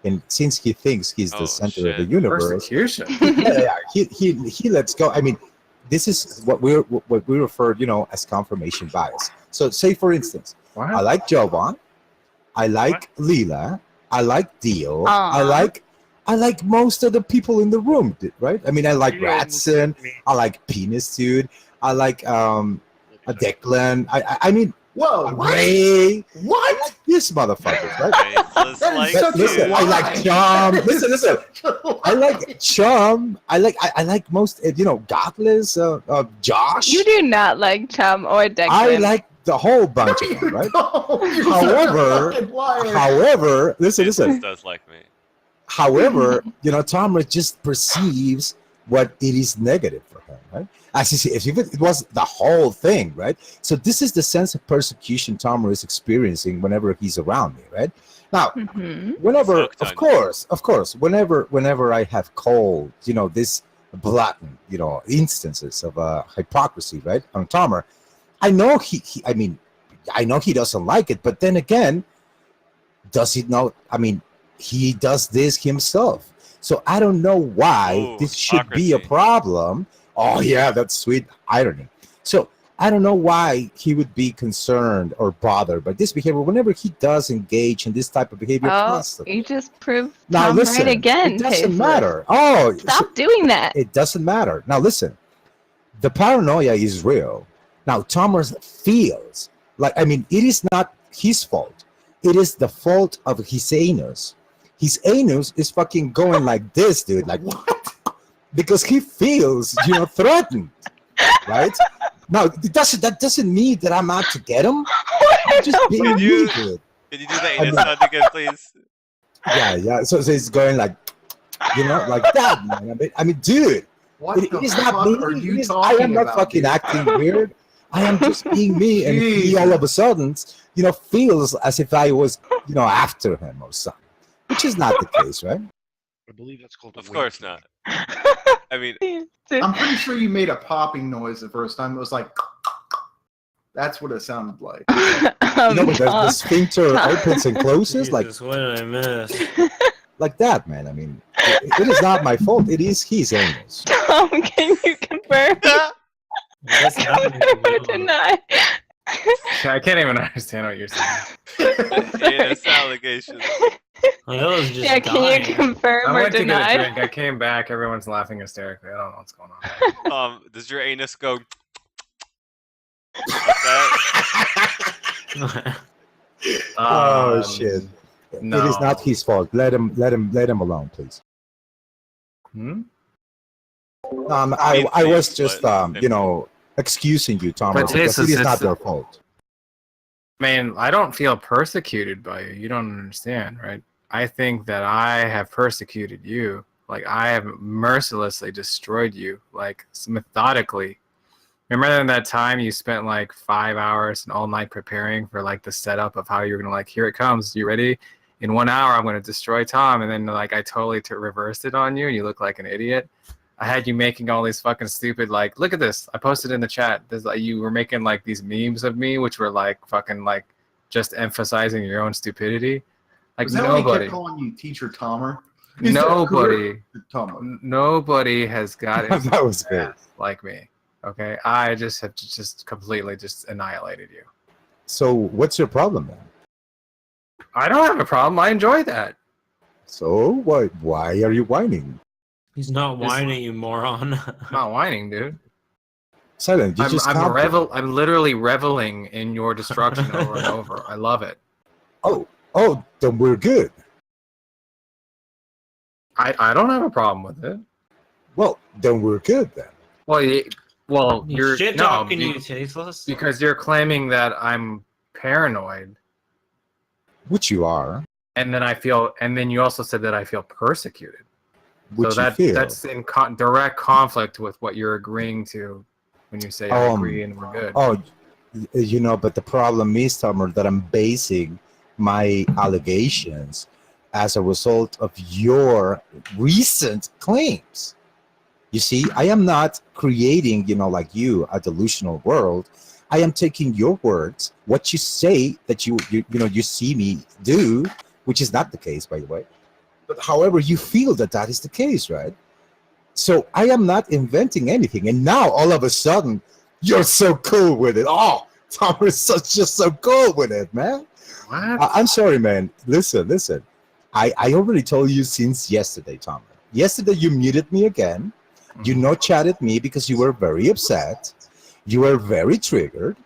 and since he thinks he's the Oh, center of the shit. universe, Persecution. he lets go. I mean, this is what we refer, as confirmation bias. So, say for instance, I What? like Jovan, I like Leela, I like Dio, I like most of the people in the room, right? I mean, I like Ratson, I like Penis Dude, I like Declan. I mean, Whoa! Ray. What? I like this motherfuckers, right? Tasteless That is like such a Listen, you. I like Chum. Listen. I like Chum. I like most, Godless, Josh. You do not like Chum or Declan. I like the whole bunch of them, right? However, listen. Tasteless does like me. However, Thomas just perceives what it is negative for him, right? As you see, if it was the whole thing, right? So this is the sense of persecution Tomer is experiencing whenever he's around me, right? Now, whenever, of course, whenever I have called, this blatant, instances of hypocrisy, right, on Tomer, I know I know he doesn't like it, but then again, does he know? I mean, he does this himself. So I don't know why this should be a problem. Oh yeah, that's sweet irony. So I don't know why he would be concerned or bothered by this behavior whenever he does engage in this type of behavior constantly. You just proved Now Tom listen, right again. it doesn't Tasteless. matter. Oh, Stop doing that. It doesn't matter. Now listen, the paranoia is real. Now Thomas feels like, it is not his fault. It is the fault of his anus. His anus is fucking going like this, dude. Like what? Because he feels, threatened, right? Now that doesn't mean that I'm out to get him. I'm just being Can you good. do the anus sound again, please? Yeah. So it's going like, like that, man. I mean, dude. What It the is fuck not me. are you I talking am not about, fucking dude? acting weird. I am just being me, and he all of a sudden, feels as if I was, after him or something, which is not the case, right? I believe that's called. Of course not. I mean, I'm pretty sure you made a popping noise the first time. It was like, that's what it sounded like. When the sphincter opens and closes, like Jesus, what did I miss? like that, man. I mean, it is not my fault. It is his anus. Tom, can you confirm What's happening to or you? deny? I can't even understand what you're saying. anus allegations. Like, I was just Yeah, can dying. you confirm I or went to get a deny? drink. I came back. Everyone's laughing hysterically. I don't know what's going on. Does your anus go like that? Oh shit! No. It is not his fault. Let him alone, please. Hmm? I was just excusing you, Thomas, But because it is it's- not your fault. Man, I don't feel persecuted by you. You don't understand, right? I think that I have persecuted you. Like, I have mercilessly destroyed you, like, methodically. Remember that time you spent, like, 5 hours and all night preparing for, like, the setup of how you're going to, like, here it comes. You ready? In 1 hour, I'm going to destroy Tom. And then, like, I totally reversed it on you, and you look like an idiot. I had you making all these fucking stupid, like, look at this. I posted in the chat. There's, like, you were making, like, these memes of me, which were, like, fucking, like, just emphasizing your own stupidity. Like, Was that when he nobody. kept calling you Teacher Tomer? Nobody has got it That was good. like me. Okay, I just have just completely just annihilated you. So what's your problem then? I don't have a problem. I enjoy that. So why are you whining? He's not whining, you moron. I'm not whining, dude. Silent, you just can't- I'm literally reveling in your destruction over and over. I love it. Oh, then we're good. I don't have a problem with it. Well, then we're good then. Well, you're shit talking you, Tasteless. because you're claiming that I'm paranoid, Which you are. and then you also said that I feel persecuted. Which So you feel. that's in direct conflict with what you're agreeing to when you say I agree and we're good. But the problem is, Summer, that I'm basing my allegations as a result of your recent claims. You see, I am not creating, like you, a delusional world. I am taking your words, what you say that you see me do, which is not the case, by the way. But however, you feel that that is the case, right? So I am not inventing anything. And now all of a sudden, you're so cool with it. Oh, Tom is just so cool with it, man. What? I'm sorry, man. Listen. I already told you since yesterday, Tom. Yesterday you muted me again. You no chatted me because you were very upset. You were very triggered.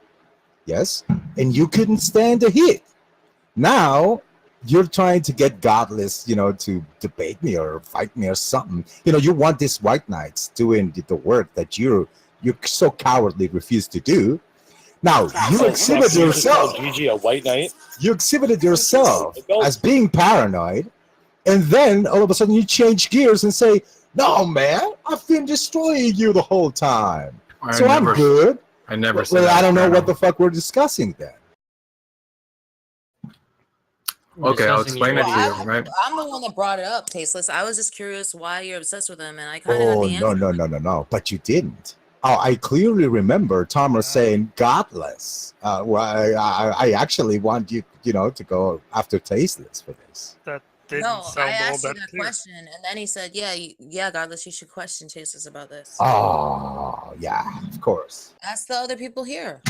Yes. And you couldn't stand the heat. Now you're trying to get godless, to debate me or fight me or something. You want these white knights doing the work that you so cowardly refuse to do. Now you exhibit You just called yourself. Gigi a white knight. You exhibited yourself Don't- as being paranoid, and then all of a sudden you change gears and say, "No, man, I've been destroying you the whole time, so I'm good." I never said Well, I don't know what paranoid. the fuck we're discussing then. Okay, I'll Discussing explain your it to idea. you, right? I'm the one that brought it up, Tasteless. I was just curious why you're obsessed with him, and I kind of got Oh the answer. no! But you didn't. Oh, I clearly remember Thomas saying "godless." Well, I actually want you, to go after Tasteless for this. That didn't No, I sound all asked you that that clear. question, and then he said, "Yeah, yeah, Godless, you should question Tasteless about this." Oh yeah, of course. Ask the other people here.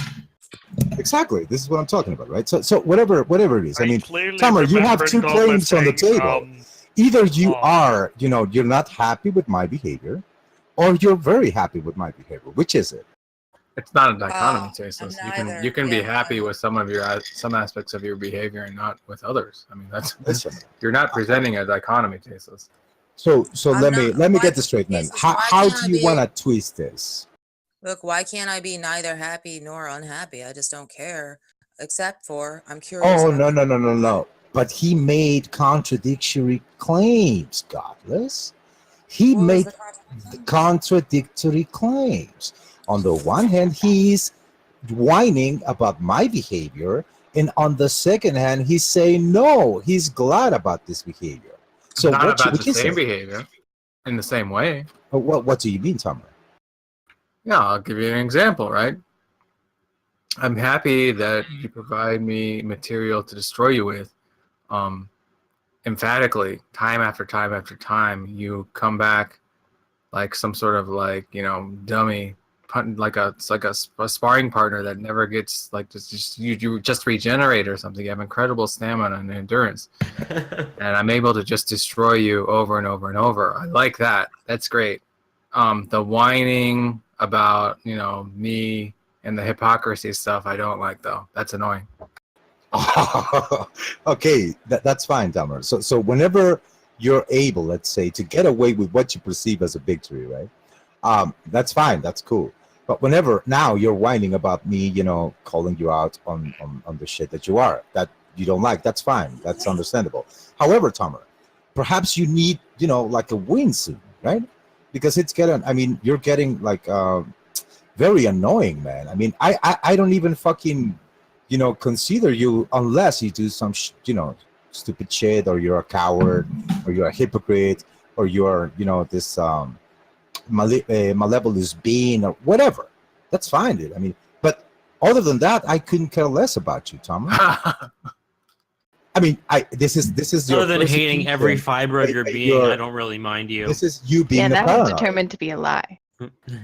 Exactly. This is what I'm talking about, right? So whatever it is. I mean, clearly Tamer, you have remember two Godless claims on the saying, table. Either you oh. are, you're not happy with my behavior, or you're very happy with my behavior. Which is it? It's not a dichotomy, Tasteless. I'm You can neither, you can be yeah. happy with some aspects of your behavior and not with others. I mean, that's Listen. you're not presenting a dichotomy, Tasteless. So I'm let not- me why- get this straight, man. Jesus, How why how can't do I you be- want to twist this? Look, why can't I be neither happy nor unhappy? I just don't care. Except for, I'm curious. Oh about- no! But he made contradictory claims, Godless. He What was made the contradiction? contradictory claims. On the one hand, he's whining about my behavior, and on the second hand, he's saying no, he's glad about this behavior. So Not about what the you same say? behavior in the same way. What do you mean, Tamer? Yeah, I'll give you an example, right? I'm happy that you provide me material to destroy you with. Emphatically, time after time after time, you come back like some sort of dummy, it's like a sparring partner that never gets you just regenerate or something. You have incredible stamina and endurance, and I'm able to just destroy you over and over and over. I like that. That's great. The whining about me and the hypocrisy stuff I don't like, though. That's annoying. Okay, that's fine, Tamer. So whenever you're able, let's say, to get away with what you perceive as a victory, right? That's fine, that's cool. But whenever now you're whining about me, calling you out on the shit that you are, that you don't like, that's fine, that's understandable. However, Tamer, perhaps you need, like a win soon, right? Because you're getting like very annoying, man. I mean, I don't even fucking consider you unless you do some stupid shit, or you're a coward, or you're a hypocrite, or you're this malevolous being, or whatever. That's fine, dude. I mean, but other than that, I couldn't care less about you, Tom. I mean, this is your Other than hating persecution. every fiber of your being, You're- I don't really mind you. This is you being Yeah, a that was paranoid. determined to be a lie.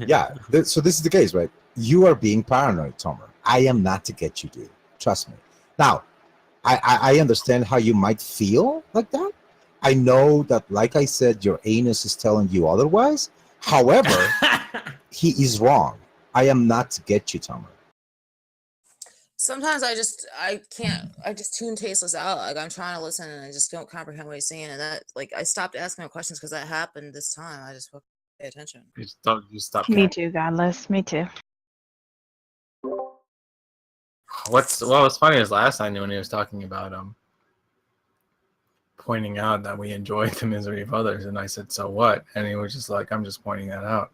Yeah, so this is the case, right? You are being paranoid, Tomer. I am not to get you, dude. Trust me. Now, I understand how you might feel like that. I know that, like I said, your anus is telling you otherwise. However, he is wrong. I am not to get you, Tomer. Sometimes I just tune Tasteless out. Like, I'm trying to listen and I just don't comprehend what he's saying. And that, like, I stopped asking him questions because that happened this time. I just won't pay attention. You stop. Me too, Godless. Me too. What was funny is last time when he was talking about pointing out that we enjoy the misery of others, and I said, so what? And he was just like, I'm just pointing that out.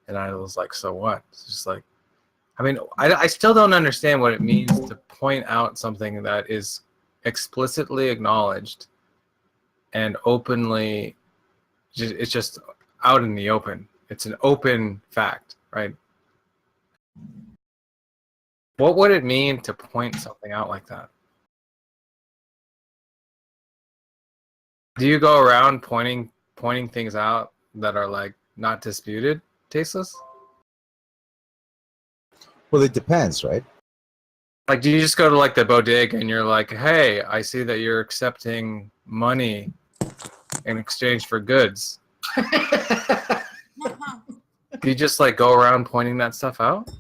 And I was like, so what? It's just like, I mean, I still don't understand what it means to point out something that is explicitly acknowledged and openly, it's just out in the open. It's an open fact, right? What would it mean to point something out like that? Do you go around pointing things out that are like not disputed, Tasteless? Well, it depends, right? Like, do you just go to like the bodega and you're like, hey, I see that you're accepting money in exchange for goods. Do you just like go around pointing that stuff out?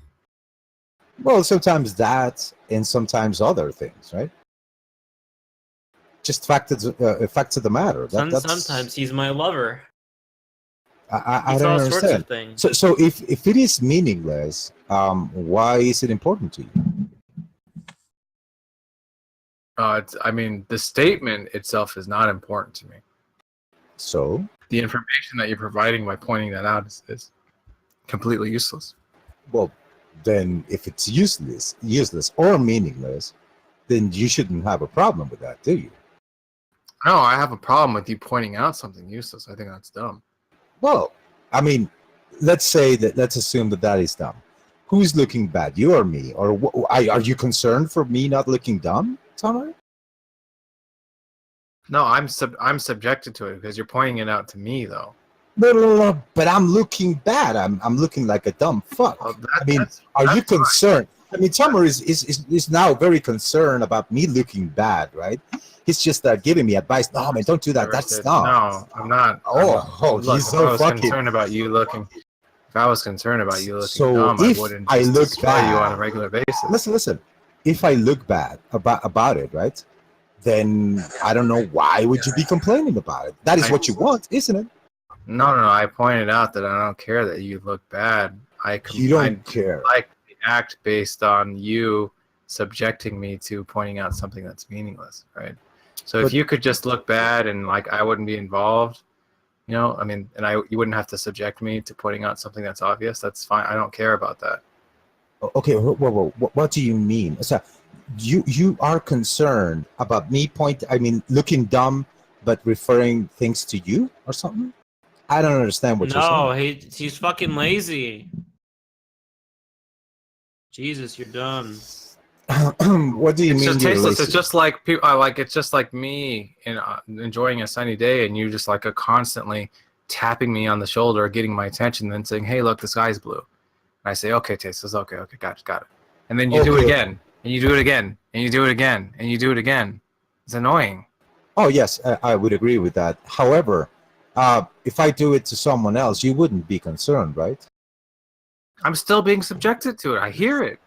Well, sometimes that and sometimes other things, right? Just facts of the matter. That's, Sometimes he's my lover. I It's don't all sorts understand. of things. So if it is meaningless, why is it important to you? I mean, the statement itself is not important to me. So, The information that you're providing by pointing that out is completely useless. well, then if it's useless or meaningless, then you shouldn't have a problem with that, do you? No, I have a problem with you pointing out something useless. I think that's dumb. Well, I mean, let's assume that is dumb. Who's looking bad, you or me? Or are you concerned for me not looking dumb, Tamara? No, I'm subjected to it because you're pointing it out to me, though. No, but I'm looking bad. I'm looking like a dumb fuck. Well, I mean, are you concerned? I mean, Tamara is now very concerned about me looking bad, right? He's just giving me advice. No, man, don't do that. That's dumb. No, I'm not. Oh, Look, he's if so I was fucking. concerned about you looking. If I was concerned about you looking So dumb, I if wouldn't I just look destroy you bad- on a regular basis. Listen. If I look bad about it, right? Then I don't know why would you be complaining about it. That is what you want, isn't it? No. I pointed out that I don't care that you look bad. You don't care. like the act based on you subjecting me to pointing out something that's meaningless, right? So if But- you could just look bad and like I wouldn't be involved, you know, I mean, and you wouldn't have to subject me to pointing out something that's obvious. That's fine. I don't care about that. Okay, whoa. What do you mean? So you are concerned about me looking dumb, but referring things to you or something? I don't understand what No, you're he's fucking lazy. Jesus, you're done. saying. What do you It's mean? just You're tasteless. lazy? It's just like people. It's just like me in enjoying a sunny day, and you just like are constantly tapping me on the shoulder, getting my attention, and then saying, "Hey, look, the sky's blue." And I say, "Okay, tasteless. Okay, got it." And then you do it Okay. again, and you do it again, and you do it again, and you do it again. It's annoying. Oh yes, I would agree with that. However, if I do it to someone else, you wouldn't be concerned, right? I'm still being subjected to it. I hear it.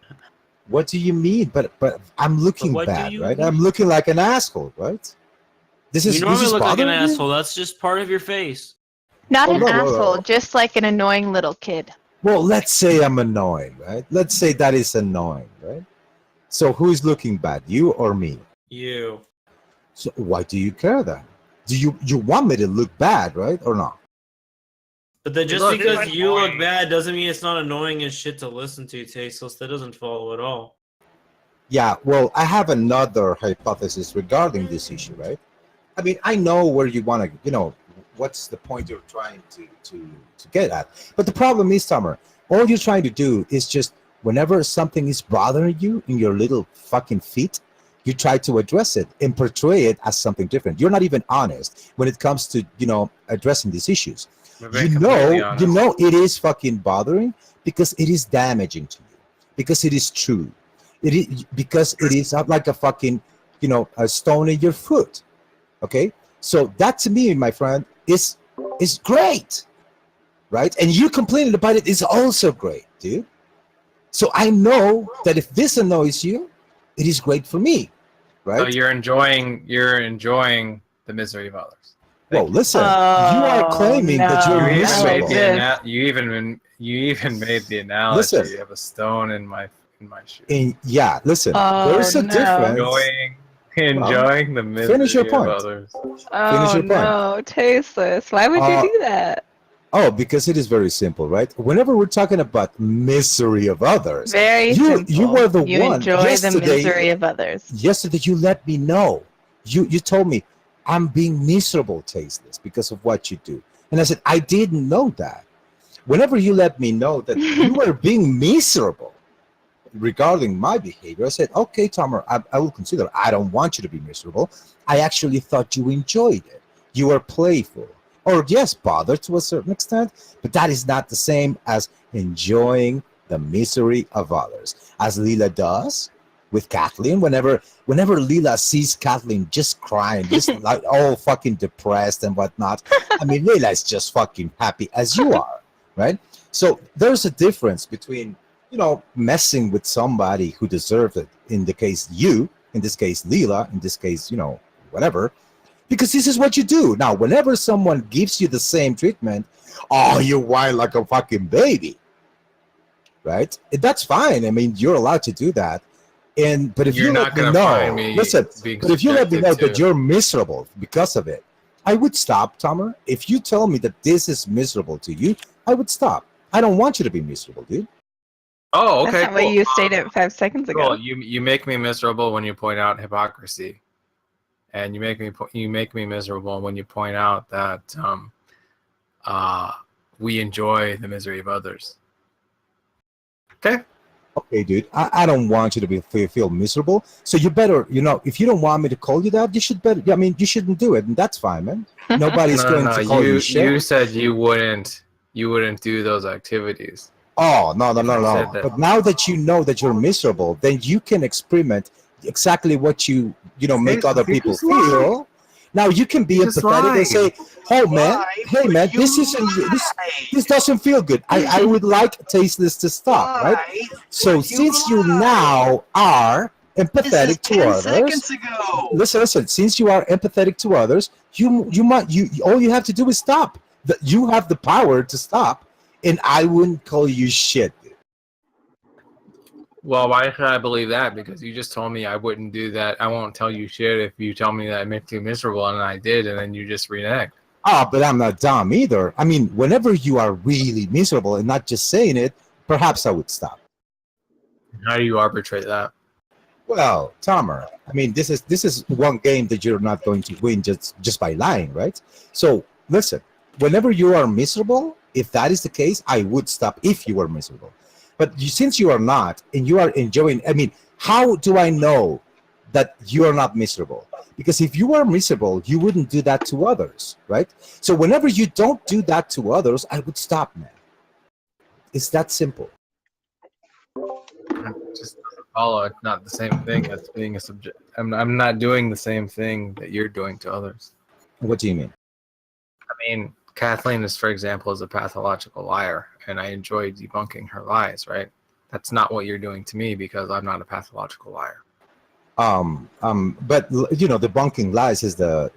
What do you mean? But I'm looking what do bad, you right? mean? I'm looking like an asshole, right? This You is normally look like an bothering you? asshole. That's just part of your face. Not Oh, an no, asshole, no. just like an annoying little kid. Well, let's say I'm annoying, right? Let's say that is annoying, right? So who's looking bad, you or me? You. So why do you care then? Do you want me to look bad, right, or not? But then just Look, because it's you look annoying. bad doesn't mean it's not annoying as shit to listen to, Tasteless. That doesn't follow at all. Yeah. Well, I have another hypothesis regarding this issue, right? I mean, I know where you want to, what's the point you're trying to get at. But the problem is, Summer, all you're trying to do is just whenever something is bothering you in your little fucking feet, you try to address it and portray it as something different. You're not even honest when it comes to, addressing these issues. I'm being completely honest. It is fucking bothering because it is damaging to you, because it is true. It is because it is like a fucking, a stone in your foot. Okay, so that to me, my friend, is great, right? And you complaining about it is also great, dude. So I know that if this annoys you, it is great for me, right? So you're enjoying the misery of others. Well, listen, you are claiming that no. you're You even I made like miserable. the you even made the analogy Listen. of a stone in my shoe. And yeah, listen, Oh, there's a no. difference. Enjoying the misery finish your of point. others. Oh your point. no, tasteless. Why would you do that? Oh, because it is very simple, right? Whenever we're talking about misery of others, Very you simple. were the You one enjoy the yesterday. misery of others. Yesterday, you let me know. You told me I'm being miserable, tasteless, because of what you do, and I said I didn't know that. Whenever you let me know that you were being miserable regarding my behavior, I said, okay, Tomer, I will consider. I don't want you to be miserable. I actually thought you enjoyed it. You are playful. Or yes, bothered to a certain extent, but that is not the same as enjoying the misery of others. As Leela does with Kathleen, whenever Leela sees Kathleen just crying, just like all fucking depressed and whatnot, I mean, Leela is just fucking happy as you are, right? So there's a difference between, messing with somebody who deserves it. In the case you, in this case Leela, in this case, whatever, because this is what you do. Now, whenever someone gives you the same treatment, oh, you whine like a fucking baby, right? That's fine. I mean, you're allowed to do that. But if You're you not let me gonna know, find me listen, being but if you let me know subjected that to- you're miserable because of it, I would stop, Tomer. If you tell me that this is miserable to you, I would stop. I don't want you to be miserable, dude. Oh, okay. That's not what cool. you stated 5 seconds ago. Cool. You make me miserable when you point out hypocrisy, and you make me miserable when you point out that we enjoy the misery of others. Okay. Okay, dude, I don't want you to feel miserable. So you better, if you don't want me to call you that, you should better. I mean, you shouldn't do it, and that's fine, man. Nobody's going to call you shit. You said you wouldn't do those activities. Oh, no. I said that. But now that you know that you're miserable, then you can experiment exactly what you make other people feel. Now you can be Just empathetic and say, "Oh man, hey man, this doesn't feel good. I would like Tasteless to stop, right?" So since you now are empathetic to others, listen. Since you are empathetic to others, you all you have to do is stop. You have the power to stop, and I wouldn't call you shit. Well, why should I believe that? Because you just told me I wouldn't do that. I won't tell you shit if you tell me that I make you miserable, and I did, and then you just renege. Ah, but I'm not dumb either. I mean, whenever you are really miserable and not just saying it, perhaps I would stop. How do you arbitrate that? Well, Tomer, I mean, this is one game that you're not going to win just by lying, right? So listen, whenever you are miserable, if that is the case, I would stop if you were miserable. But since you are not, and you are enjoying, I mean, how do I know that you are not miserable? Because if you are miserable, you wouldn't do that to others, right? So whenever you don't do that to others, I would stop, man. It's that simple. Just follow. It's not the same thing as being a subject. I'm not doing the same thing that you're doing to others. What do you mean? I mean, Kathleen is, for example, is a pathological liar, and I enjoy debunking her lies, right? That's not what you're doing to me because I'm not a pathological liar. But debunking lies is the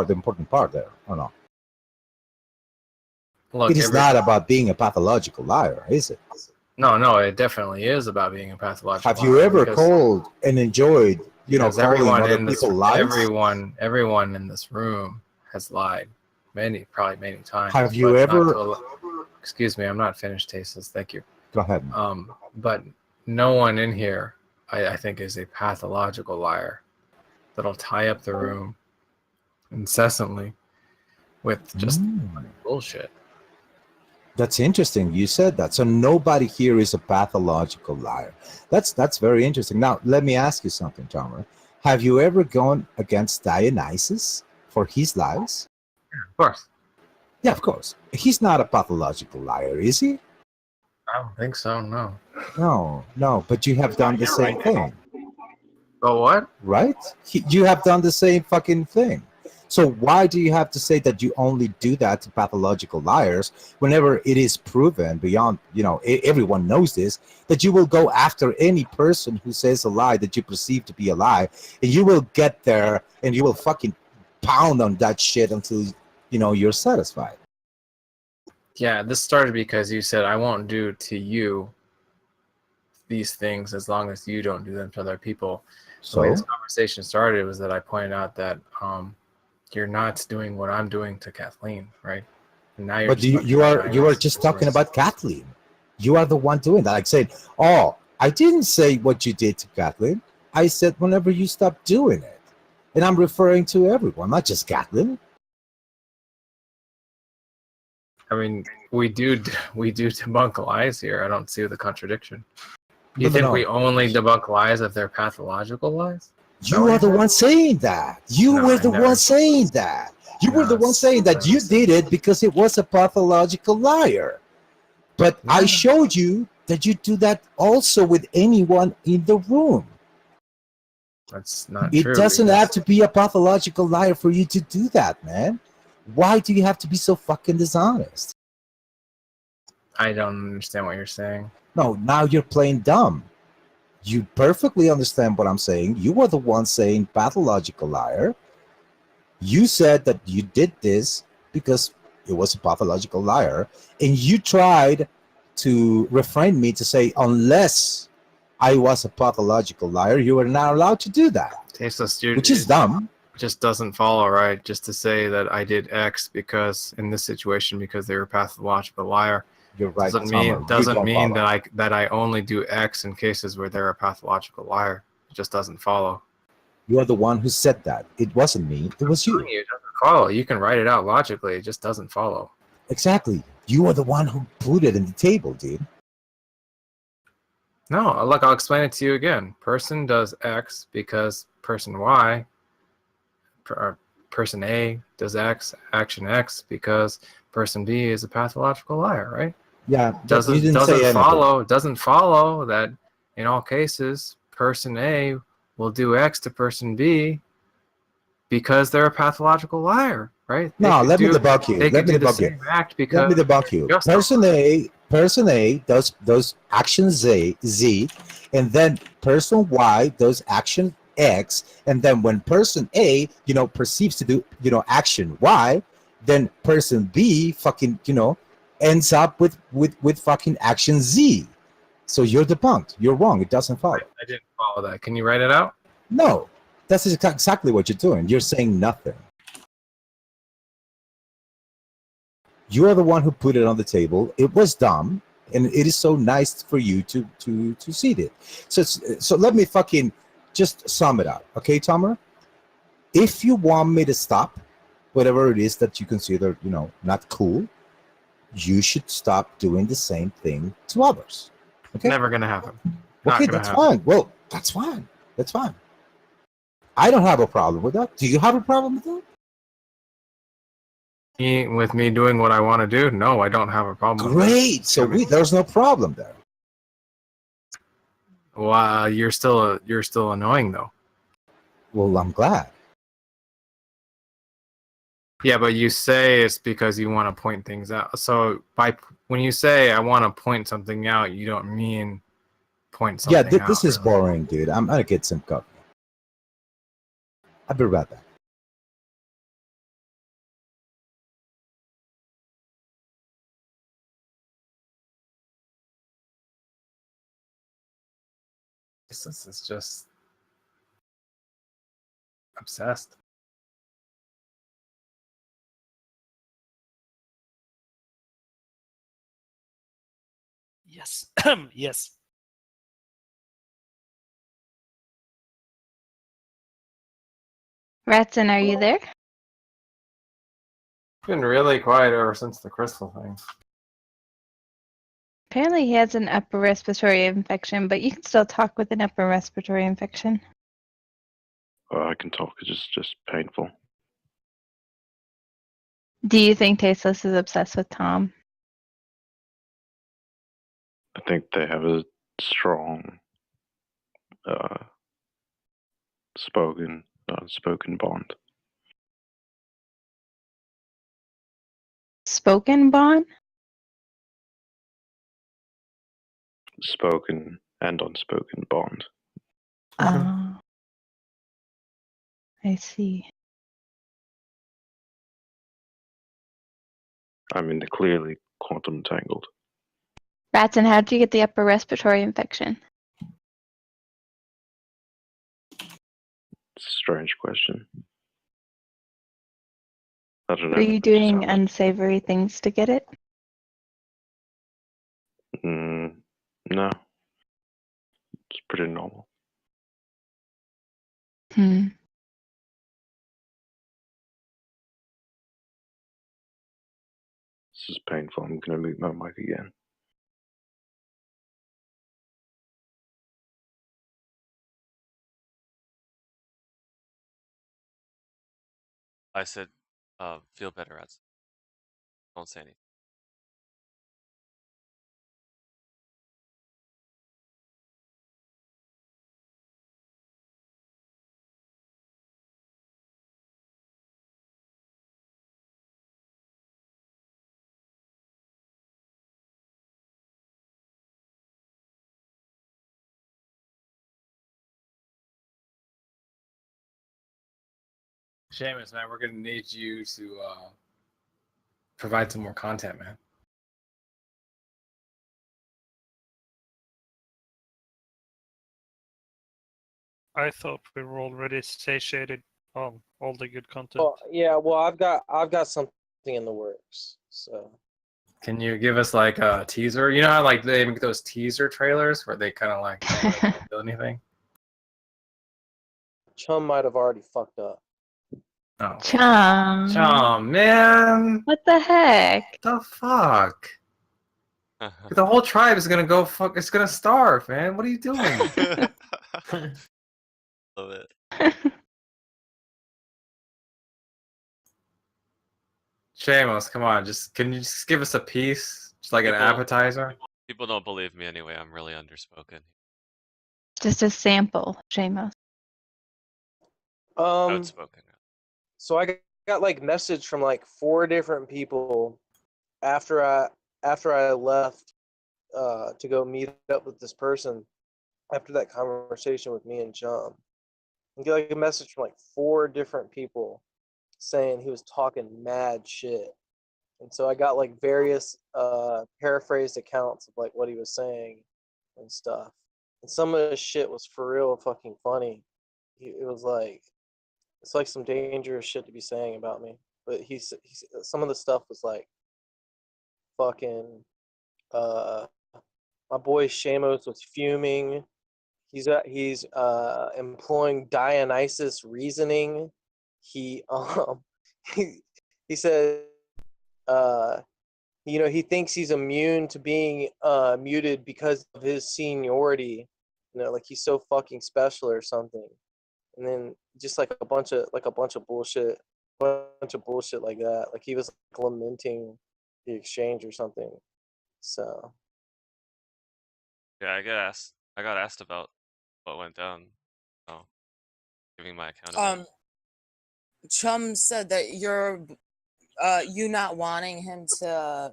important part there, or not? Look, It is not about being a pathological liar, is it? No, it definitely is about being a pathological Have you liar ever because- called and enjoyed, because calling other people lies? everyone in this room has lied probably many times. Have you but not ever? to excuse me, I'm not finished, Tasteless. Thank you. Go ahead. But no one in here, I think, is a pathological liar that'll tie up the room incessantly with just bullshit. That's interesting. You said that. So nobody here is a pathological liar. That's very interesting. Now, let me ask you something, Tomer. Have you ever gone against Dionysus for his lies? Of course. Yeah, of course. He's not a pathological liar, is he? I don't think so, no. No. But you have done the same thing, But what? right? You have done the same fucking thing. So why do you have to say that you only do that to pathological liars whenever it is proven beyond, everyone knows this, that you will go after any person who says a lie that you perceive to be a lie, and you will get there and you will fucking pound on that shit until, you're satisfied. Yeah, this started because you said I won't do to you these things as long as you don't do them to other people. The way So, this conversation started was that I pointed out that you're not doing what I'm doing to Kathleen, right? And now you're but you are just talking about Kathleen. You are the one doing that. Like saying, "Oh, I didn't say what you did to Kathleen. I said whenever you stop doing it," and I'm referring to everyone, not just Kathleen. I mean, we do debunk lies here. I don't see the contradiction. You No, think no. we only debunk lies if they're pathological lies? You what are you the said? one saying that. You No, were I the never one said saying that. You were No, the one saying that never you said did it because it was a pathological liar. But I Yeah. showed you that you do that also with anyone in the room. That's not It true. doesn't because have to be a pathological liar for you to do that, man. Why do you have to be so fucking dishonest? I don't understand what you're saying. No, now you're playing dumb. You perfectly understand what I'm saying. You were the one saying pathological liar. You said that you did this because it was a pathological liar, and you tried to refrain me to say, unless I was a pathological liar, you were not allowed to do that, Tasteless, which is dumb. just doesn't follow, right? Just to say that I did X because in this situation because they were pathological liar You're right, doesn't Tomer. mean that I only do X in cases where they're a pathological liar. It just doesn't follow. You are the one who said that. It wasn't me. It was you. It doesn't follow. You can write it out logically. It just doesn't follow. Exactly. You are the one who put it in the table, dude. No, look, I'll explain it to you again. Person does X because person Y, person A does X, action X because person B is a pathological liar, right? Yeah, but you didn't say anything. Doesn't follow that in all cases person A will do X to person B because they're a pathological liar, right? No, let me debunk you. They Let could me do the debunk you. same act Let me because debunk you. just Person A does action Z, and then person Y does action X, and then when person A, perceives to do, action Y, then person B fucking, ends up with fucking action Z. So you're debunked. You're wrong. It doesn't follow. I didn't follow that. Can you write it out? No, that's exactly what you're doing. You're saying nothing. You are the one who put it on the table. It was dumb, and it is so nice for you to see it. So let me fucking just sum it up, okay, Tomer? If you want me to stop whatever it is that you consider, not cool, you should stop doing the same thing to others. Okay. Never gonna happen. Okay, that's fine. Well, that's fine. That's fine. I don't have a problem with that. Do you have a problem with that? With me doing what I want to do? No, I don't have a problem. Great. So there's no problem there. Well, you're still annoying though. Well, I'm glad. Yeah, but you say it's because you want to point things out. So when you say I want to point something out, you don't mean point something out. This is boring, dude. I'm gonna get some coffee. I'll be right back. This is just obsessed. Yes. Yes. Ratson, are you there? Been really quiet ever since the crystal thing. Apparently he has an upper respiratory infection, but you can still talk with an upper respiratory infection. I can talk. It's just painful. Do you think Tasteless is obsessed with Tom? I think they have a strong, spoken bond. Spoken bond? Spoken and unspoken bond. Oh. I see. I mean, they're clearly quantum tangled. Ratson, how did you get the upper respiratory infection? It's a strange question. I don't know. Were you doing unsavory things to get it? No. It's pretty normal. Hmm. This is painful. I'm going to mute my mic again. I said, feel better, Ats. Don't say anything. Seamus, man, we're gonna need you to provide some more content, man. I thought we were already satiated on all the good content. Well, yeah. Well, I've got something in the works. So Can you give us like a teaser? You know how like they make those teaser trailers where they kind of like don't really do anything? Chum might have already fucked up. Oh, Chum. Chum, man, What the heck? the fuck? The whole tribe is gonna go fuck. It's gonna starve, man. What are you doing? Love it. Seamus, come on, can you just give us a piece, just like an People- appetizer? People don't believe me anyway. I'm really underspoken. Just a sample, Seamus. Outspoken. So I got like message from like 4 different people after I left to go meet up with this person after that conversation with me and Chum. I get like a message from like 4 different people saying he was talking mad shit. And so I got like various paraphrased accounts of like what he was saying and stuff. And some of his shit was for real fucking funny. It was like it's like some dangerous shit to be saying about me. But he's some of the stuff was like fucking my boy Shamos was fuming. He's employing Dionysus reasoning. He he said he thinks he's immune to being muted because of his seniority. Like he's so fucking special or something. And then just like a bunch of bullshit, like that. Like he was like, lamenting the exchange or something. So Yeah, I got asked about what went down. So, giving my account. Chum said that you not wanting him to,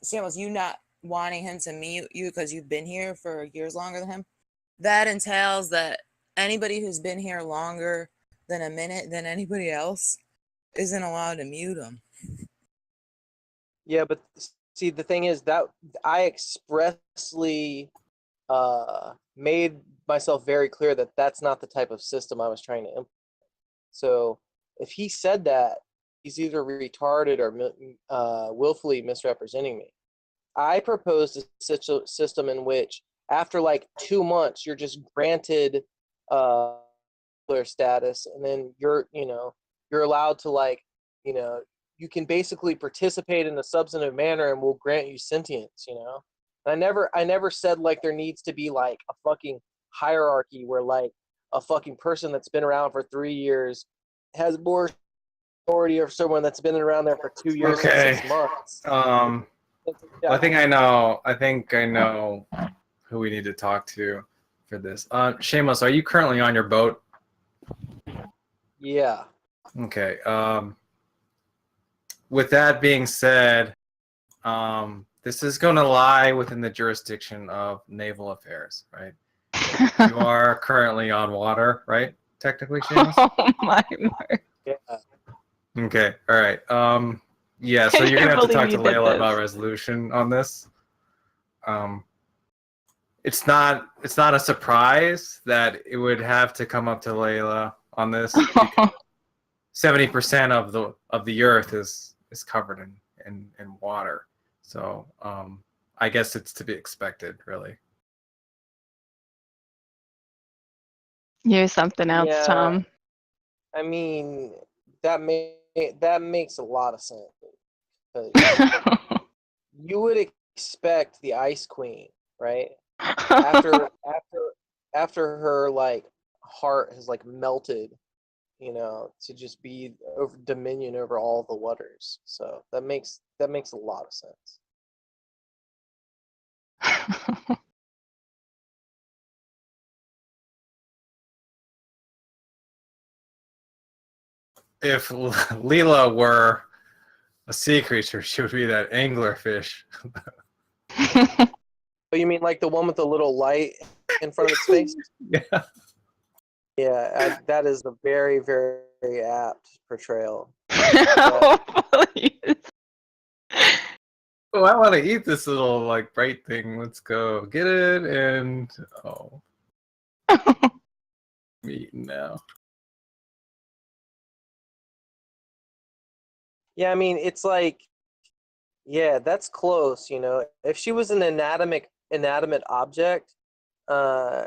Samuels, you not wanting him to mute you because you've been here for years longer than him. That entails that anybody who's been here longer than a minute than anybody else isn't allowed to mute him. yeah, but see, the thing is that I expressly made myself very clear that that's not the type of system I was trying to implement. So if he said that, he's either retarded or willfully misrepresenting me. I proposed a system in which after like 2 months, you're just granted status, and then you're allowed to you can basically participate in a substantive manner, and we'll grant you sentience. And I never said like there needs to be like a fucking hierarchy where like a fucking person that's been around for 3 years has more authority of someone that's been around there for 2 years and 6 months. I think I know who we need to talk to for this. Seamus, are you currently on your boat? Yeah. Okay. With that being said, this is going to lie within the jurisdiction of naval affairs, right? You are currently on water, right? Technically, Seamus? Oh my word. Yeah. Okay. All right. Yeah. So I you're gonna can't have to talk believe to you did Layla this. about resolution on this. It's not a surprise that it would have to come up to Layla on this. 70% of the Earth is covered in water, so I guess it's to be expected, really. You're something else, Yeah. Tom. I mean, that makes a lot of sense. 'Cause you would expect the Ice Queen, right? After her like heart has like melted, to just be over dominion over all the waters. So that makes a lot of sense. If Leela were a sea creature, she would be that anglerfish. Oh, you mean like the one with the little light in front of its face? Yeah. Yeah, that is a very, very, very apt portrayal. Oh, please. Oh, I want to eat this little like bright thing. Let's go get it. And oh, I'm eating now. Yeah, I mean, it's like, yeah, that's close. If she was an inanimate object,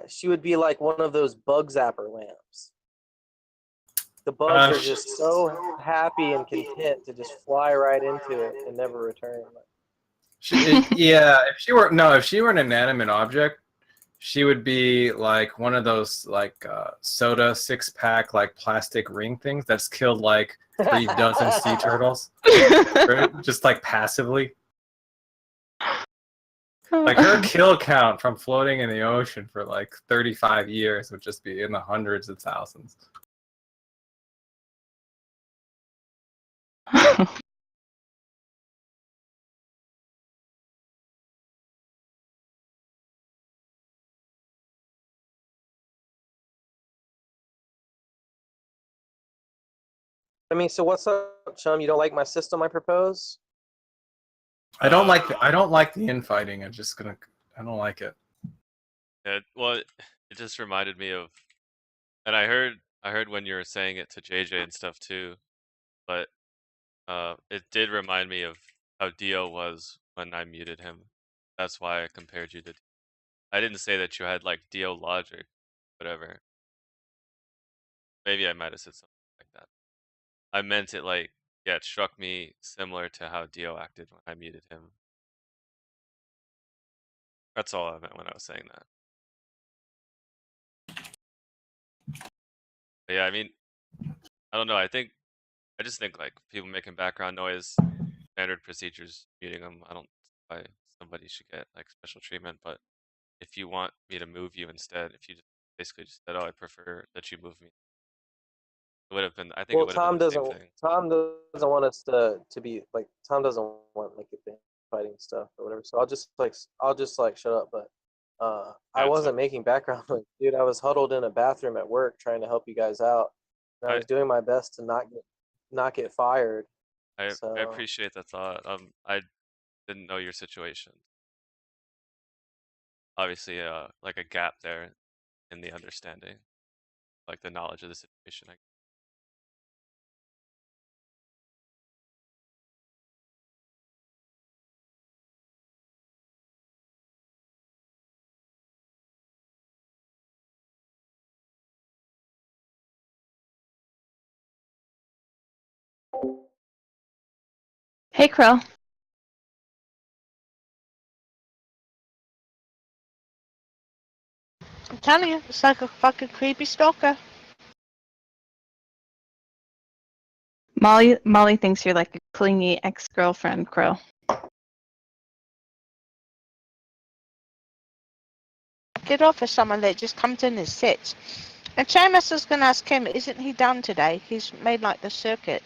she would be like one of those bug zapper lamps. The bugs are just so happy and content to just fly right into it and never return. Yeah, if she were an inanimate object, she would be like one of those like soda 6-pack like plastic ring things that's killed like 3 dozen sea turtles, just like passively. Like her kill count from floating in the ocean for like 35 years would just be in the hundreds of thousands. I mean, so what's up, chum? You don't like my system I propose? I don't like the infighting. I don't like it. Yeah, well, it just reminded me of, and I heard when you were saying it to JJ and stuff too, but it did remind me of how Dio was when I muted him. That's why I compared you to. I didn't say that you had like Dio logic, whatever. Maybe I might have said something like that. I meant it like, yeah, it struck me similar to how Dio acted when I muted him. That's all I meant when I was saying that. But yeah, I mean, I don't know. I just think like people making background noise, standard procedures, muting them. I don't see why somebody should get like special treatment. But if you want me to move you instead, if you just basically just said, "Oh, I prefer that you move me," it would have been. I think it Well, would have been the same thing. Tom doesn't want us to be like Tom doesn't want like the fighting stuff or whatever. So I'll just like shut up. But I Yeah, wasn't making background noise, dude. I was huddled in a bathroom at work trying to help you guys out, and I I was doing my best to not get fired. I So appreciate the thought. I didn't know your situation. Obviously, like a gap there in the understanding, like the knowledge of the situation. Hey, Krill. I'm telling you, it's like a fucking creepy stalker. Molly thinks you're like a clingy ex-girlfriend, Krill. Get off of someone that just comes in and sits. And Seamus is going to ask him, isn't he done today? He's made like the circuit.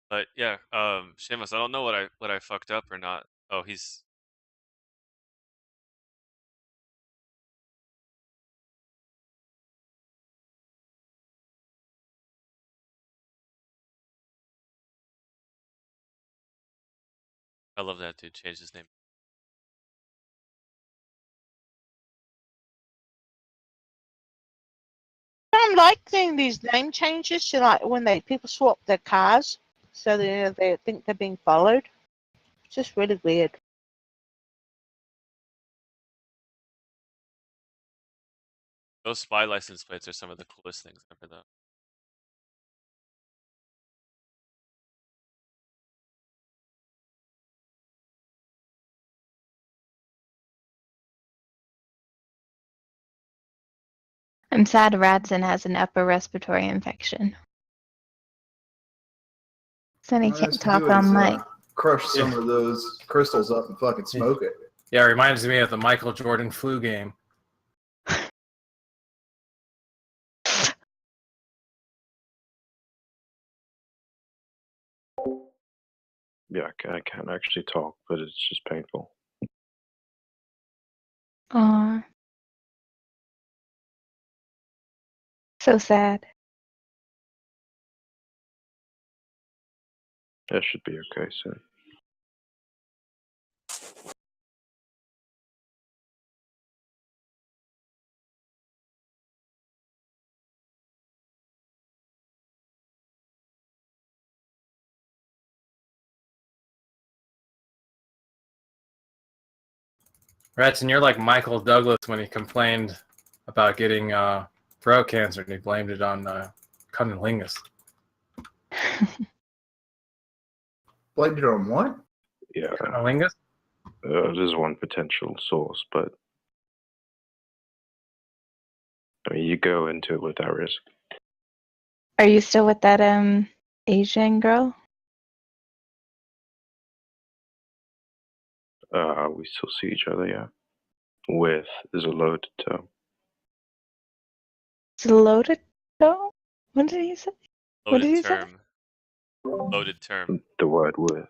But yeah, Seamus, I don't know what I fucked up or not. Oh, he's I love that dude. Changed his name. I'm liking these name changes to like when people swap their cars, so they think they're being followed. It's just really weird. Those spy license plates are some of the coolest things ever, though. I'm sad Radson has an upper respiratory infection. So he All he has can't to talk do on is mic. crush some of those crystals up and fucking smoke it. Yeah, it reminds me of the Michael Jordan flu game. Yeah, I can't actually talk, but it's just painful. Aw. So sad. That should be okay soon. Ratson, you're like Michael Douglas when he complained about getting throat cancer and he blamed it on cunnilingus. Blamed it on what? Yeah, Cunnilingus? there's one potential source, but I mean, you go into it with that risk. Are you still with that Asian girl? We still see each other, yeah. With is a loaded term. It's a loaded girl? What did he say? What did Loaded he say? term. Loaded term. The word with.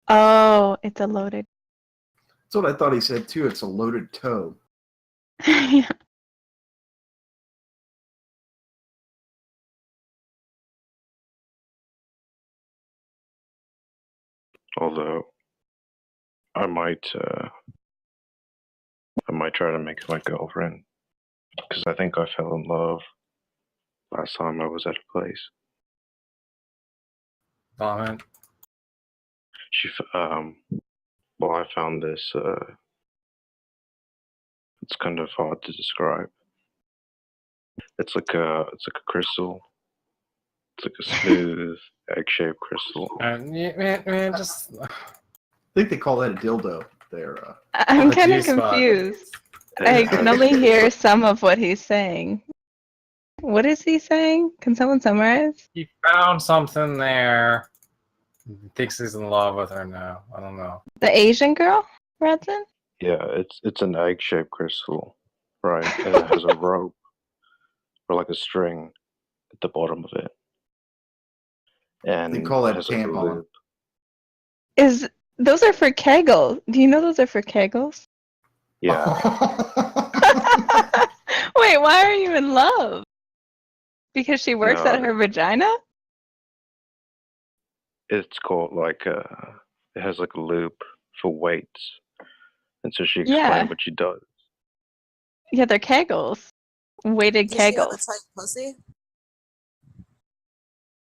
Oh, it's a loaded. That's what I thought he said too. It's a loaded toe. Yeah. Although I might try to make her my girlfriend because I think I fell in love last time I was at a place. Vomit. Well, I found this. It's kind of hard to describe. It's like a crystal. It's like a smooth egg-shaped crystal. Man, just I think they call that a dildo there. I'm the kind of G-spot. confused. I can only hear some of what he's saying. What is he saying? Can someone summarize? He found something there. He thinks he's in love with her now. I don't know. The Asian girl, Radson? Yeah, it's an egg-shaped crystal, right? And it has a rope or like a string at the bottom of it, and They call it that a has like a tampon. loop. Those are for Kegel. Do you know those are for Kegels? Yeah, Wait, why are you in love? Because she works at No. her vagina? it's called like it has like a loop for weights, and so she Yeah. explained what she does. Yeah, they're Kegels. Weighted Does she have a Kegels. tight pussy?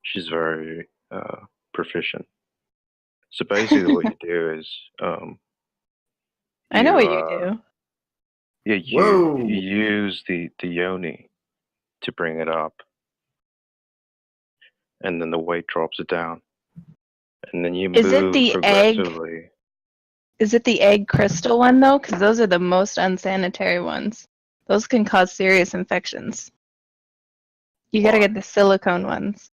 She's very proficient. So basically, what you do is I know what you uh, do. yeah, Whoa. you use the yoni to bring it up, and then the weight drops it down, and then you Is it move the egg? progressively. Is it the egg crystal one though? Because those are the most unsanitary ones. Those can cause serious infections. You gotta Why? get the silicone ones.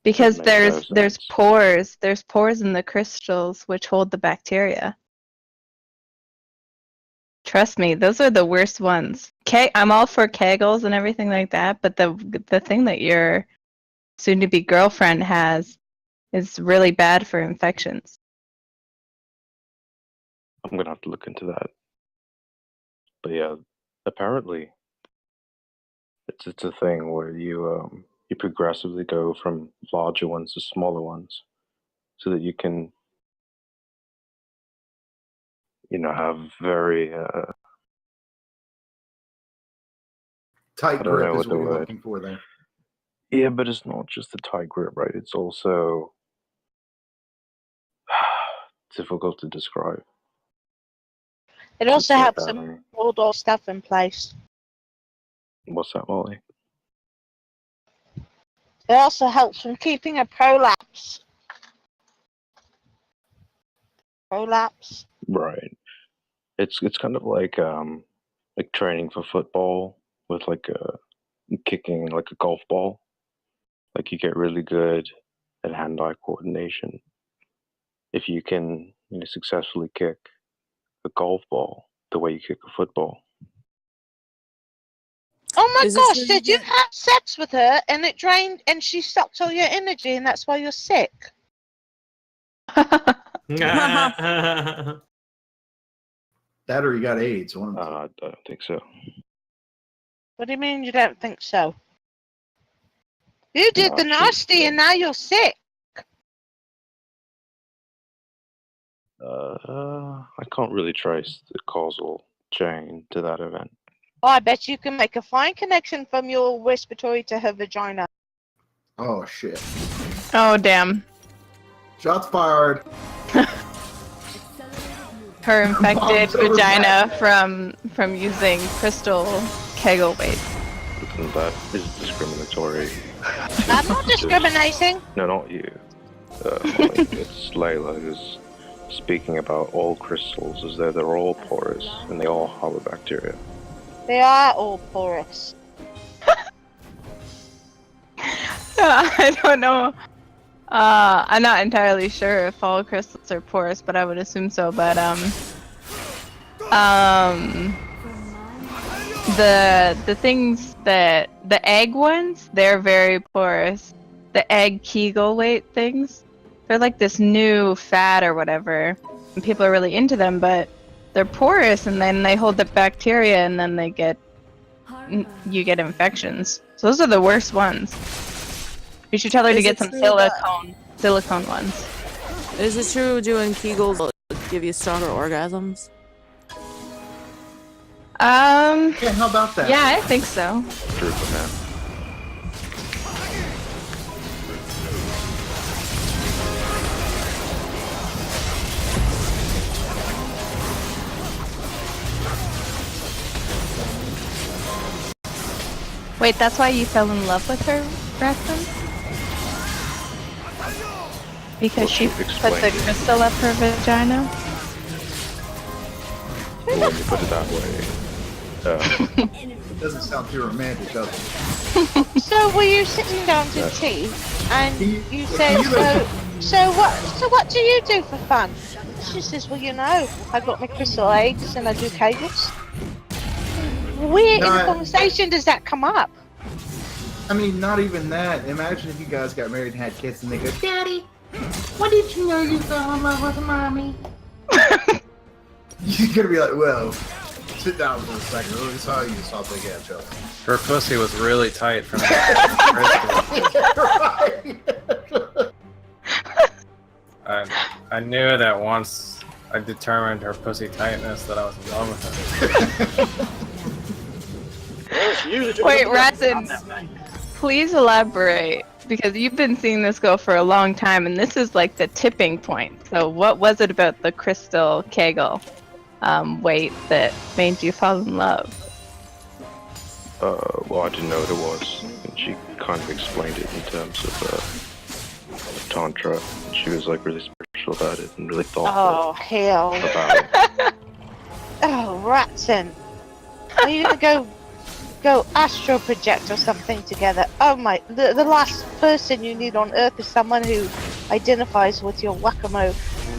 Because Makes no there's sense. pores. There's pores in the crystals which hold the bacteria. Trust me, those are the worst ones. I'm all for Kegels and everything like that, but the thing that your soon-to-be girlfriend has is really bad for infections. I'm gonna have to look into that. But yeah, apparently it's a thing where you progressively go from larger ones to smaller ones, so that you can have very Tight I don't know grip is what the what you're word. looking for there. Yeah, but it's not just a tight grip, right? It's also difficult to describe. It also It's helps them hold all stuff in place. what's that, Molly? It also helps from keeping a prolapse. Prolapse. Right. It's kind of like training for football with like kicking like a golf ball. Like you get really good at hand-eye coordination if you can successfully kick a golf ball the way you kick a football. Oh my Is it gosh, true did you that- have sex with her and it drained and she sucked all your energy and that's why you're sick? That or you got AIDS. One of the two. I don't think so. What do you mean you don't think so? You did No, the actually, nasty and now you're sick. I can't really trace the causal chain to that event. Oh, I bet you can make a fine connection from your respiratory to her vagina. Oh shit! Oh damn. Shots fired. Her infected Mom's over vagina from using crystal kegel weight. And that is discriminatory. I'm not discriminating. No, not you. Molly. It's Layla who's speaking about all crystals as though they're all porous and they all harbor bacteria. They are all porous. I don't know. I'm not entirely sure if all crystals are porous, but I would assume so. But the things that the egg ones, they're very porous. The egg Kegel weight things, they're like this new fad or whatever, and people are really into them. But they're porous, and then they hold the bacteria, and then you get infections. So those are the worst ones. You should tell her to Is get it some true that- silicone ones. Is it true doing Kegels will give you stronger orgasms? Yeah, how about that? Yeah, I think so. True for that. Wait, that's why you fell in love with her, Braxton? Because Well, she she put the explained it. crystal up her vagina? When you put it that way. It doesn't sound too romantic, does it? So were you sitting down to Yeah. tea and Can you- you can said, you so what do you do for fun? She says, well, I got my crystal eggs and I do kegels. Where in the No, conversation does that come up? I mean, not even that. Imagine if you guys got married and had kids and they go, Daddy, when did you know you fell in love with mommy? You're gonna be like, well, sit down for a second. Let me saw you something again, Joe. Her pussy was really tight from that crystal. I knew that once I determined her pussy tightness that I was in love with her. Wait, Ratson, please elaborate, because you've been seeing this go for a long time, and this is like the tipping point. So what was it about the crystal kegel weight that made you fall in love? Well, I didn't know what it was, and she kind of explained it in terms of tantra. She was like really spiritual about it and really thoughtful Oh, hell. about it. Oh, Ratson. Are you gonna go astro project or something together? Oh my, the last person you need on Earth is someone who identifies with your whack-a-mole.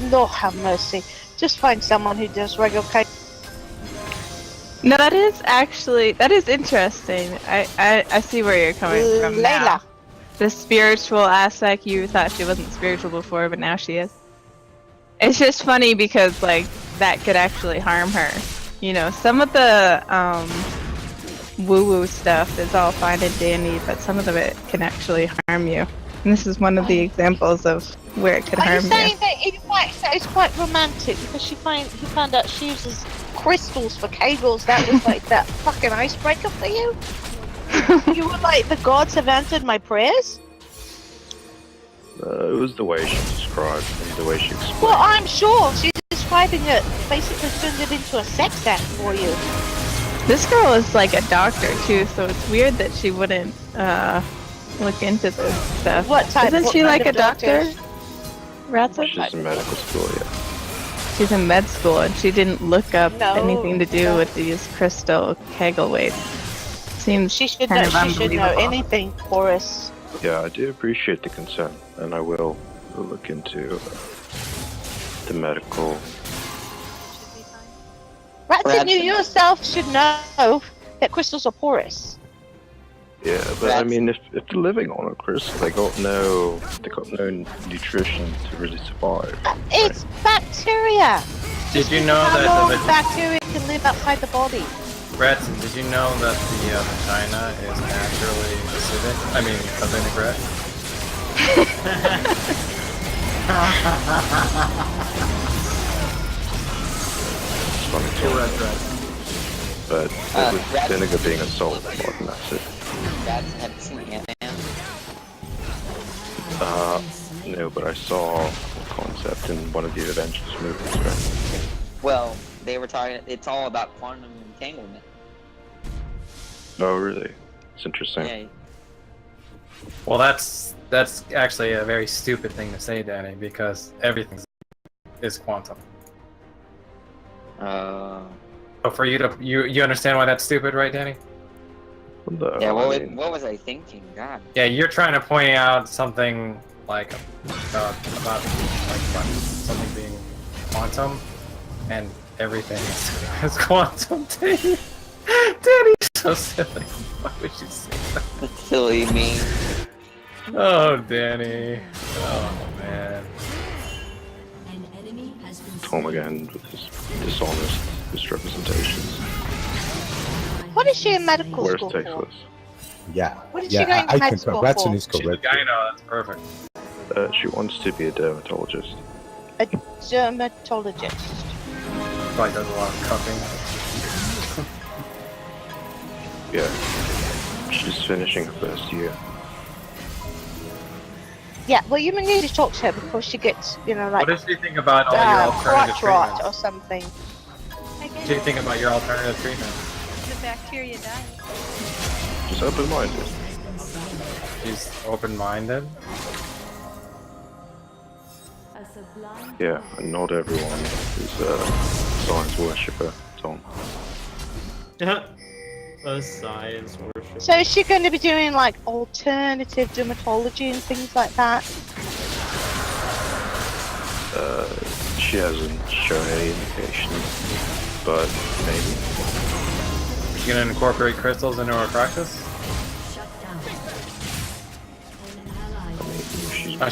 Lord have mercy. Just find someone who does regular No, that is interesting. I see where you're coming from now. Layla. The spiritual aspect, you thought she wasn't spiritual before, but now she is. It's just funny because, like, that could actually harm her. You know, some of the woo-woo stuff is all fine and dandy, but some of it can actually harm you. And this is one of the examples of where it could Are you harm saying you. that in fact that it's quite romantic because he found out she uses crystals for kegels? That was like that fucking icebreaker for you? You were like, the gods have answered my prayers? It was the way she described and the way she explained. Well, I'm sure she's describing it, basically turned it into a sex act for you. This girl is like a doctor too, so it's weird that she wouldn't look into this stuff. What type? Isn't what she kind like a of doctor? doctor? Ratson? She's in medical school, yeah. She's in med school and she didn't look up No, anything to do no. with these crystal kegel weights. Seems She should kind know. of She should know unbelievable. anything, Chorus. Yeah, I do appreciate the concern, and I will look into the medical. Ratson, you yourself should know that crystals are porous. Yeah, but I mean, if they're living on a crystal, they got no nutrition to really survive. It's bacteria. Did you know How that long the bacteria can live outside the body? Ratson, did you know that the vagina is naturally acidic? I mean, a vinaigrette. It's funny talk. But with vinegar being a salt, not an acid. Have you seen Ant-Man? No, but I saw the concept in one of the Avengers movies, right? Well, they were talking. It's all about quantum entanglement. Oh, really? It's interesting. Yeah. Well, that's actually a very stupid thing to say, Danny, because everything is quantum. So for you to you understand why that's stupid, right, Danny? No, Yeah. I mean, What was I thinking? God. Yeah, you're trying to point out something like about like something being quantum, and everything is quantum. Danny, Danny's so silly. Why would you say that? That's silly me. Oh, Danny. Oh man. Tom again with his dishonest misrepresentations. What is she in medical Where's school for? Tasteless? Yeah. What did she Yeah, go into I med concur. school Ratson for? is She's a correct. gyno, that's perfect. She wants to be a dermatologist. A dermatologist. Probably does a lot of cupping. Yeah. She's finishing her first year. Yeah, well, you need to talk to her before she gets, you know, like What does she think about all your alternative crotch rot treatments? or something. What do you think about your alternative treatment? The bacteria died. Just open-minded. She's open-minded. Yeah, and not everyone is a science worshipper, Tom. A science worship. So is she going to be doing like alternative dermatology and things like that? She hasn't shown any indications, but maybe. You gonna incorporate crystals into her practice?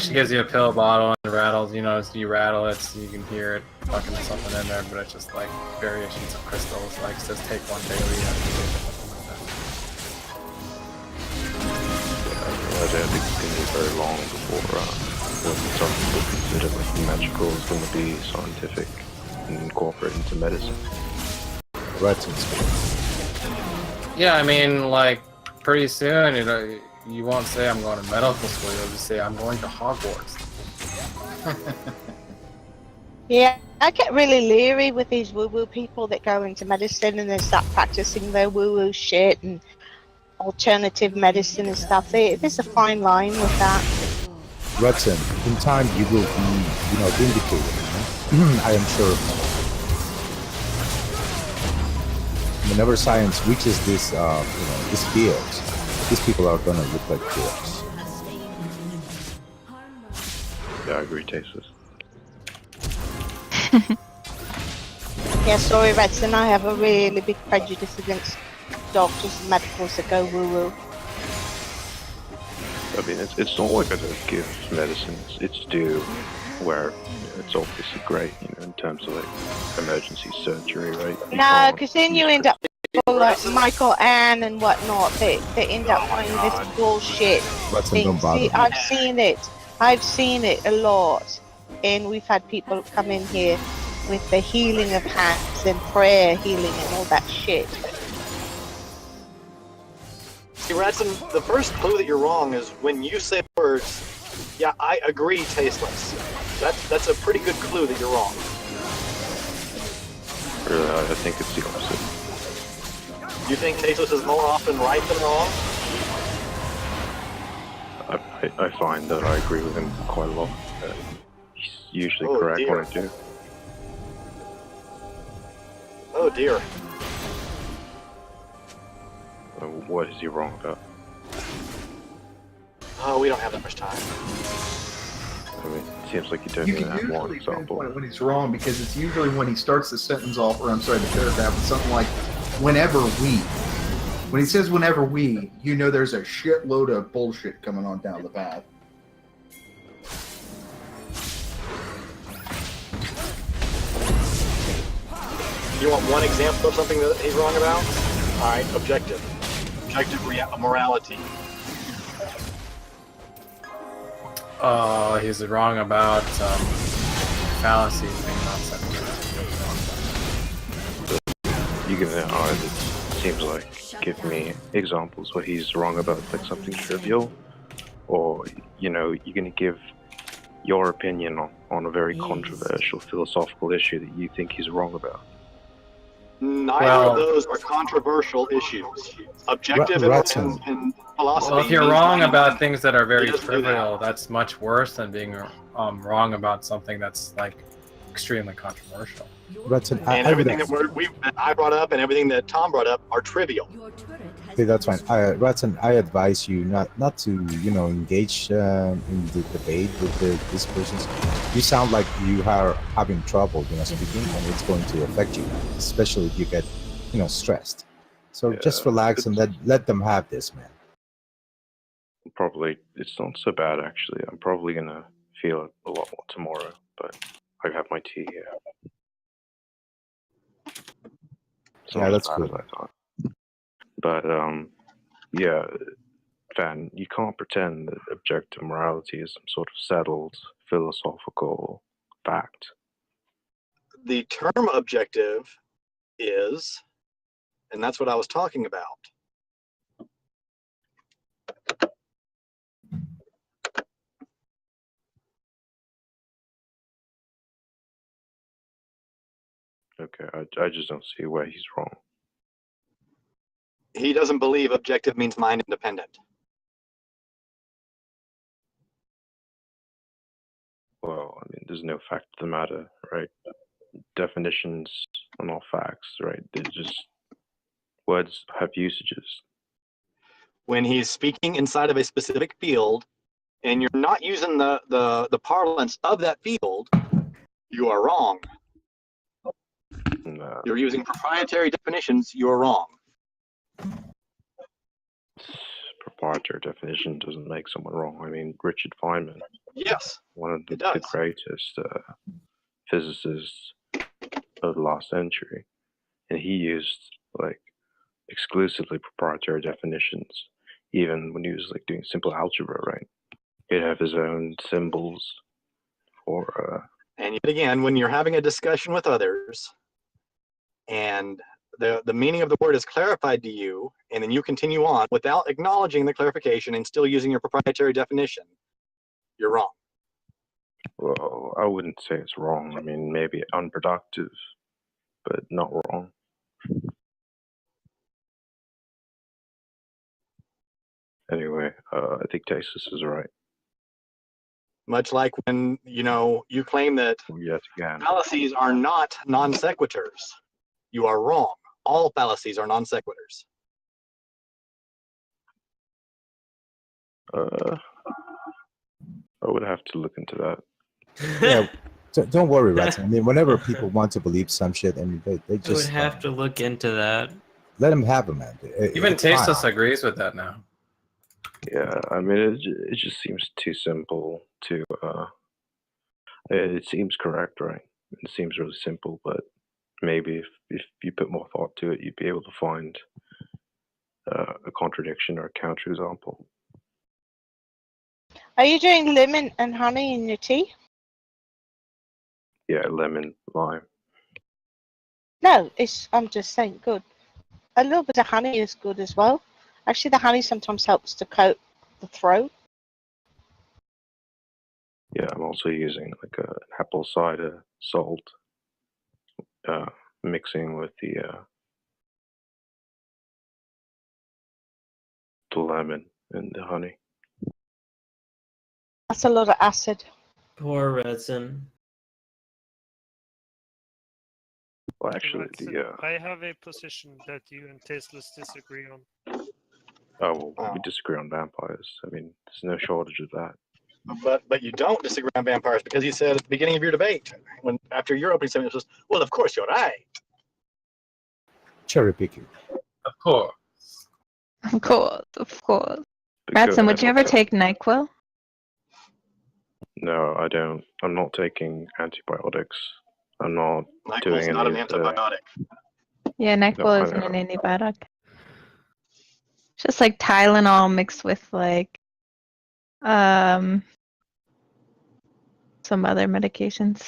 She gives you a pill bottle and rattles, you know, as you rattle it, so you can hear it fucking something in there, but it's just like variations of crystals, like says take one daily every day or something like that. I don't think it's going to be very long before what some people consider like magical is going to be scientific and incorporated into medicine. Ratson's correct. Yeah, I mean, like, pretty soon, you know, you won't say I'm going to medical school, you'll just say I'm going to Hogwarts. Yeah, I get really leery with these woo-woo people that go into medicine and they start practicing their woo-woo shit and alternative medicine and stuff. There's a fine line with that. Ratson, in time you will be, vindicated. I am sure. Whenever science reaches this, this field, these people are gonna look like jerks. Yeah, I agree, Tasteless. Yeah, sorry, Redson, I have a really big prejudice against doctors and medicals that go woo-woo. I mean, it's not like I don't give medicine its due, where it's obviously great, in terms of like emergency surgery, right? No, because then you end up people like Michael Ann and whatnot that end up finding this bullshit Watson, thing. don't bother See, me. I've seen it. I've seen it a lot. And we've had people come in here with the healing of hands and prayer healing and all that shit. See, Ratson, the first clue that you're wrong is when you say words, yeah, I agree, tasteless. That's a pretty good clue that you're wrong. Really, I think it's the opposite. You think tasteless is more often right than wrong? I find that I agree with him quite a lot. He's usually correct dear. when I do. Oh dear. What is he wrong about? Oh, we don't have that much time. I mean, it seems like you don't You even can have one usually example. pinpoint when he's wrong because it's usually when he starts the sentence off, or I'm sorry, the paragraph with something like, whenever we. When he says whenever we, you know there's a shitload of bullshit coming on down the path. You want one example of something that he's wrong about? Alright, objective. Objective morality. He's wrong about fallacies being non-sequitur. You give it it seems like give me examples where he's wrong about like something trivial, or you're gonna give your opinion on a very controversial philosophical issue that you think he's wrong about. Neither of those are controversial issues. Objective and philosophy. Well, if you're means wrong nothing. about things that are very He doesn't do that. trivial, that's much worse than being wrong about something that's like extremely controversial. Watson, And everything that I brought up and everything that Tom brought up are trivial. Okay, that's fine. Watson, I advise you not to engage in the debate with these persons. You sound like you are having trouble speaking, and it's going to affect you, especially if you get stressed. So just relax and let them have this, man. Probably it's not so bad actually. I'm probably gonna feel it a lot more tomorrow, but I have my tea here. It's Yeah, not as that's bad good. as I thought. But yeah, Van, you can't pretend that objective morality is some sort of settled philosophical fact. The term objective is, and that's what I was talking about. Okay, I just don't see where he's wrong. He doesn't believe objective means mind independent. Well, I mean, there's no fact of the matter, right? Definitions are not facts, right? They're just words have usages. When he's speaking inside of a specific field and you're not using the parlance of that field, you are wrong. No. You're using proprietary definitions, you're wrong. Proprietary definition doesn't make someone wrong. I mean, Richard Feynman, Yes, one of the does. greatest physicists of the last century, and he used like exclusively proprietary definitions, even when he was like doing simple algebra, right? He'd have his own symbols for And yet again, when you're having a discussion with others and the meaning of the word is clarified to you, and then you continue on without acknowledging the clarification and still using your proprietary definition, you're wrong. well, I wouldn't say it's wrong. I mean, maybe unproductive, but not wrong. Anyway, I think Tasteless is right. Much like when you claim that Yet again, fallacies are not non sequiturs. You are wrong. All fallacies are non sequiturs. I would have to look into that. Yeah, don't worry, Watson. I mean, whenever people want to believe some shit, I mean, they I would just have to look into that. let them have it, man. Even It's fine. Tasteless agrees with that now. Yeah, I mean, it just seems too simple to. It seems correct, right? It seems really simple, but maybe if you put more thought to it, you'd be able to find a contradiction or a counterexample. Are you doing lemon and honey in your tea? Yeah, lemon, lime. No, I'm just saying good. A little bit of honey is good as well. Actually, the honey sometimes helps to coat the throat. Yeah, I'm also using like an apple cider salt, mixing with the lemon and the honey. That's a lot of acid. Poor Redson. Well, actually, Redson, I have a position that you and Tasteless disagree on. oh, well, we disagree on vampires. I mean, there's no shortage of that. But you don't disagree on vampires because you said at the beginning of your debate, when after your opening statement, it was, well, of course you're right. Cherry picking. Of course. Of course, of course. But Ratson, go would you ahead, ever I'll take NyQuil? No, I don't. I'm not taking antibiotics. I'm not NyQuil's doing not an any of the. antibiotic. Yeah, No, NyQuil I isn't an know. antibiotic. It's just like Tylenol mixed with like some other medications.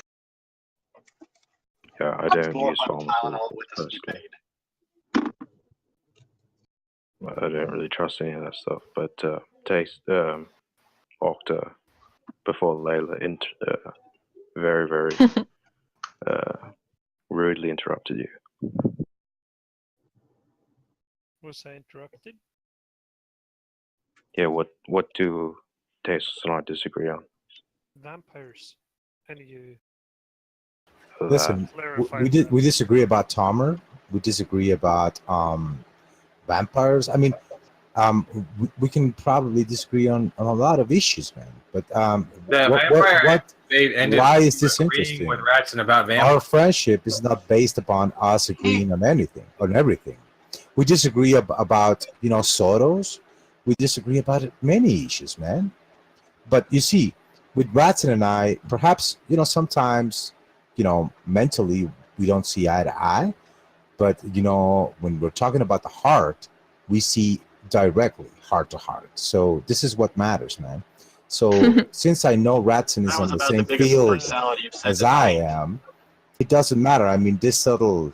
Yeah, I It's don't use glorified Tylenol pharmaceuticals with a personally. Stupade. I don't really trust any of that stuff. But Octa, before Layla very rudely interrupted you. Was I interrupted? Yeah, what do Tasteless and I disagree on? Vampires. And you Listen, clarified we disagree about Tomer. We disagree about vampires. I mean, we can probably disagree on a lot of issues, man. But The vampire debate ended why with is this agreeing interesting? with Ratson about Our vampires. friendship is not based upon us agreeing on anything, on everything. We disagree about Soros. We disagree about many issues, man. But you see, with Ratson and I, perhaps sometimes mentally we don't see eye to eye, but when we're talking about the heart, we see directly heart to heart. So this is what matters, man. So since I know Ratson is That was in the about same the biggest field personality you've said as I tonight. am, it doesn't matter. I mean, these subtle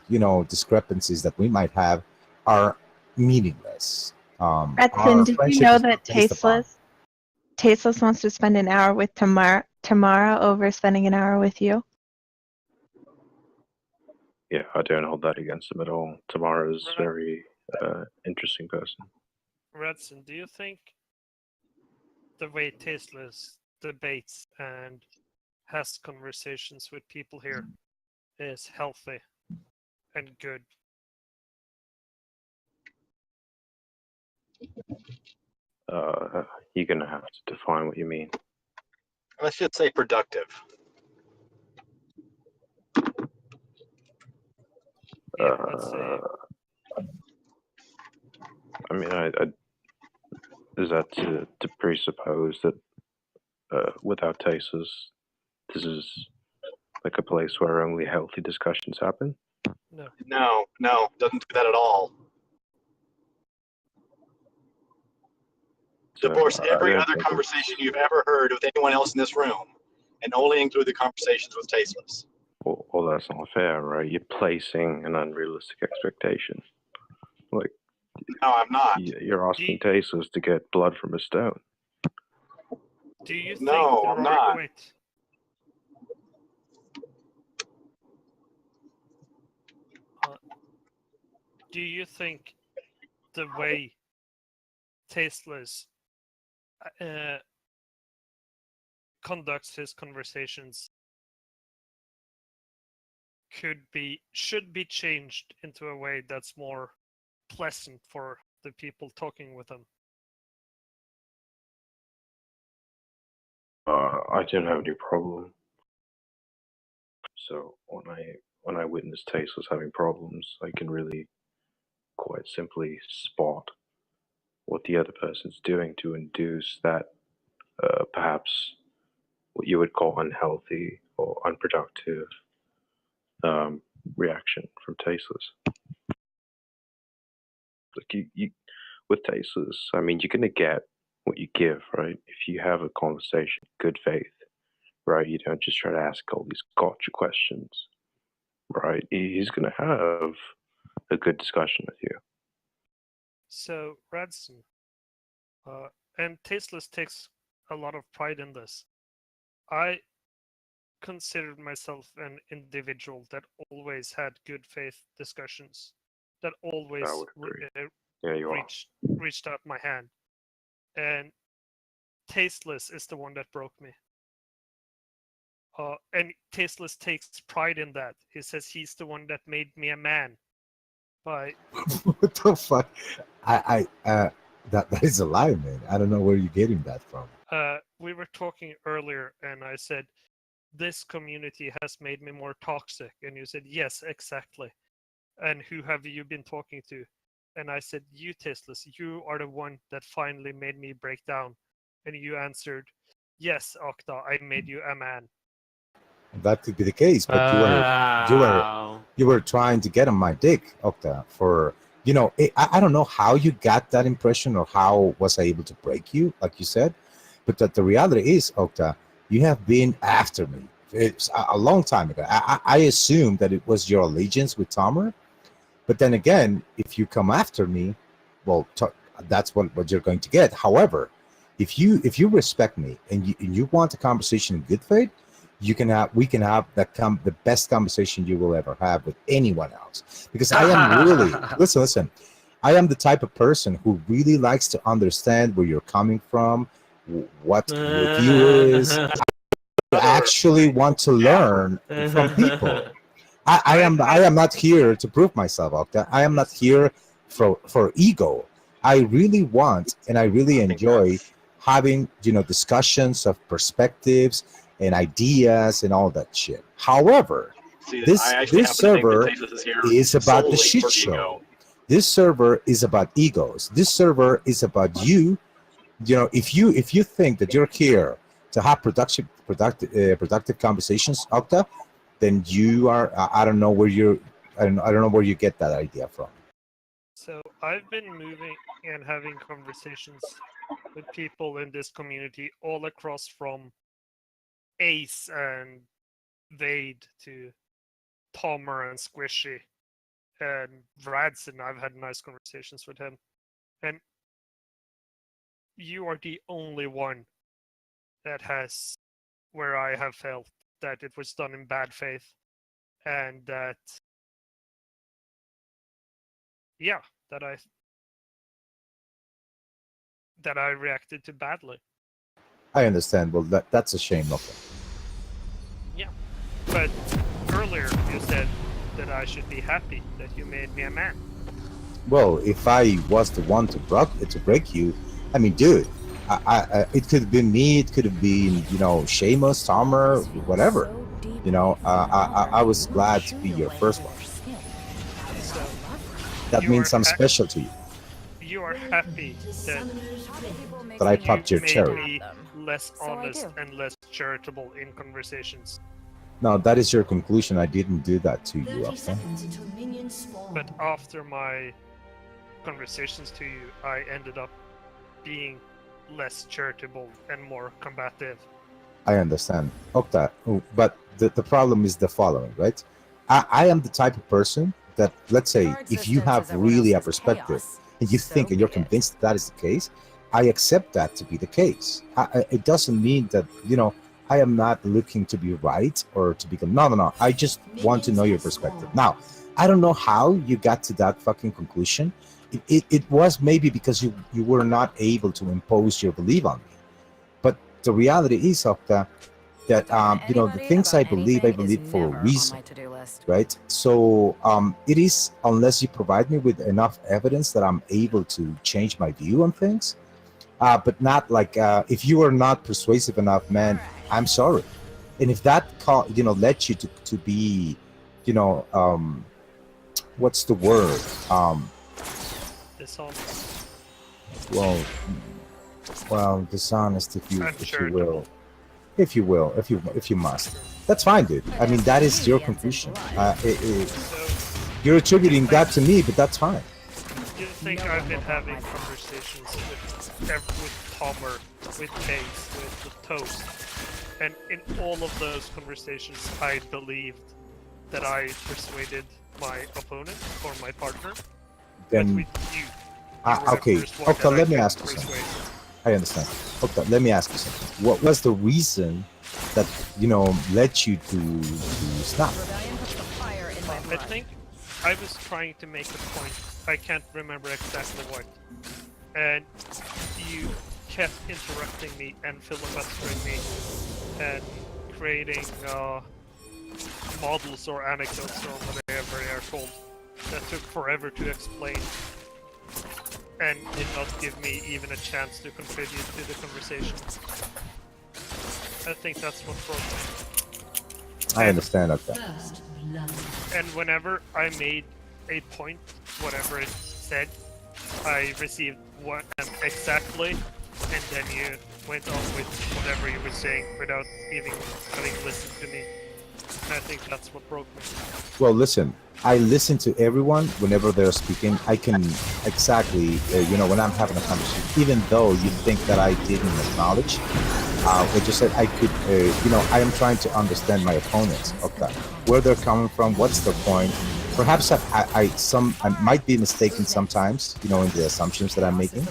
discrepancies that we might have are meaningless. Our Ratson, did you friendship know is that based upon Tasteless wants to spend an hour with Tamara over spending an hour with you? Yeah, I don't hold that against him at all. Tamara's a very interesting person. Redson, do you think the way Tasteless debates and has conversations with people here is healthy and good? You're gonna have to define what you mean. Let's just say productive. Yeah, let's say. I mean, I is that to presuppose that without tastes, this is like a place where only healthy discussions happen? No. No, doesn't do that at all. So, Divorce I every don't other think conversation you've ever heard with anyone else in this room, and only include the conversations with Tasteless. well, that's not fair, right? You're placing an unrealistic expectation. Like, No, I'm not. you're asking Tasteless to get blood from a stone. Do you think No, there I'm are not. wait? Do you think the way Tasteless conducts his conversations should be changed into a way that's more pleasant for the people talking with him? I don't have any problem. So when I witness Tasteless having problems, I can really quite simply spot what the other person's doing to induce that perhaps what you would call unhealthy or unproductive reaction from Tasteless. Like you with Tasteless, I mean, you're gonna get what you give, right? If you have a conversation, good faith, right? You don't just try to ask all these gotcha questions, right? He's gonna have a good discussion with you. So, Radson, and Tasteless takes a lot of pride in this. I considered myself an individual that always had good faith discussions, that always I would agree. Yeah, you are. reached out my hand, and Tasteless is the one that broke me. And Tasteless takes pride in that. He says he's the one that made me a man. By What the fuck? That is a lie, man. I don't know where you're getting that from. we were talking earlier, and I said this community has made me more toxic, and you said yes, exactly. And who have you been talking to? And I said, you, Tasteless, you are the one that finally made me break down. And you answered, yes, Okta, I made you a man. That could be the case, but you were trying to get on my dick, Okta, for I don't know how you got that impression or how was I able to break you, like you said, but that the reality is, Okta, you have been after me. It's a long time ago. I assumed that it was your allegiance with Tomer, but then again, if you come after me, well, that's what you're going to get. However, if you respect me and you want a conversation in good faith, we can have the best conversation you will ever have with anyone else, because I am really listen, I am the type of person who really likes to understand where you're coming from, what your view is. I actually want to learn from people. I am not here to prove myself, Okta. I am not here for ego. I really want and I really enjoy having discussions of perspectives and ideas and all that shit. However, this server is about the shit show. This server is about egos. This server is about you. If you think that you're here to have productive conversations, Okta, then you are. I don't know where I don't know where you get that idea from. So I've been moving and having conversations with people in this community all across from Ace and Vade to Tomer and Squishy and Radson. I've had nice conversations with him, and you are the only one that has where I have felt that it was done in bad faith, and that that I reacted to badly. I understand. Well, that's a shame, Okta. Yeah, but earlier you said that I should be happy that you made me a man. Well, if I was the one to break you, I mean, dude, it could have been me. It could have been, Seamus, Tomer, whatever. I was glad to be your first one. So That means I'm special to you. You are happy That I popped your made cherry. me less honest and less charitable in conversations. No, that is your conclusion. I didn't do that to you, Okta. But after my conversations to you, I ended up being less charitable and more combative. I understand, Okta, but the problem is the following, right? I am the type of person that, let's say, if you have really a perspective and you think and you're convinced that is the case, I accept that to be the case. It doesn't mean that, I am not looking to be right or to become. No. I just want to know your perspective. Now, I don't know how you got to that fucking conclusion. It was maybe because you were not able to impose your belief on me. But the reality is, Okta, that the things I believe for a reason, right? So it is, unless you provide me with enough evidence that I'm able to change my view on things, but not like if you are not persuasive enough, man, I'm sorry. And if that led you to be, what's the word? Dishonest. Well, dishonest, if you will. if you will, if you must. That's fine, dude. I mean, that is your conclusion. You're attributing that to me, but that's fine. You think I've been having conversations with Tomer, with Case, with Toast, and in all of those conversations, I believed that I persuaded my opponent or my partner. Then, but with you were okay, the first one okay. that Let me I ask you could something. persuade. I understand. Okay, let me ask you something. What was the reason that led you to snap? I think I was trying to make a point. I can't remember exactly what. And you kept interrupting me and filibustering me and creating models or anecdotes or whatever they are called that took forever to explain and did not give me even a chance to contribute to the conversation. I think that's what broke me. I understand that. And whenever I made a point, whatever it said, I received one exactly, and then you went on with whatever you were saying without even having listened to me. And I think that's what broke me. Well, listen. I listen to everyone whenever they're speaking. I can exactly, when I'm having a conversation, even though you think that I didn't acknowledge, what you said, I could, I am trying to understand my opponents, okay, where they're coming from, what's their point. Perhaps I might be mistaken sometimes, in the assumptions that I'm making,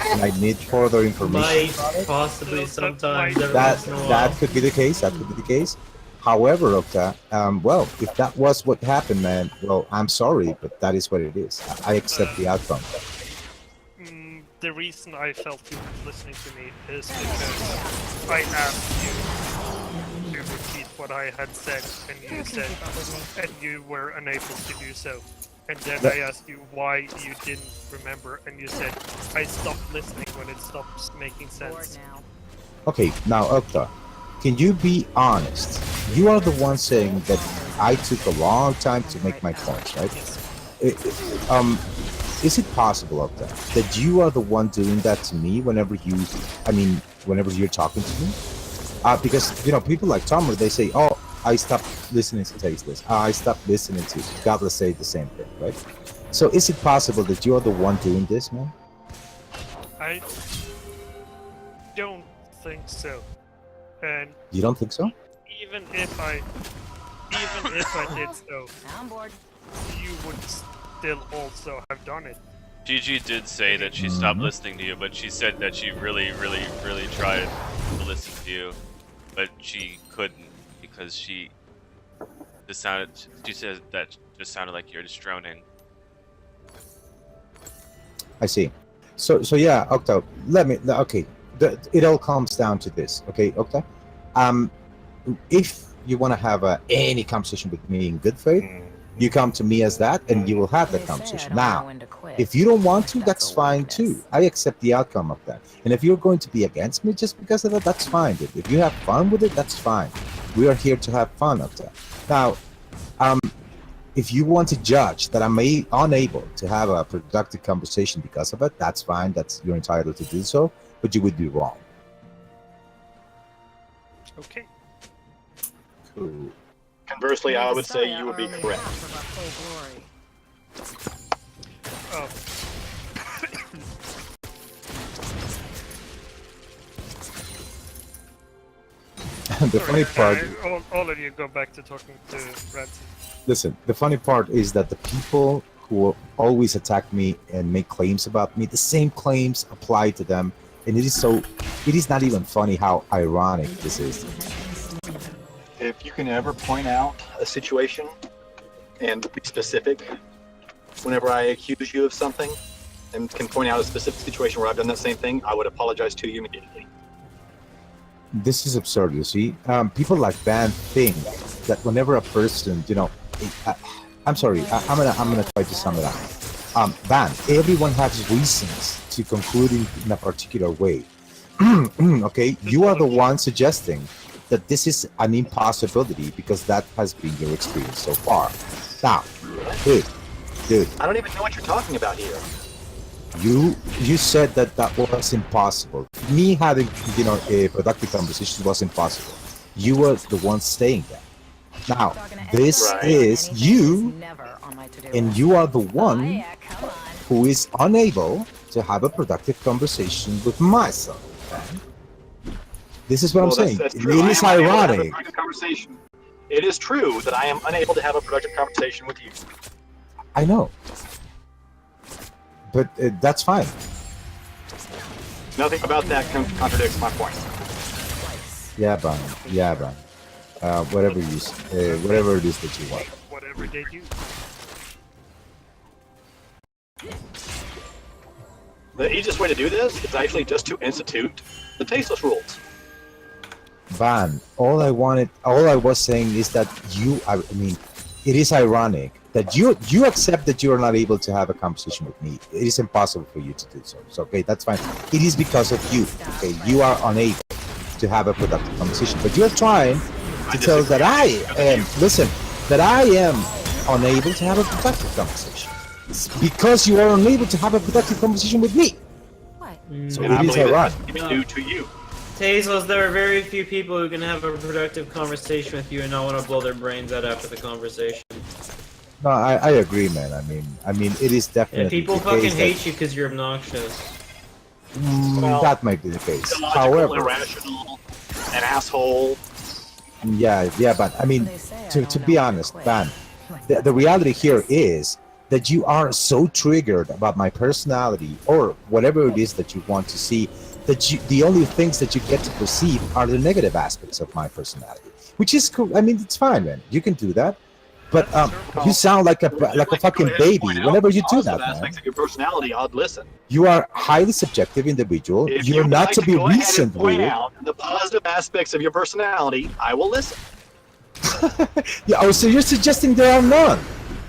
and I need further information about it. Possibly sometimes. That could be the case. That could be the case. However, Okta, well, if that was what happened, man, well, I'm sorry, but that is what it is. I accept the outcome. The reason I felt you weren't listening to me is because I asked you to repeat what I had said, and you said, and you were unable to do so. And then I asked you why you didn't remember, and you said, I stopped listening when it stops making sense. Okay, now, Okta, can you be honest? You are the one saying that I took a long time to make my points, right? Is it possible, Okta, that you are the one doing that to me whenever you're talking to me? Because, people like Tomer, they say, oh, I stopped listening to Tasteless. I stopped listening to Godless say the same thing, right? So is it possible that you are the one doing this, man? I don't think so. And you don't think so? Even if I did so, you would still also have done it. Gigi did say that she stopped listening to you, but she said that she really, really, really tried to listen to you, but she couldn't because she said that just sounded like you're just droning. I see. So yeah, Okta, okay. It all comes down to this, okay, Okta? If you want to have any conversation with me in good faith, you come to me as that, and you will have that conversation. Now, if you don't want to, that's fine too. I accept the outcome of that. And if you're going to be against me just because of that, that's fine. If you have fun with it, that's fine. We are here to have fun, Okta. Now, if you want to judge that I'm unable to have a productive conversation because of it, that's fine. You're entitled to do so, but you would be wrong. Okay. Cool. Conversely, I would say you would be correct. Oh. The funny part. All of you go back to talking to Ransom. Listen, the funny part is that the people who always attack me and make claims about me, the same claims apply to them, and it is not even funny how ironic this is. If you can ever point out a situation and be specific, whenever I accuse you of something, and can point out a specific situation where I've done that same thing, I would apologize to you immediately. This is absurd, you see. People like Van think that whenever a person, I'm sorry, I'm gonna try to sum it up. Van, everyone has reasons to conclude in a particular way. Okay, you are the one suggesting that this is an impossibility because that has been your experience so far. Now, dude. I don't even know what you're talking about here. You said that that was impossible. Me having a productive conversation was impossible. You were the one saying that. Now this Right. is you, and you are the one who is unable to have a productive conversation with myself. This is what I'm saying. That's It true. is I am unable to have a ironic. productive conversation. It is true that I am unable to have a productive conversation with you. I know, but that's fine. Nothing about that contradicts my point. Yeah, Brian. Yeah, Brian. Whatever whatever it is that you want. Whatever they do. The easiest way to do this is actually just to institute the tasteless rules. Van, all I was saying is that I mean, it is ironic that you accept that you are not able to have a conversation with me. It is impossible for you to do so. So, okay, that's fine. It is because of you. Okay, you are unable to have a productive conversation, but you're trying to tell that I am, that I am unable to have a productive conversation. It's because you are unable to have a productive conversation with me. So And I it is believe it ironic. has to be due to you. Tasteless, there are very few people who can have a productive conversation with you and not want to blow their brains out after the conversation. No, I agree, man. I mean, it is definitely. And people the fucking case that- hate you because you're obnoxious. Well, that might be the case. Illogical, However, irrational, an asshole. yeah, but I mean, to be honest, Van, the reality here is that you are so triggered about my personality or whatever it is that you want to see, that the only things that you get to perceive are the negative aspects of my personality, which is cool. I mean, it's fine, man. You can do that, but you sound like a fucking baby whenever you do that, man. Aspects of your personality, I'd listen. You are a highly subjective individual. If You're you would not like to be go ahead and reasoned point with. out the positive aspects of your personality, I will listen. Yeah, oh, so you're suggesting there are none.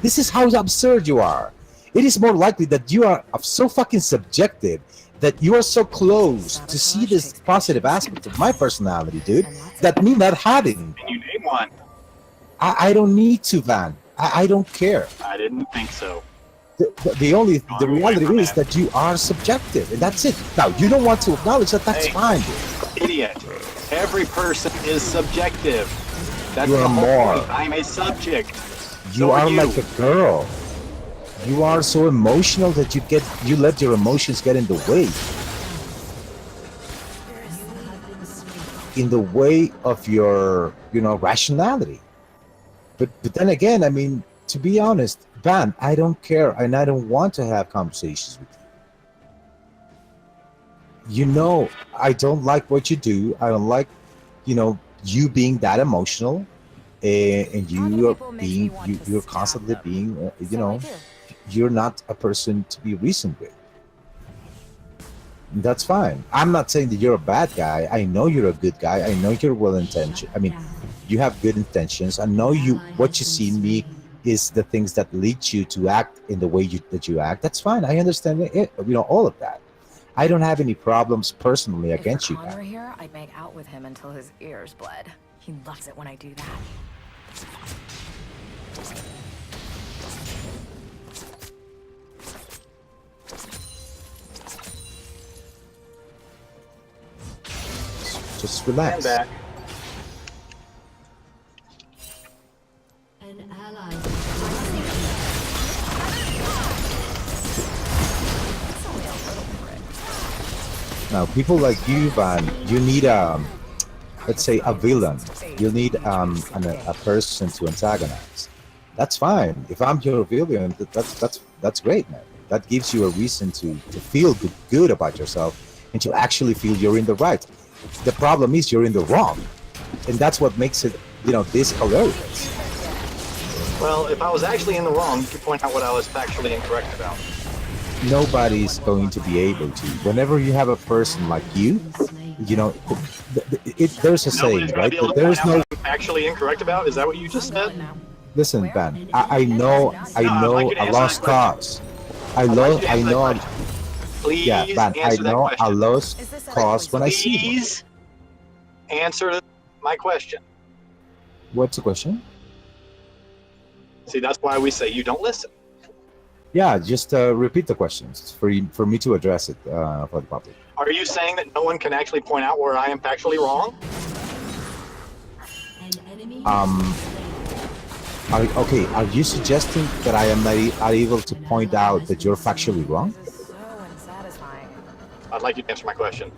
This is how absurd you are. It is more likely that you are so fucking subjective, that you are so close to see this positive aspect of my personality, dude, that me not having. Can you name one? I don't need to, Van. I don't care. I didn't think so. The reality is that you are subjective, and that's it. Now, you don't want to acknowledge that, that's Hey. fine, dude. Idiot. Every person is subjective. That's You are the whole more. point. I'm a subject. You So are you. like a girl. You are so emotional that you let your emotions get in the way of your rationality. But then again, I mean, to be honest, Van, I don't care, and I don't want to have conversations with you. I don't like what you do. I don't like you being that emotional, and you're constantly being you're not a person to be reasoned with. That's fine. I'm not saying that you're a bad guy. I know you're a good guy. I know you're well intentioned. I mean, you have good intentions. I know what you see in me is the things that lead you to act in the way that you act. That's fine. I understand it. All of that. I don't have any problems personally against you. If were here, I'd make out with him until his ears bled. He loves it when I do that. Just relax. Stand back. An ally. Now, people like you, Van, you need let's say a villain. You need a person to antagonize. That's fine. If I'm your villain, that's great, man. That gives you a reason to feel good about yourself, and to actually feel you're in the right. The problem is you're in the wrong, and that's what makes it this hilarious. Well, if I was actually in the wrong, you could point out what I was factually incorrect about. Nobody's going to be able to. Whenever you have a person like you, there's a saying, Nobody's going to right? be able That to there's point out no. what I'm actually incorrect about. Is that what you just said? Listen, Ben. I know a lost cause. I know. Please Yeah, Ben. I answer that know a question. lost cause when I see one. Please answer my question. What's the question? See, that's why we say you don't listen. Yeah, just repeat the questions for me to address it for the public. Are you saying that no one can actually point out where I am factually wrong? Okay, are you suggesting that I am not able to point out that you're factually wrong? I'd like you to answer my question.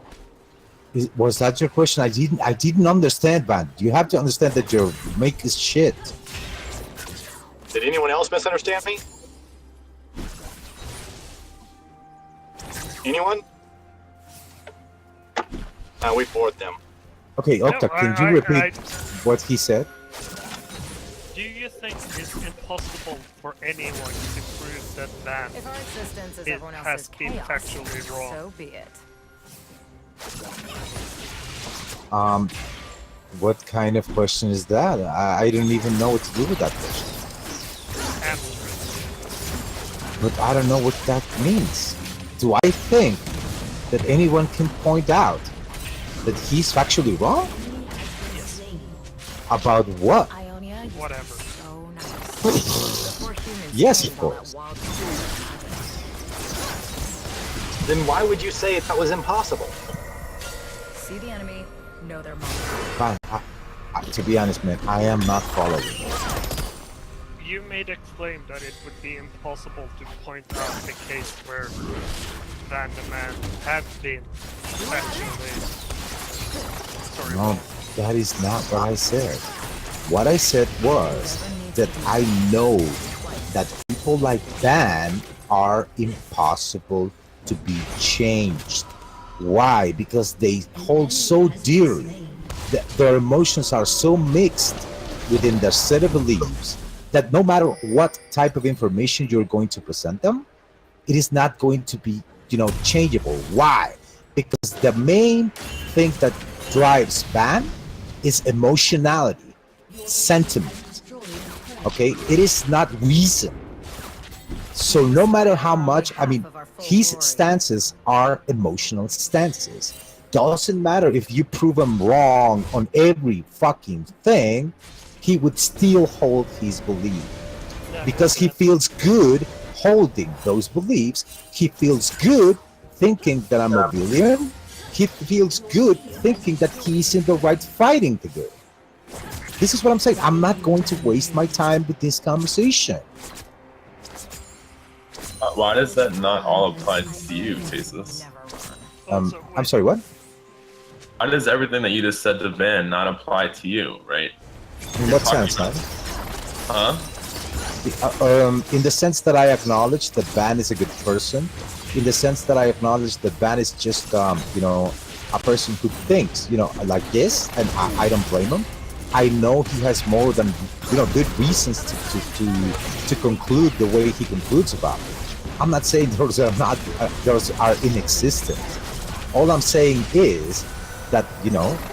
Was that your question? I didn't understand, man. You have to understand that your make is shit. Did anyone else misunderstand me? Anyone? We bored them. Okay, Okta, can you repeat what he said? Do you think it's impossible for anyone to prove that Van If our existence is it everyone has else's been chaos, factually wrong? so be it. What kind of question is that? I don't even know what to do with that question. But I don't know what that means. Do I think that anyone can point out that he's factually wrong? Yes. About what? Whatever. Yes, of course. Then why would you say that was impossible? See the enemy, know their mind. Fine. To be honest, man, I am not following. You made a claim that it would be impossible to point out the case where Van the Man have been factually. Sorry. No, that is not what I said. What I said was that I know that people like Dan are impossible to be changed. Why? Because they hold so dearly, that their emotions are so mixed within their set of beliefs that no matter what type of information you're going to present them, it is not going to be, changeable. Why? Because the main thing that drives Van is emotionality, sentiment. Okay, it is not reason. So no matter how much, his stances are emotional stances. Doesn't matter if you prove him wrong on every fucking thing, he would still hold his belief because he feels good holding those beliefs. He feels good thinking that I'm a villain. He feels good thinking that he's in the right fighting the good. This is what I'm saying. I'm not going to waste my time with this conversation. Why does that not all apply to you, Tasteless? I'm sorry, what? Why does everything that you just said to Van not apply to you, right? In what sense, man? Huh? In the sense that I acknowledge that Van is a good person, in the sense that I acknowledge that Van is just, a person who thinks, like this, and I don't blame him. I know he has more than, good reasons to conclude the way he concludes about it. I'm not saying those are in existence. All I'm saying is that,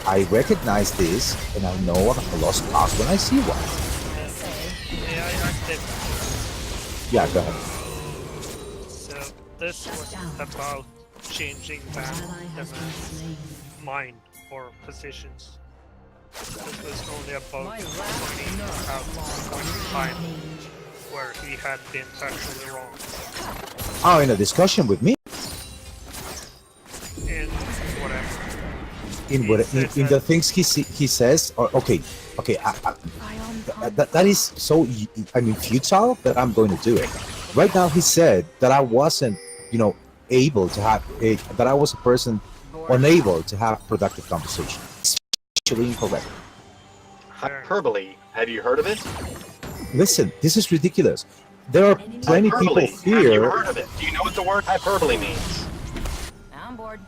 I recognize this, and I know a lost cause when I see one. Yeah, go ahead. So this was about changing Van the Man's mind or positions. This was only about pointing out one time where he had been factually wrong. Oh, in a discussion with me? In whatever. In the things he says, okay, that is so futile that I'm going to do it. Right now, he said that I wasn't, able to have that I was a person unable to have productive conversation. It's actually incorrect. Hyperbole. Have you heard of it? Listen, this is ridiculous. There are plenty of people here. Have you heard of it? Do you know what the word hyperbole means? I'm bored.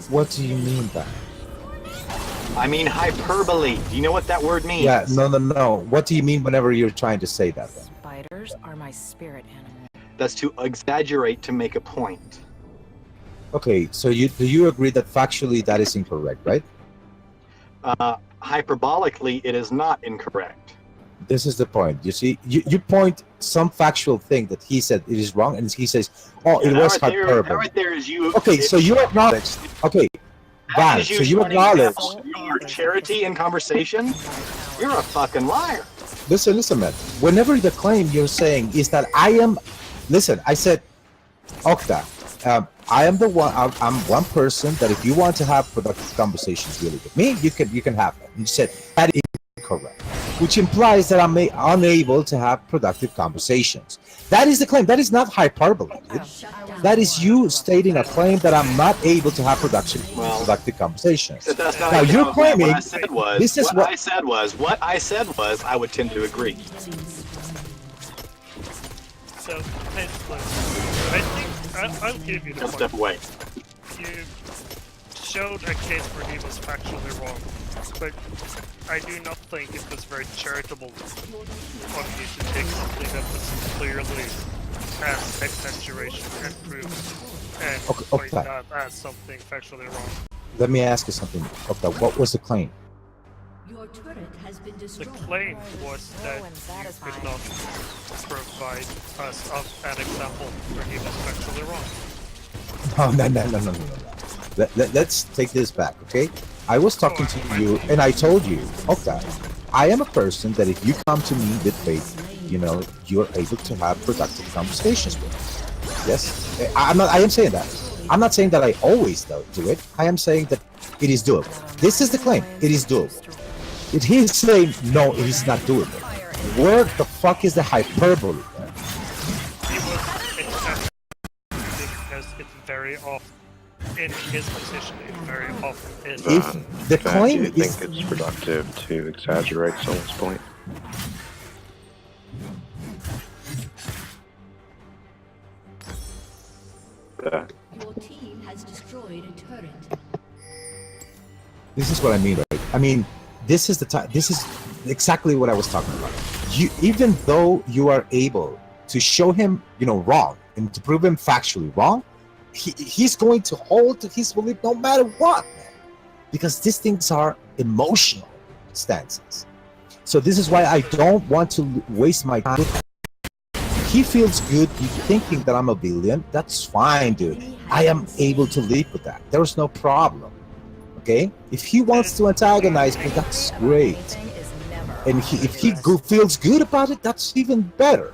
What do you mean by? I mean hyperbole. Do you know what that word means? Yeah, no. What do you mean whenever you're trying to say that then? Spiders are my spirit animal. That's to exaggerate to make a point. Okay, so do you agree that factually that is incorrect, right? Hyperbolically, it is not incorrect. This is the point. You see, you point some factual thing that he said it is wrong, and he says, "Oh, it was hyperbole." Right there is you. Okay, so you acknowledge. Okay, Van. So you acknowledge. Your charity in conversation. You're a fucking liar. Listen, man. Whenever the claim you're saying is that I am, listen, I said, Okta, I am the one. I'm one person that if you want to have productive conversations really with me, you can have them. You said that is incorrect, which implies that I'm unable to have productive conversations. That is the claim. That is not hyperbole. Dude. That is you stating a claim that I'm not able to have productive conversations. Except that's not Now you're claiming what I said was. this is what I said was I would tend to agree. So, Tasteless, I think I'll give you the Don't point. step away. You showed a case where he was factually wrong, but I do not think it was very charitable of you to take something that was clearly an exaggeration and prove and point that as something factually wrong. Let me ask you something, Okta. What was the claim? Your turret has been The destroyed. claim was that you could not provide us an example where he was factually wrong. No. Let's take this back, okay? I was talking to you, and I told you, okay, I am a person that if you come to me with faith, you're able to have productive conversations with. Yes, I am saying that. I'm not saying that I always do it. I am saying that it is doable. This is the claim. It is doable. If he is saying no, it is not doable. Where the fuck is the hyperbole? He was exaggerating because it's very often in his position. It very often is. If the claim do you is, think it's productive to exaggerate someone's point? Yeah. Your team has destroyed a turret. this is what I mean, right? I mean, this is the time. This is exactly what I was talking about. You, even though you are able to show him, wrong, and to prove him factually wrong, he's going to hold to his belief no matter what, man. Because these things are emotional stances. So this is why I don't want to waste my time with him. He feels good thinking that I'm a villain. That's fine, dude. I am able to live with that. There's no problem. Okay? If he wants to antagonize me, that's great. And if he feels good about it, that's even better.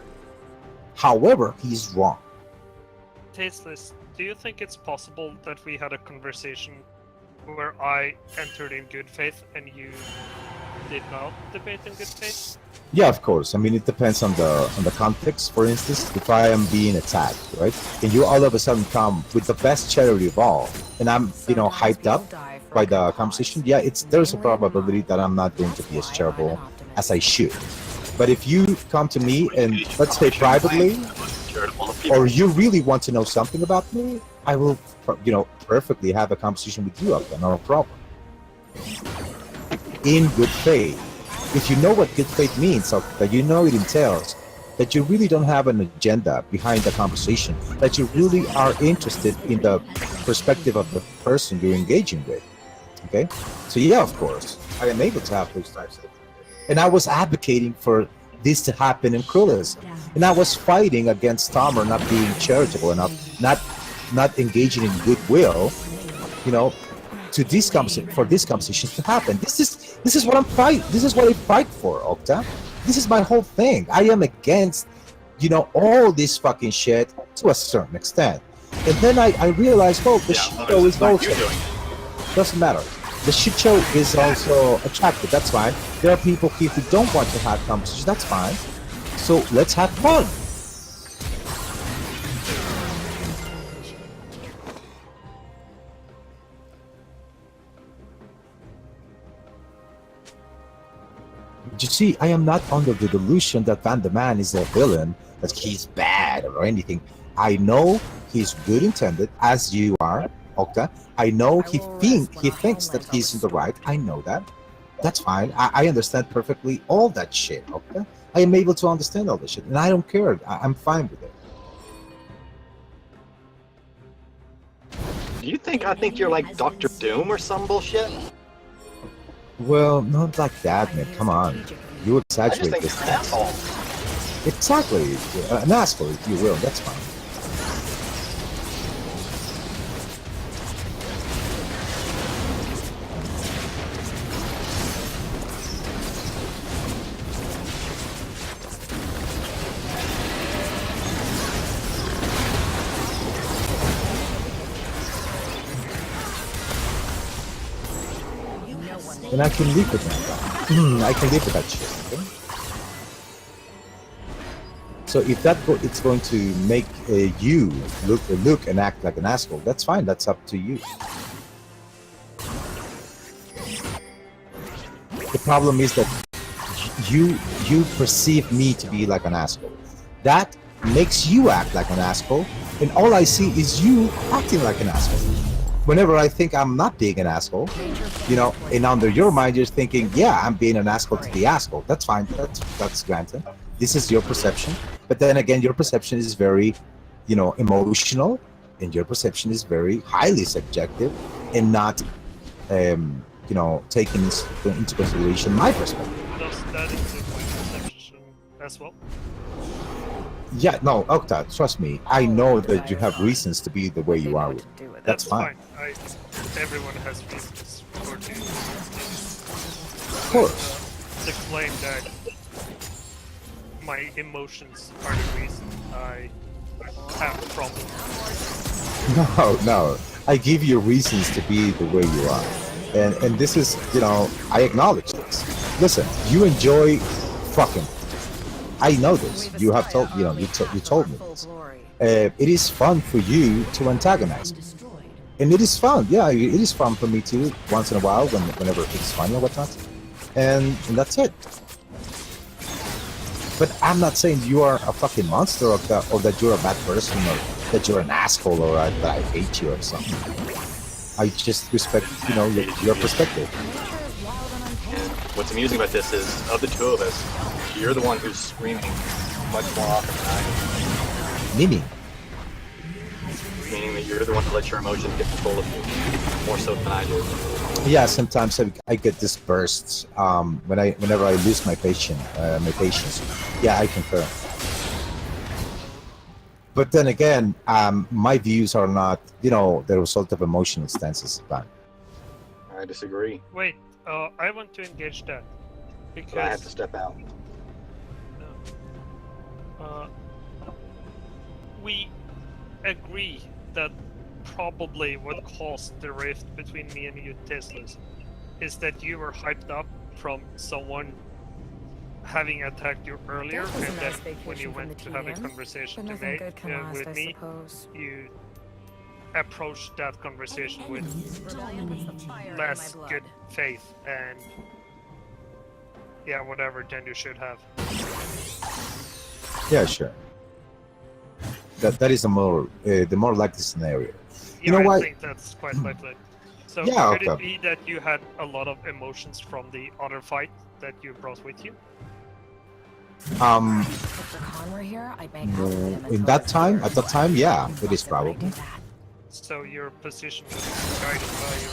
However, he's wrong. Tasteless, do you think it's possible that we had a conversation where I entered in good faith and you did not debate in good faith? Yeah, of course. I mean, it depends on the context. For instance, if I am being attacked, right, and you all of a sudden come with the best charity of all, and I'm, hyped up by the conversation, yeah, there's a probability that I'm not going to be as charitable as I should. But if you come to me and let's say privately, or you really want to know something about me, I will, perfectly have a conversation with you up there, no problem. In good faith. If you know what good faith means, so that it entails that you really don't have an agenda behind the conversation, that you really are interested in the perspective of the person you're engaging with. Okay? So yeah, of course, I am able to have those types of things. And I was advocating for this to happen in Krullis. And I was fighting against Tomer not being charitable enough, not engaging in goodwill, to this for this conversation to happen. This is what I'm fighting. This is what I fight for, Okta. This is my whole thing. I am against, all this fucking shit to a certain extent. And then I realized, the shit show is also doesn't matter. The shit show is also attractive. That's fine. There are people here who don't want to have conversations. That's fine. So let's have fun. You see, I am not under the delusion that Van der Man is a villain, that he's bad or anything. I know he's good intended, as you are, Okta. I know he thinks that he's in the right. I know that. That's fine. I understand perfectly all that shit, Okta. I am able to understand all this shit, and I don't care. I'm fine with it. Do you think I think you're like Dr. Doom or some bullshit? Well, not like that, man. Come on. You I just exaggerate think this. it's an asshole. Exactly. An asshole, if you will. That's fine. and I can live with that. I can live with that shit. Okay? So if it's going to make you look and act like an asshole, that's fine. That's up to you. The problem is that you perceive me to be like an asshole. That makes you act like an asshole, and all I see is you acting like an asshole. Whenever I think I'm not being an asshole, and under your mind you're thinking, yeah, I'm being an asshole to the asshole. That's fine. That's granted. This is your perception. But then again, your perception is very, emotional, and your perception is very highly subjective, and not, taking into consideration my perspective. Does that include my perception as well? Yeah, no, Octa, trust me. I know that you have reasons to be the way you are. That's fine. Everyone has reasons for doing this. Of course. The claim that my emotions are the reason I have a problem. No. I give you reasons to be the way you are. And this is, I acknowledge this. Listen, you enjoy fucking. I know this. You have told, you told me this. It is fun for you to antagonize me. And it is fun. Yeah, it is fun for me too, once in a while, whenever it's funny or whatnot. And that's it. But I'm not saying you are a fucking monster or that you're a bad person or that you're an asshole or that I hate you or something. I just respect, your perspective. And what's amusing about this is, of the two of us, you're the one who's screaming much more often than I am. Meaning that you're the one that lets your emotions get control of you, more so than I do. Yeah, sometimes I get this bursts whenever I lose my patience. Yeah, I concur. But then again, my views are not, the result of emotional stances. I disagree. Wait, I want to engage that because But I have to step out. We agree that probably what caused the rift between me and you, Tasteless, is that you were hyped up from someone having attacked you earlier, and then when you went to have a conversation with me, you approached that conversation with less good faith and whatever than you should have. Yeah, sure. That is the more likely scenario. You know I what? think that's quite likely. So Yeah, could it okay. be that you had a lot of emotions from the other fight that you brought with you? If Khan were here, I'd make out with him at until that his time, ears yeah, bled. it is probably. So your position was guided by your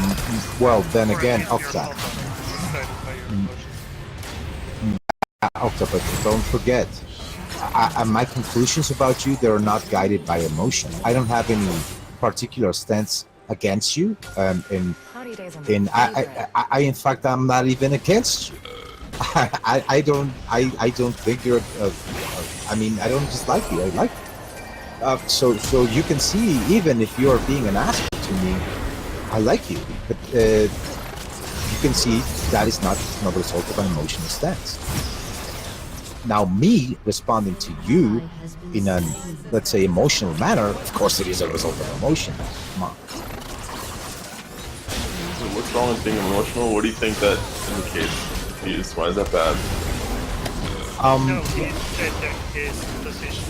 emotions. Well, then Or again, is your Octa. thought guided by your emotions? Octa, but don't forget, my conclusions about you, they're not guided by emotion. I don't have any particular stance against you, and I in fact, I'm not even against you. I don't think you're. I don't dislike you. I like you. So you can see, even if you are being an asshole to me, I like you. But you can see that is not a result of an emotional stance. Now, me responding to you in an, let's say, emotional manner, of course, it is a result of emotion. Come on. What's wrong with being emotional? What do you think that indicates? Why is that bad? No, he said that his position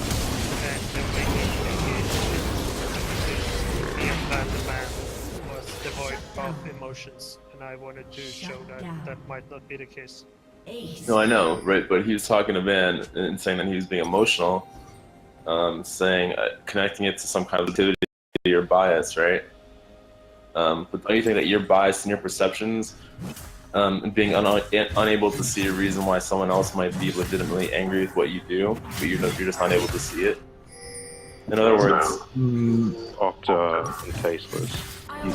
and the way he engaged in the abandoned man was devoid of emotions, and I wanted to show that that might not be the case. No, I know, right? But he was talking to Van and saying that he was being emotional, saying connecting it to some kind of activity or bias, right? But don't you think that your bias and your perceptions, and being unable to see a reason why someone else might be legitimately angry with what you do, but you're just unable to see it? In other words, Octa and Tasteless,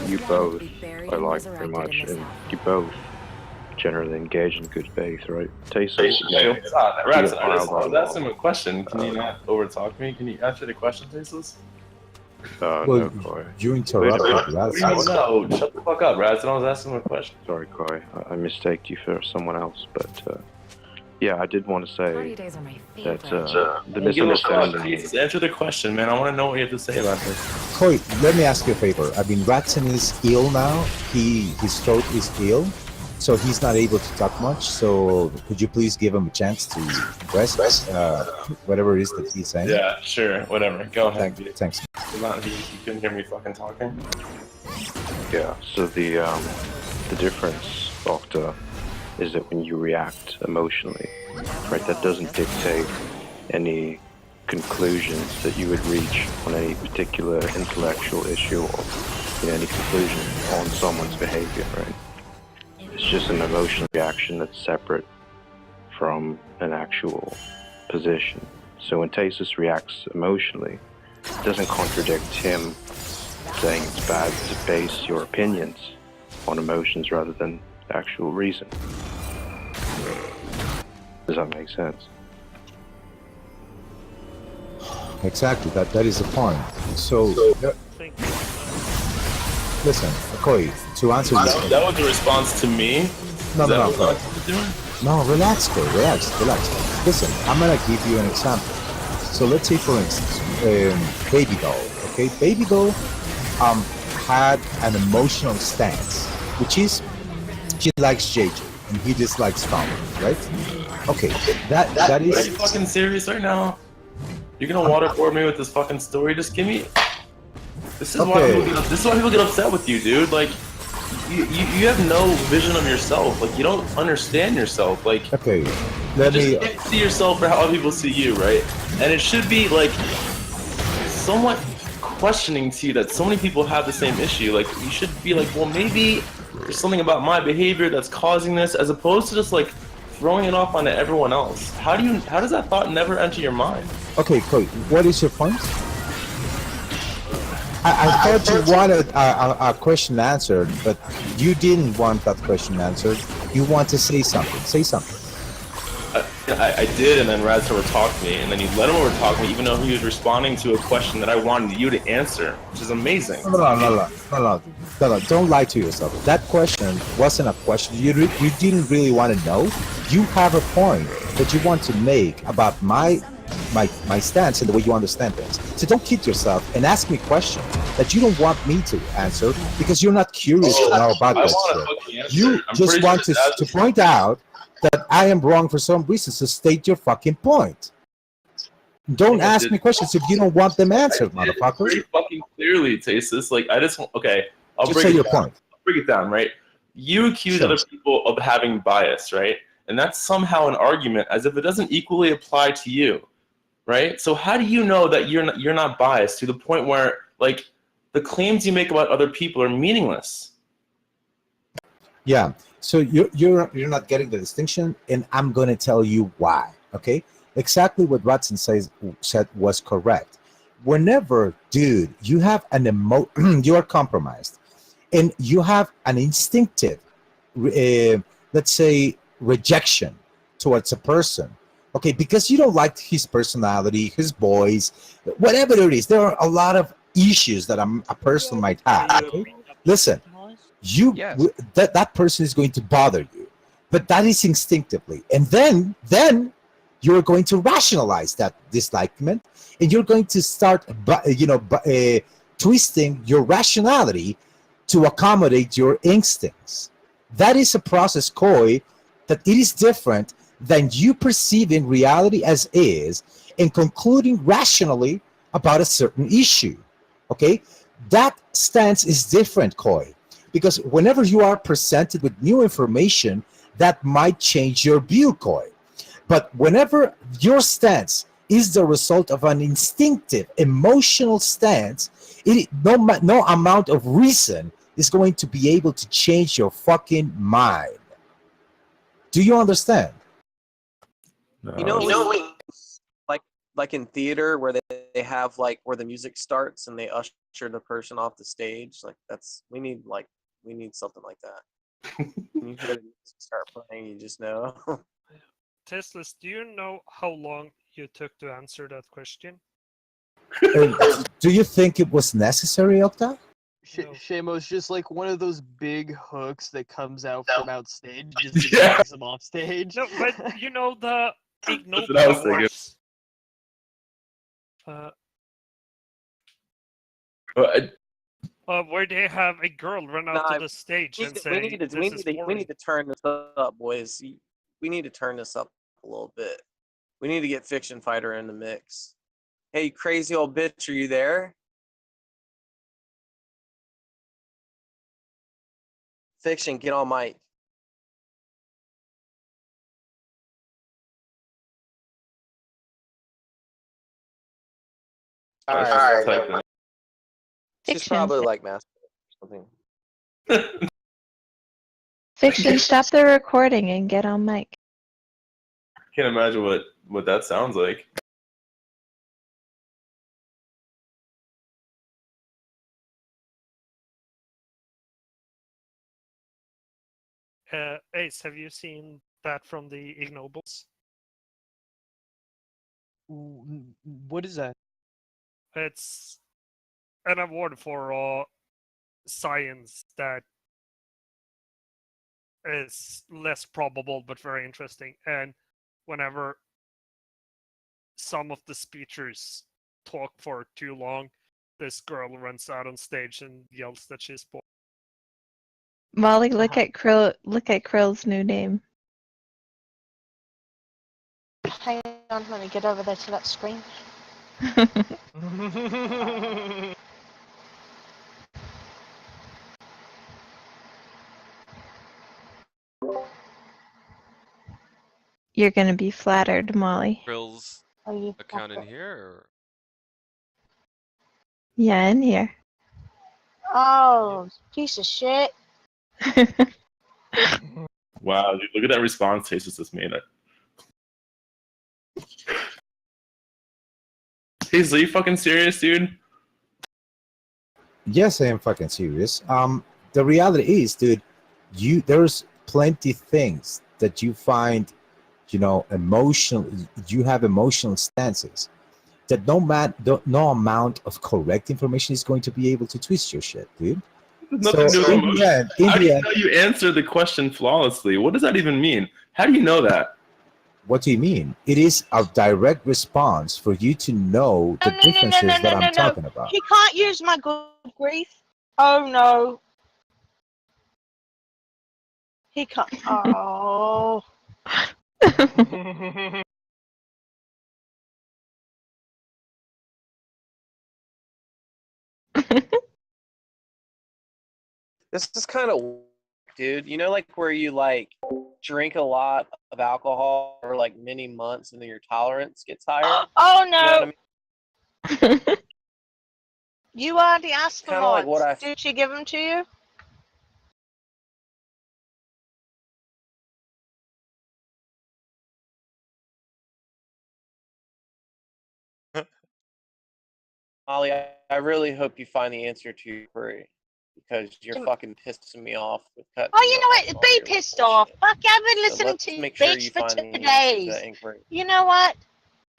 you both I like very much, and you both generally engage in good faith, right? Tasteless, I was asking him a question. Can you not overtalk me? Can you answer the question, Tasteless? Oh, Well, no, Koi. you Wait a interrupted minute. Ratson. No, shut the fuck up, Raz. I was asking him a question. Sorry, Koi. I mistaked you for someone else, but yeah, I did want to Party say days are my that favorite. the Don't give a fuck. misunderstanding. Just answer the question, man. I want to know what you have to say about this. Koi, let me ask you a favor. I mean, Ratson is ill now. His throat is ill, so he's not able to talk much. So could you please give him a chance to rest whatever it is that he's saying? Yeah, sure. Whatever. Go ahead. Thanks. You couldn't hear me fucking talking? Yeah. So the difference, Doctor, is that when you react emotionally, right, that doesn't dictate any conclusions that you would reach on any particular intellectual issue or any conclusion on someone's behavior, right? It's just an emotional reaction that's separate from an actual position. So when Tasteless reacts emotionally, it doesn't contradict him saying it's bad to base your opinions on emotions rather than actual reason. Does that make sense? Exactly. That is the point. So, listen, Koi, to answer this. That was a response to me? No, Is no, that no, what Koi. Raz was doing? No, relax, Koi. Relax. Listen, I'm gonna give you an example. So let's say, for instance, Baby Doll. Okay, Baby Doll had an emotional stance, which is she likes JJ and he dislikes Tommy, right? Okay, that is. Are you fucking serious right now? You're gonna waterboard me with this fucking story? Just give me. This is why people get upset with you, dude. Like, you have no vision of yourself. Like, you don't understand yourself. Like, okay, you can't see yourself for how other people see you, right? And it should be like somewhat questioning to you that so many people have the same issue. Like, you should be like, well, maybe there's something about my behavior that's causing this, as opposed to just like throwing it off onto everyone else. How does that thought never enter your mind? Okay, Koi, what is your point? I thought you wanted a question answered, but you didn't want that question answered. You want to say something. Say something. I did, and then Raz overtalked me, and then you let him overtalk me, even though he was responding to a question that I wanted you to answer, which is amazing. No. Don't lie to yourself. That question wasn't a question. You didn't really want to know. You have a point that you want to make about my stance and the way you understand things. So don't kid yourself and ask me questions that you don't want me to answer because you're not curious to know about that shit. You just want to point out that I am wrong for some reason, so state your fucking point. Don't ask me questions if you don't want them answered, motherfucker. Pretty fucking clearly, Tasteless. Like, I just okay. I'll Just break say it your down. point. I'll break it down, right? You accuse other people of having bias, right? And that's somehow an argument, as if it doesn't equally apply to you, right? So how do you know that you're not biased to the point where, like, the claims you make about other people are meaningless? Yeah. So you're not getting the distinction, and I'm going to tell you why. Okay. Exactly what Watson said was correct. Whenever, dude, you have an you are compromised, and you have an instinctive, let's say, rejection towards a person. Okay, because you don't like his personality, his voice, whatever it is. There are a lot of issues that a person might have. Okay? Listen, that person is going to bother you, but that is instinctively, and then you're going to rationalize that dislikement, and you're going to start twisting your rationality to accommodate your instincts. That is a process, Koi, that it is different than you perceiving reality as is and concluding rationally about a certain issue. Okay, that stance is different, Koi. Because whenever you are presented with new information, that might change your view, Koi. But whenever your stance is the result of an instinctive, emotional stance, no amount of reason is going to be able to change your fucking mind. Do you understand? You know, like in theater where they have like where the music starts and they usher the person off the stage. Like we need something like that. When you hear the music start playing, you just know. Tasteless, do you know how long you took to answer that question? Do you think it was necessary, Octa? Shamo's just like one of those big hooks that comes out from outstage just to drag him off stage. No, but you know the ignoble what I was thinking. awards. Where they have a girl run out to the stage and say, "This is for we me." need to turn this up, boys. We need to turn this up a little bit. We need to get Fiction Fighter in the mix. Hey, crazy old bitch, are you there? Fiction, get on mic. All right. She's Fiction. probably like masturbating or something. Fiction, stop the recording and get on mic. Can't imagine what that sounds like. Ace, have you seen that from the ignobles? What is that? It's an award for science that is less probable but very interesting. And whenever some of the speakers talk for too long, this girl runs out on stage and yells that she's bored. Molly, look at Krill. Look at Krill's new name. Hang on, let me get over there to that screen. You're gonna be flattered, Molly. Krill's Are you account in here? Or... Yeah, in here. Oh, piece of shit. Wow, dude, look at that response Tasteless just made. Tasteless, are you fucking serious, dude? Yes, I am fucking serious. The reality is, dude, there's plenty things that you find, emotional. You have emotional stances that no amount of correct information is going to be able to twist your shit, dude. Nothing to do with in emotion. the end, How do you know you answered the question flawlessly? What does that even mean? How do you know that? What do you mean? It is a direct response for you to know the differences that I'm talking about. He can't use my good grief. Oh no. He can't. Oh. This is kind of, dude. You know, like where you like drink a lot of alcohol for like many months and then your tolerance gets higher. Oh You know no. what I mean? You are the astronaut. Kinda like what I- Did she give them to you? Molly, I really hope you find the answer to your query because you're fucking pissing me off with cutting. Oh, you know what? Be pissed off. Fuck, I've been listening let's to you make sure bitch you for find 2 the answer to days. that inquiry. You know what?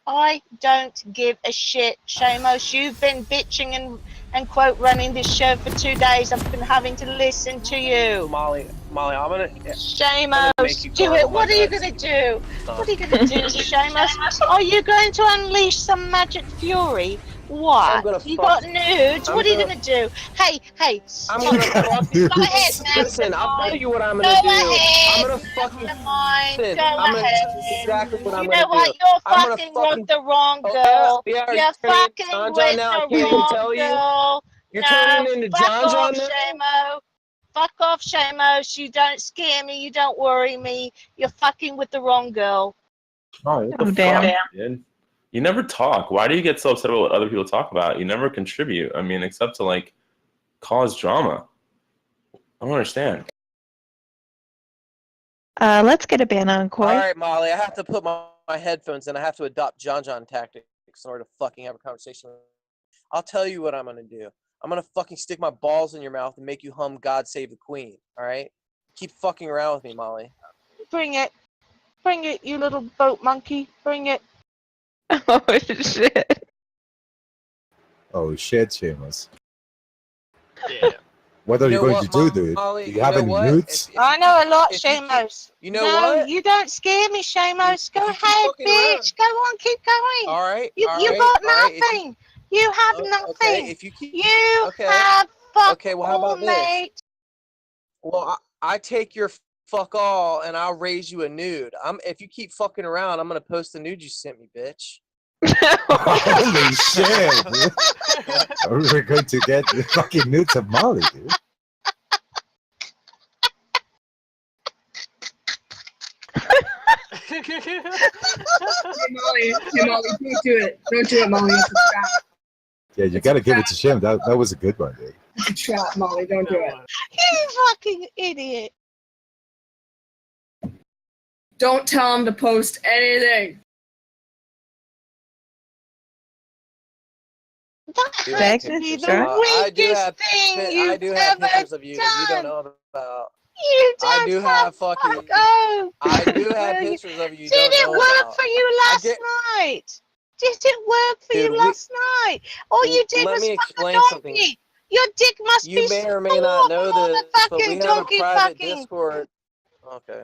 I don't give a shit, Shamos. You've been bitching and quote running this show for 2 days. I've been having to listen to you. Molly, I'm gonna. Shamos, do it. What are you gonna do? What are you gonna do, Shamos? Are you going to unleash some magic fury? What? You got nudes? What are you gonna do? Hey, I'm stop. gonna fucking. Go ahead, man. Listen, I'll tell you what I'm gonna Go do. ahead. I'm gonna fucking. Never mind. Listen, Go I'm gonna ahead. tell you exactly what I'm You gonna know what? do. You're I'm gonna fucking fucking. with the wrong Oh, girl. yeah, You're you're turning into fucking John with now. I the can't even wrong tell you. girl. You're No, turning into fuck John off, now. Shamo. Fuck off, Shamos. You don't scare me. You don't worry me. You're fucking with the wrong girl. Oh, what the fuck, dude? You never talk. Why do you get so upset about what other people talk about? You never contribute. I mean, except to like cause drama. I don't understand. Let's get a ban on Koi. All right, Molly, I have to put my headphones in. I have to adopt John tactics in order to fucking have a conversation. I'll tell you what I'm gonna do. I'm gonna fucking stick my balls in your mouth and make you hum "God Save the Queen." All right? Keep fucking around with me, Molly. Bring it. Bring it, you little boat monkey. Bring it. Oh, shit. Oh shit, Seamus. Yeah. What are you, know going what, to do, dude? Molly? Do you have any what? nudes? I know a lot, if you keep- Shamos. you know no, what? you don't scare me, Shamos. Go you keep ahead, fucking around- bitch. Go on, keep going. All right. You all you right, got all right, if nothing. You have nothing. Okay. If you keep. You Okay. have fuck Okay. Well, how all, about this? mate. Well, I take your fuck all and I'll raise you a nude. If you keep fucking around, I'm gonna post the nude you sent me, bitch. Holy shit, dude. We're going to get the fucking nudes of Molly, dude. Molly, don't do it. Don't do it, Molly. It's a trap. Yeah, you gotta give it to Shem. That was a good one, dude. It's a trap, Molly. Don't do it. You fucking idiot. Don't tell him to post anything. That Do has have to be pictures. the I do weakest have. thing I you've do have ever pictures of you that you don't done. know about. You don't I do have fucking. fuck oh. I do have Will you- pictures of you. Did don't it know work about. for you I last get- night? Did it work for Dude, you last night? All you did let was me fuck a explain donkey. something. Your dick must You be may or may sore not from know all the this, but we fucking have a donkey private fucking. Discord. Okay.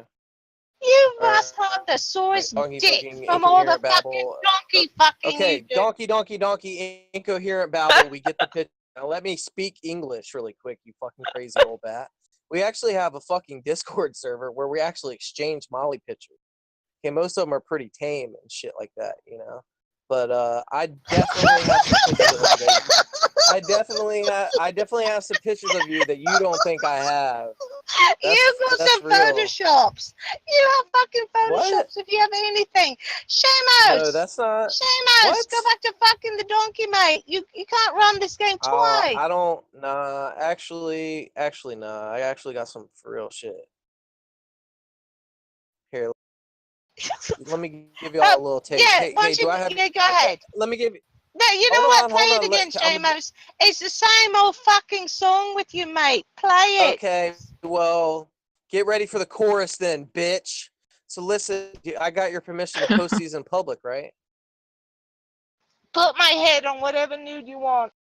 You All must have the sorest Donkey dick fucking from all the incoherent fucking babble. donkey fucking Okay, you do. donkey, incoherent babble. We get the picture. Now let me speak English really quick, you fucking crazy old bat. We actually have a fucking Discord server where we actually exchange Molly pictures. Okay, most of them are pretty tame and shit like that, you know. But I definitely have some pictures of you. I definitely have some pictures of you that you don't think I have. You got that's some real. photoshops. You have fucking photoshops What? if you have anything. Shamos! No, that's not. Shamos! What? Go back to fucking the donkey, mate. You can't run this game twice. I don't. Nah, actually, nah. I actually got some for real shit. Here, let me give y'all a little taste. Yeah, Hey, why hey, don't do I have? you go ahead. Let me give you. No, you know Hold what? on, Play hold it on. again, I'm Shamos. It's the same old fucking song with you, mate. Play it. Okay, well, get ready for the chorus then, bitch. So listen, I got your permission to post these in public, right? Put my head on whatever nude you want.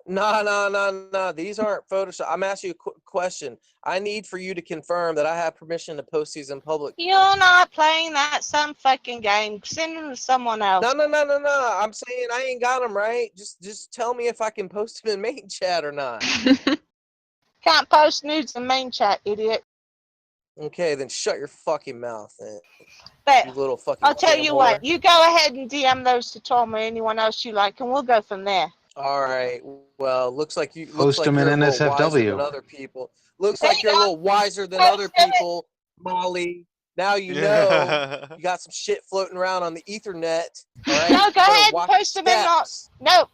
No. These aren't Photoshop. I'm asking you a question. I need for you to confirm that I have permission to post these in public. You're not playing that some fucking game. Send them to someone else. No. I'm saying I ain't got them right. Just tell me if I can post them in main chat or not. Can't post nudes in main chat, idiot. Okay, then shut your fucking mouth, then. But You little fucking. I'll tell you what. fanboy. You go ahead and DM those to Tom or anyone else you like, and we'll go from there. All right. Well, looks like Post them in you're a little wiser NSFW. than other people. Looks like you're a little wiser than other people, Molly. Now you know you got some shit floating around on the Ethernet. All right. No, go Better ahead and watch post them your in not. steps. No,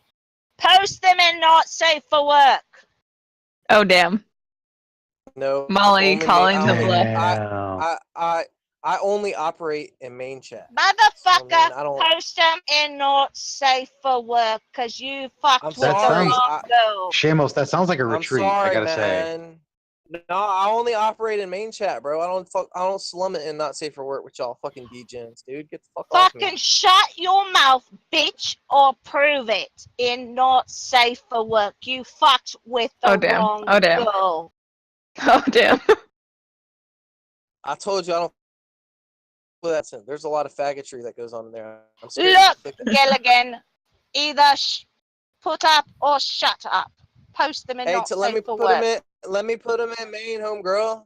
post them in not safe for work. Oh damn. No. Molly only calling I the only- bluff. I only operate in main chat. Motherfucker, I don't- post them in not safe for work, because you fucked with That the sounds- wrong girl. Shamos, that sounds like a I'm retreat. sorry, I gotta say. man. No, I only operate in main chat, bro. I don't slum it and not safe for work with y'all fucking degens, dude. Get the fuck off me. Fucking shut your mouth, bitch, or prove it in not safe for work. You fucked with the Oh, damn. wrong Oh, damn. girl. Oh damn. I told you I don't. Listen, there's a lot of faggotry that goes on in there. I'm scared Look, to click that. Gilligan, either put up or shut up. Post them in Hey, not let me safe for put work. him in. Let me put him in main, homegirl.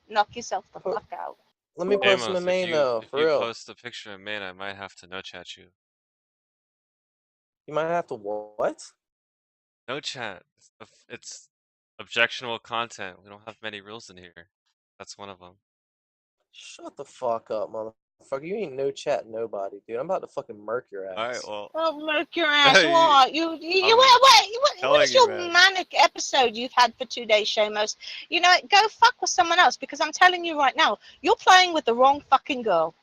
Knock yourself the fuck out. Let me post him Amos, in main though, if for you real. post a picture of man, I might have to no chat you. You might have to what? No chat. It's objectionable content. We don't have many rules in here. That's one of them. Shut the fuck up, motherfucker. You ain't no chat nobody, dude. I'm about to fucking murk your ass. All right, well. Oh, look your ass. You- What? What telling is you, your man. manic episode you've had for 2 days, Shamos? You know what? Go fuck with someone else, because I'm telling you right now, you're playing with the wrong fucking girl.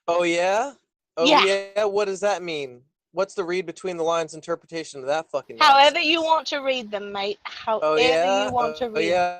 Oh yeah? Oh Yeah. yeah. What does that mean? What's the read between the lines interpretation of that fucking However nonsense? you want to read them, mate. However Oh yeah. you want to read them. yeah.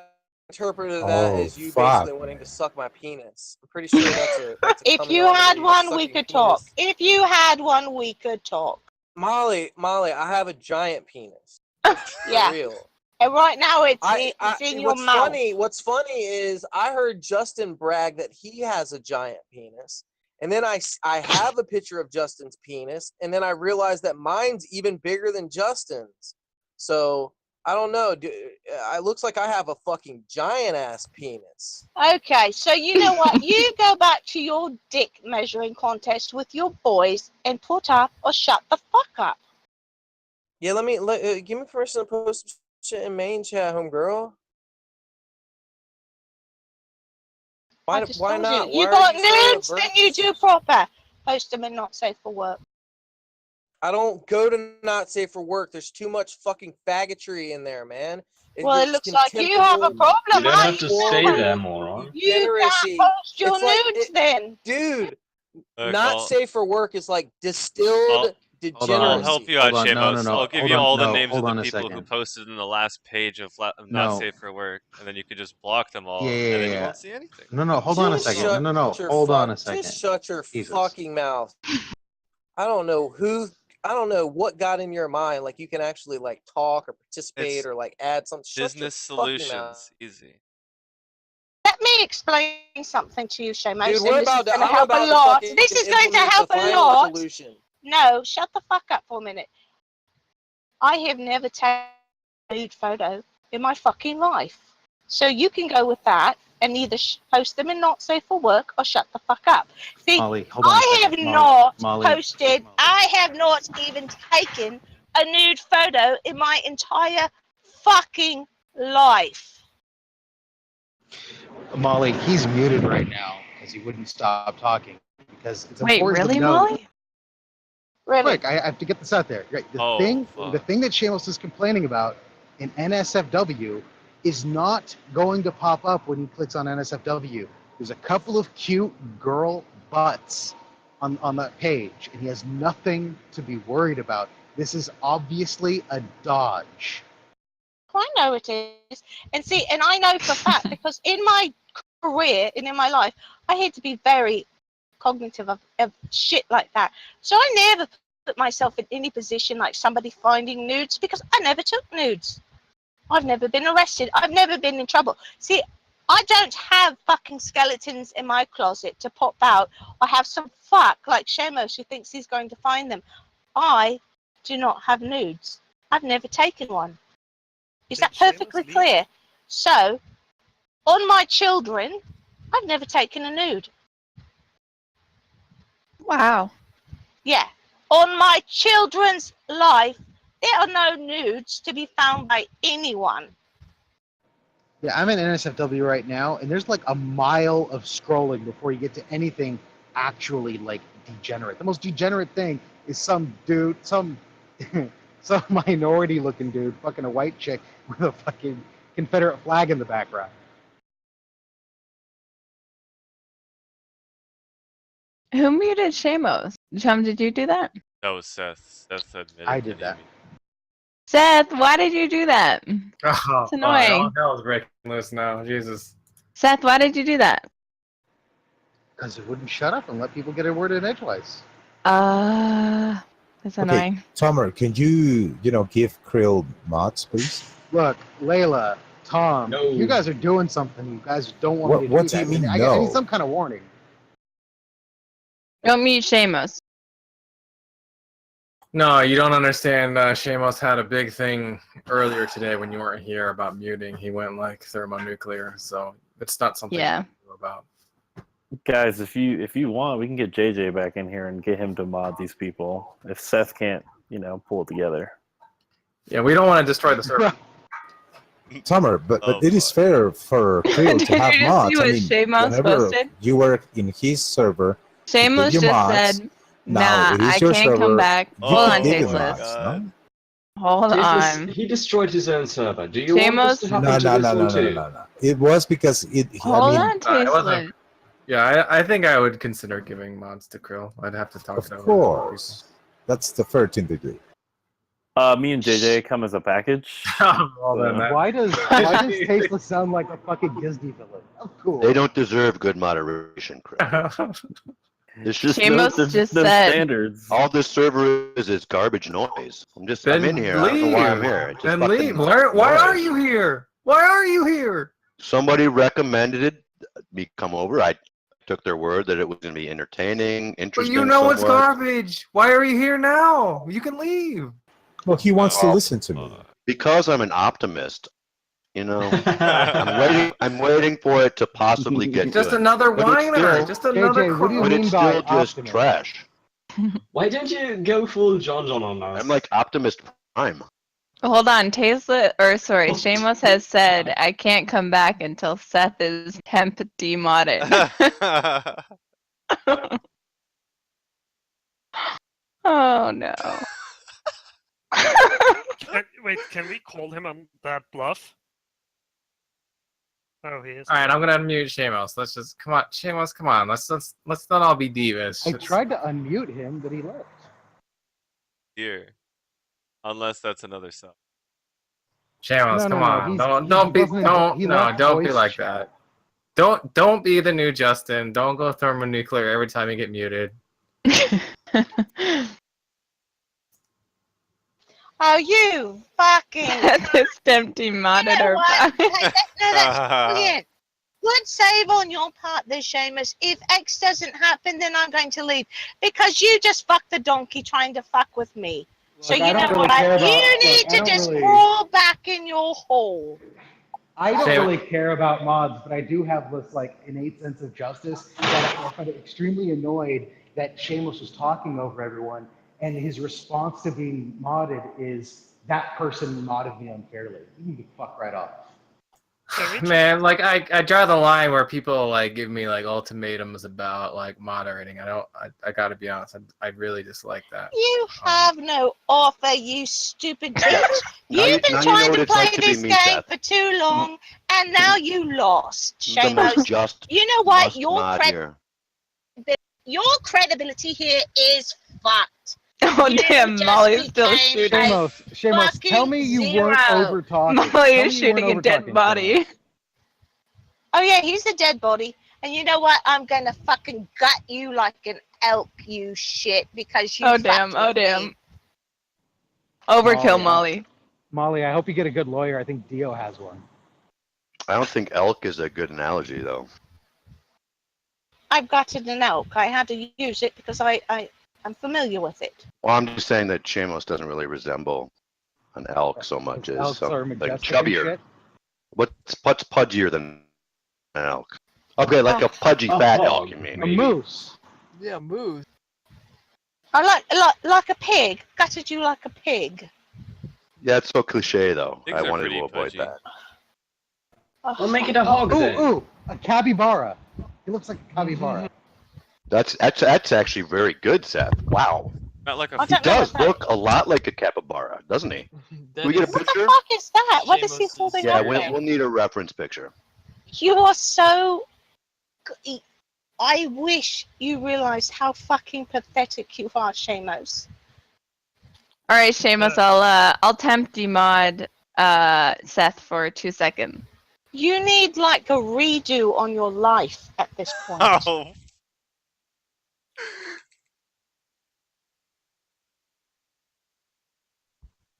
interpreted that Oh as you fuck, basically wanting man. to suck my penis. I'm pretty sure that's a If you commonality had of one, we sucking could penis. talk. If you had one, we could talk. Molly, I have a giant penis. For Yeah. real. And right now it's in your mouth. What's funny is I heard Justin brag that he has a giant penis. And then I have a picture of Justin's penis, and then I realized that mine's even bigger than Justin's. So I don't know. It looks like I have a fucking giant ass penis. Okay, so you know what? You go back to your dick measuring contest with your boys and put up or shut the fuck up. Yeah, give me permission to post some shit in main chat, homegirl. I Why? just Why told not? you. You Why got are you so nudes, then you do proper. Post them and not safe for work. I don't go to not safe for work. There's too much fucking faggotry in there, man. Well, it looks like you have a problem, You don't huh? have to stay there, moron. You can't post your nudes then. Dude, Look, not safe for work is like distilled degeneracy. I'll help you out, Shamos. no. I'll give Hold you on, all the no, names hold of the on a people who second. posted in the last page of Not No. Safe for Work, and then you could just block them all, Yeah, and then you yeah. won't see anything. No, hold on a Just second. No, shut your hold on a Just second. shut your Jesus. fucking mouth. I don't know what got in your mind. Like you can actually like talk or participate It's or like add something. Shut your Business fucking mouth. solutions, easy. Let me explain something to you, Shamos, Dude, and we're this is about to. going to I'm help a about to lot. fucking This is going to implement help the a final lot. solution. No, shut the fuck up for a minute. I have never taken a nude photo in my fucking life. So you can go with that and either post them in Not Safe for Work or shut the fuck up. See, Molly, hold on a I second. have Molly, not Molly. posted, I have not even taken a nude photo in my entire fucking life. Molly, he's muted right now because he wouldn't stop talking. Because it's Wait, important really, to know. Molly? Really? Quick, I have to get this out there. Right, the thing that Shamos is complaining about in NSFW is not going to pop up when he clicks on NSFW. There's a couple of cute girl butts on that page, and he has nothing to be worried about. This is obviously a dodge. I know it is. And see, and I know for a fact because in my career and in my life, I had to be very cognitive of shit like that. So I never put myself in any position like somebody finding nudes because I never took nudes. I've never been arrested. I've never been in trouble. See, I don't have fucking skeletons in my closet to pop out. I have some fuck like Shamos who thinks he's going to find them. I do not have nudes. I've never taken one. Is that perfectly clear? So, on my children, I've never taken a nude. Wow. Yeah. On my children's life, there are no nudes to be found by anyone. Yeah, I'm in NSFW right now, and there's like a mile of scrolling before you get to anything actually like degenerate. The most degenerate thing is some dude, some minority-looking dude, fucking a white chick with a fucking Confederate flag in the background. Who muted Shamos? Chum, did you do that? That was Seth. Seth admitted. I did that. Seth, why did you do that? Oh, It's annoying. hell's breaking loose now. Jesus. Seth, why did you do that? Because it wouldn't shut up and let people get a word in edgewise. That's annoying. Okay, Tomer, can you give Krill mods, please? Look, Layla, Tom, No. if you guys are doing something, you guys don't want me to What do do you that. mean, I no? need some kind of warning. Don't mute Shamos. No, you don't understand. Shamos had a big thing earlier today when you weren't here about muting. He went like thermonuclear, so it's not something Yeah. to do about. Guys, if you want, we can get JJ back in here and get him to mod these people. If Seth can't, pull it together. Yeah, we don't want to destroy the server. Tomer, but it is fair for Krill Did to have you just mods. see I what mean, Shamos whenever posted? you work in his server, he Shamos give you just mods. said, Now nah, it is I your can't server. come back. You Hold can on, give him Tasteless. mods, no? Hold Tasteless, on. he destroyed his own server. Do you want this to happen No, to no, this no, one no, too? no. It was because Hold on, it wasn't. Tasteless. Yeah, I think I would consider giving mods to Krill. I'd have to talk Of to other course, that's the fair thing to do. Me and JJ come as a package. Well, then So- that- Why does Tasteless sound like a fucking Disney villain? Oh, cool. They don't deserve good moderation, Chris. There's just Shamos no, just said. standards. all this server is garbage noise. I'm Then in here. I don't know why I'm leave. here. It's just Then fucking leave. Why are noise. you here? Why are you here? Somebody recommended me come over. I took their word that it was going to be entertaining, But interesting. you know it's somewhat. garbage. Why are you here now? You can leave. Well, he wants to listen to me. Because I'm an optimist. You know, I'm waiting for it to possibly get Just good. another But it's whiner. still- Just another. JJ, what do you but mean it's by still just optimist? trash. Why don't you go full John on us? I'm like Optimus Prime. Hold on, Shamos has said I can't come back until Seth is temp demodded. Oh no. Wait, can we call him on that bluff? Oh, he is. All right, I'm gonna unmute Shamos. Let's just come on, Shamos. Come on. Let's not all be divas. I tried to unmute him, but he left. Here. Unless that's another sub. Shamos, No, come no, on. he Don't be left don't be voice like chat. that. Don't be the new Justin. Don't go thermonuclear every time you get muted. Oh, you fucking. Seth is temp demodded or back. No, that's brilliant. Good save on your part there, Seamus. If X doesn't happen, then I'm going to leave. Because you just fucked the donkey trying to fuck with me. So Look, I you know don't really what? care about- You look, need I to don't just really- crawl back in your hole. I don't Shay- really care about mods, but I do have this like innate sense of justice that I find it extremely annoyed that Shameless was talking over everyone, and his response to being modded is that person modded me unfairly. You can get fuck right off. Man, like I draw the line where people like give me like ultimatums about like moderating. I gotta be honest. I really dislike that. You have no offer, you stupid bitch. Now You've been now trying know what to it's play like to be this me, game Seth. for too long, and now you lost. The most Shamos. just You know what? must mod here. Your credibility here is fucked. Oh You damn, just Molly's still became shooting. Shamos, tell me you weren't zero. over talking. Molly is shooting a dead body. Oh yeah, he's a dead body. And you know what? I'm gonna fucking gut you like an elk, you shit, because you Oh fucked damn, with oh me. damn. Overkill, Molly. Molly, I hope you get a good lawyer. I think Dio has one. I don't think elk is a good analogy though. I've gutted an elk. I had to use it because I'm familiar with it. Well, I'm just saying that Shamos doesn't really resemble an elk so much as Elks are something like majestic and chubbier. shit. What's pudgier than an elk? Okay, like a pudgy fat elk, you mean? A moose. Yeah, moose. I like a pig. Gutted you like a pig. Yeah, it's so cliche though. Pigs I are wanted pretty to avoid pudgy. that. We'll make it a hog then. Ooh, a capybara. He looks like a capybara. That's actually very good, Seth. Wow. Not like a I He don't know does what that look a lot like a capybara, doesn't he? Can we get a What picture? the fuck is that? What is he holding Yeah, up we'll, there? we'll need a reference picture. You are so. I wish you realized how fucking pathetic you are, Shamos. All right, Seamus, I'll temp demod Seth for 2 seconds. You need like a redo on your life at this point. Oh.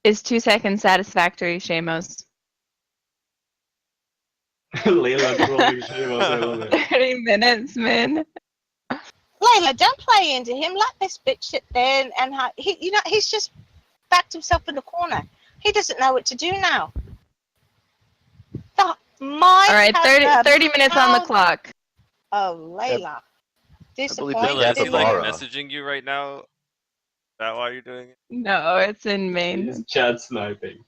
Is 2 seconds satisfactory, Seamus? Layla trolling Shamos, I love it. 30 minutes, man. Layla, don't play into him. Let this bitch sit there and he's just backed himself in the corner. He doesn't know what to do now. All right, 30 minutes on the clock. Oh, Layla. Layla, is he like capybara. messaging you right now? Is that why you're doing it? No, it's in main. He's chat sniping.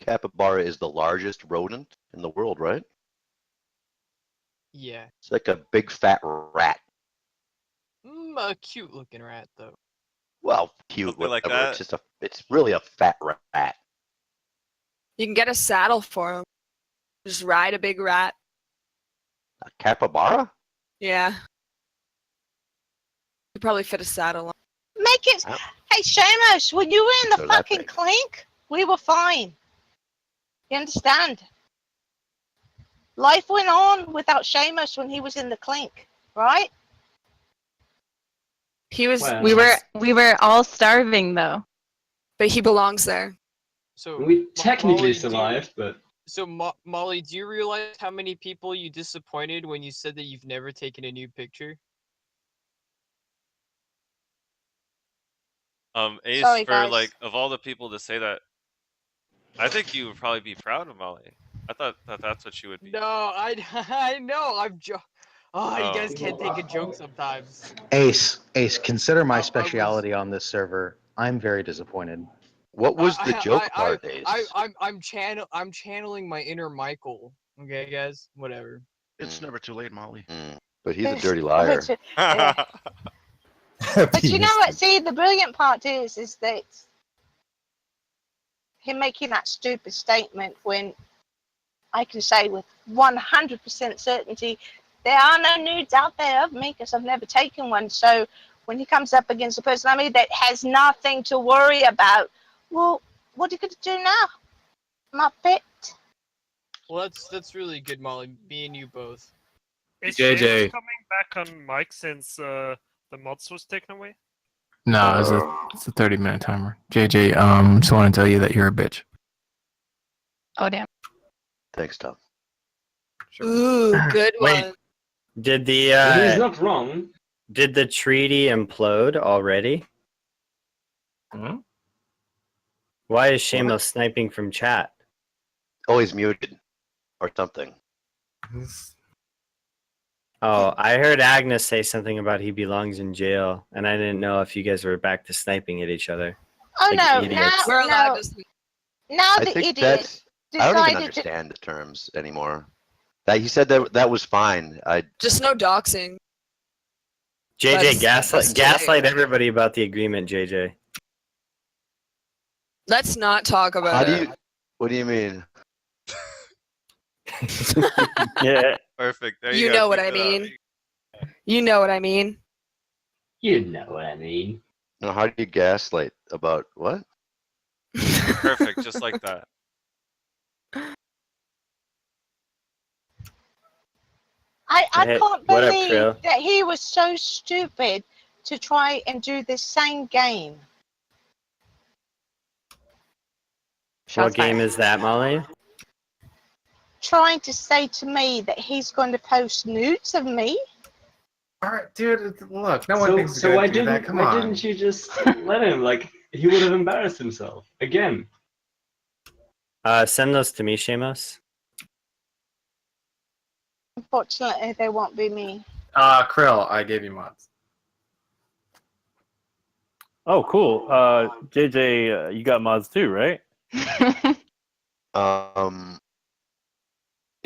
Capybara is the largest rodent in the world, right? Yeah. It's like a big fat rat. A cute looking rat though. Well, cute, Something like whatever. that. It's really a fat rat. You can get a saddle for him. Just ride a big rat. A capybara? Yeah. Could probably fit a saddle on. Make it. Hey, Seamus, when you were in the So that fucking big. clink, we were fine. You understand? Life went on without Seamus when he was in the clink, right? He was. Well, We were all starving though. But he belongs there. So we technically Molly, survived, but So Molly, do you realize how many people you disappointed when you said that you've never taken a new picture? Ace, Sorry, for guys. like of all the people to say that, I think you would probably be proud of Molly. I thought that that's what she would be. No, I know. Oh, you guys Oh. can't take a joke sometimes. Ace, consider my speciality on this server. I'm very disappointed. What was the joke part, Ace? I'm channeling my inner Michael. Okay, guys, whatever. It's never too late, Molly. But he's a dirty liar. Yeah. But you know what? See, the brilliant part is that him making that stupid statement when I can say with 100% certainty there are no nudes out there of me because I've never taken one. So when he comes up against a person that has nothing to worry about, well, what are you going to do now? Muppet? Well, that's really good, Molly. Me and you both. Is JJ. Seamus coming back on mic since the mods was taken away? No, it's a 30-minute timer. JJ, just want to tell you that you're a bitch. Oh damn. Thanks, Tom. Ooh, good Wait. one. Did the well, he's not wrong. did the treaty implode already? Hmm? Why is Shamo sniping from chat? Oh, he's muted or something. Oh, I heard Agnes say something about he belongs in jail, and I didn't know if you guys were back to sniping at each other. Oh Like no, idiots. We're allowed no. to. Now I the think idiot I don't even decided to. understand the terms anymore. That he said that was fine. Just no doxing. JJ, That's gaslight everybody about the agreement, JJ. Let's not talk about How do it. you? What do you mean? Yeah. Perfect. There You go. know what Keep I it up. mean. You know what I mean. You know what I mean. No, how do you gaslight about what? Perfect, just like that. I Hey, can't what up, believe Krill? that he was so stupid to try and do this same game. What game is that, Molly? Trying to say to me that he's going to post nudes of me. All right, dude. Look, no one So, thinks he's so gonna why do didn't that. Come why on. didn't you just let him? Like he would have embarrassed himself again. Send those to me, Shamos. Unfortunately, they won't be me. Krill, I gave you mods. Oh, cool. JJ, you got mods too, right?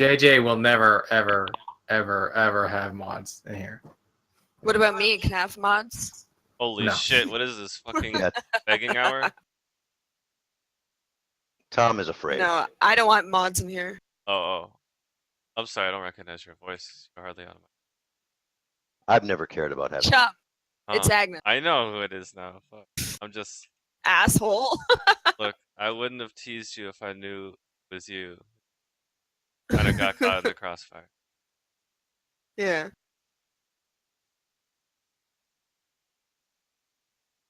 JJ will never, ever, ever, ever have mods in here. What about me? Can I have mods? Holy No. shit! What is this fucking Yeah. begging hour? Tom is afraid. No, I don't want mods in here. Oh. I'm sorry, I don't recognize your voice. You're hardly on I've never cared about having. Chop. my. It's Agnes. I know who it is now. Fuck. I'm just. Asshole. Look, I wouldn't have teased you if I knew it was you. Kind of got caught in the crossfire. Yeah.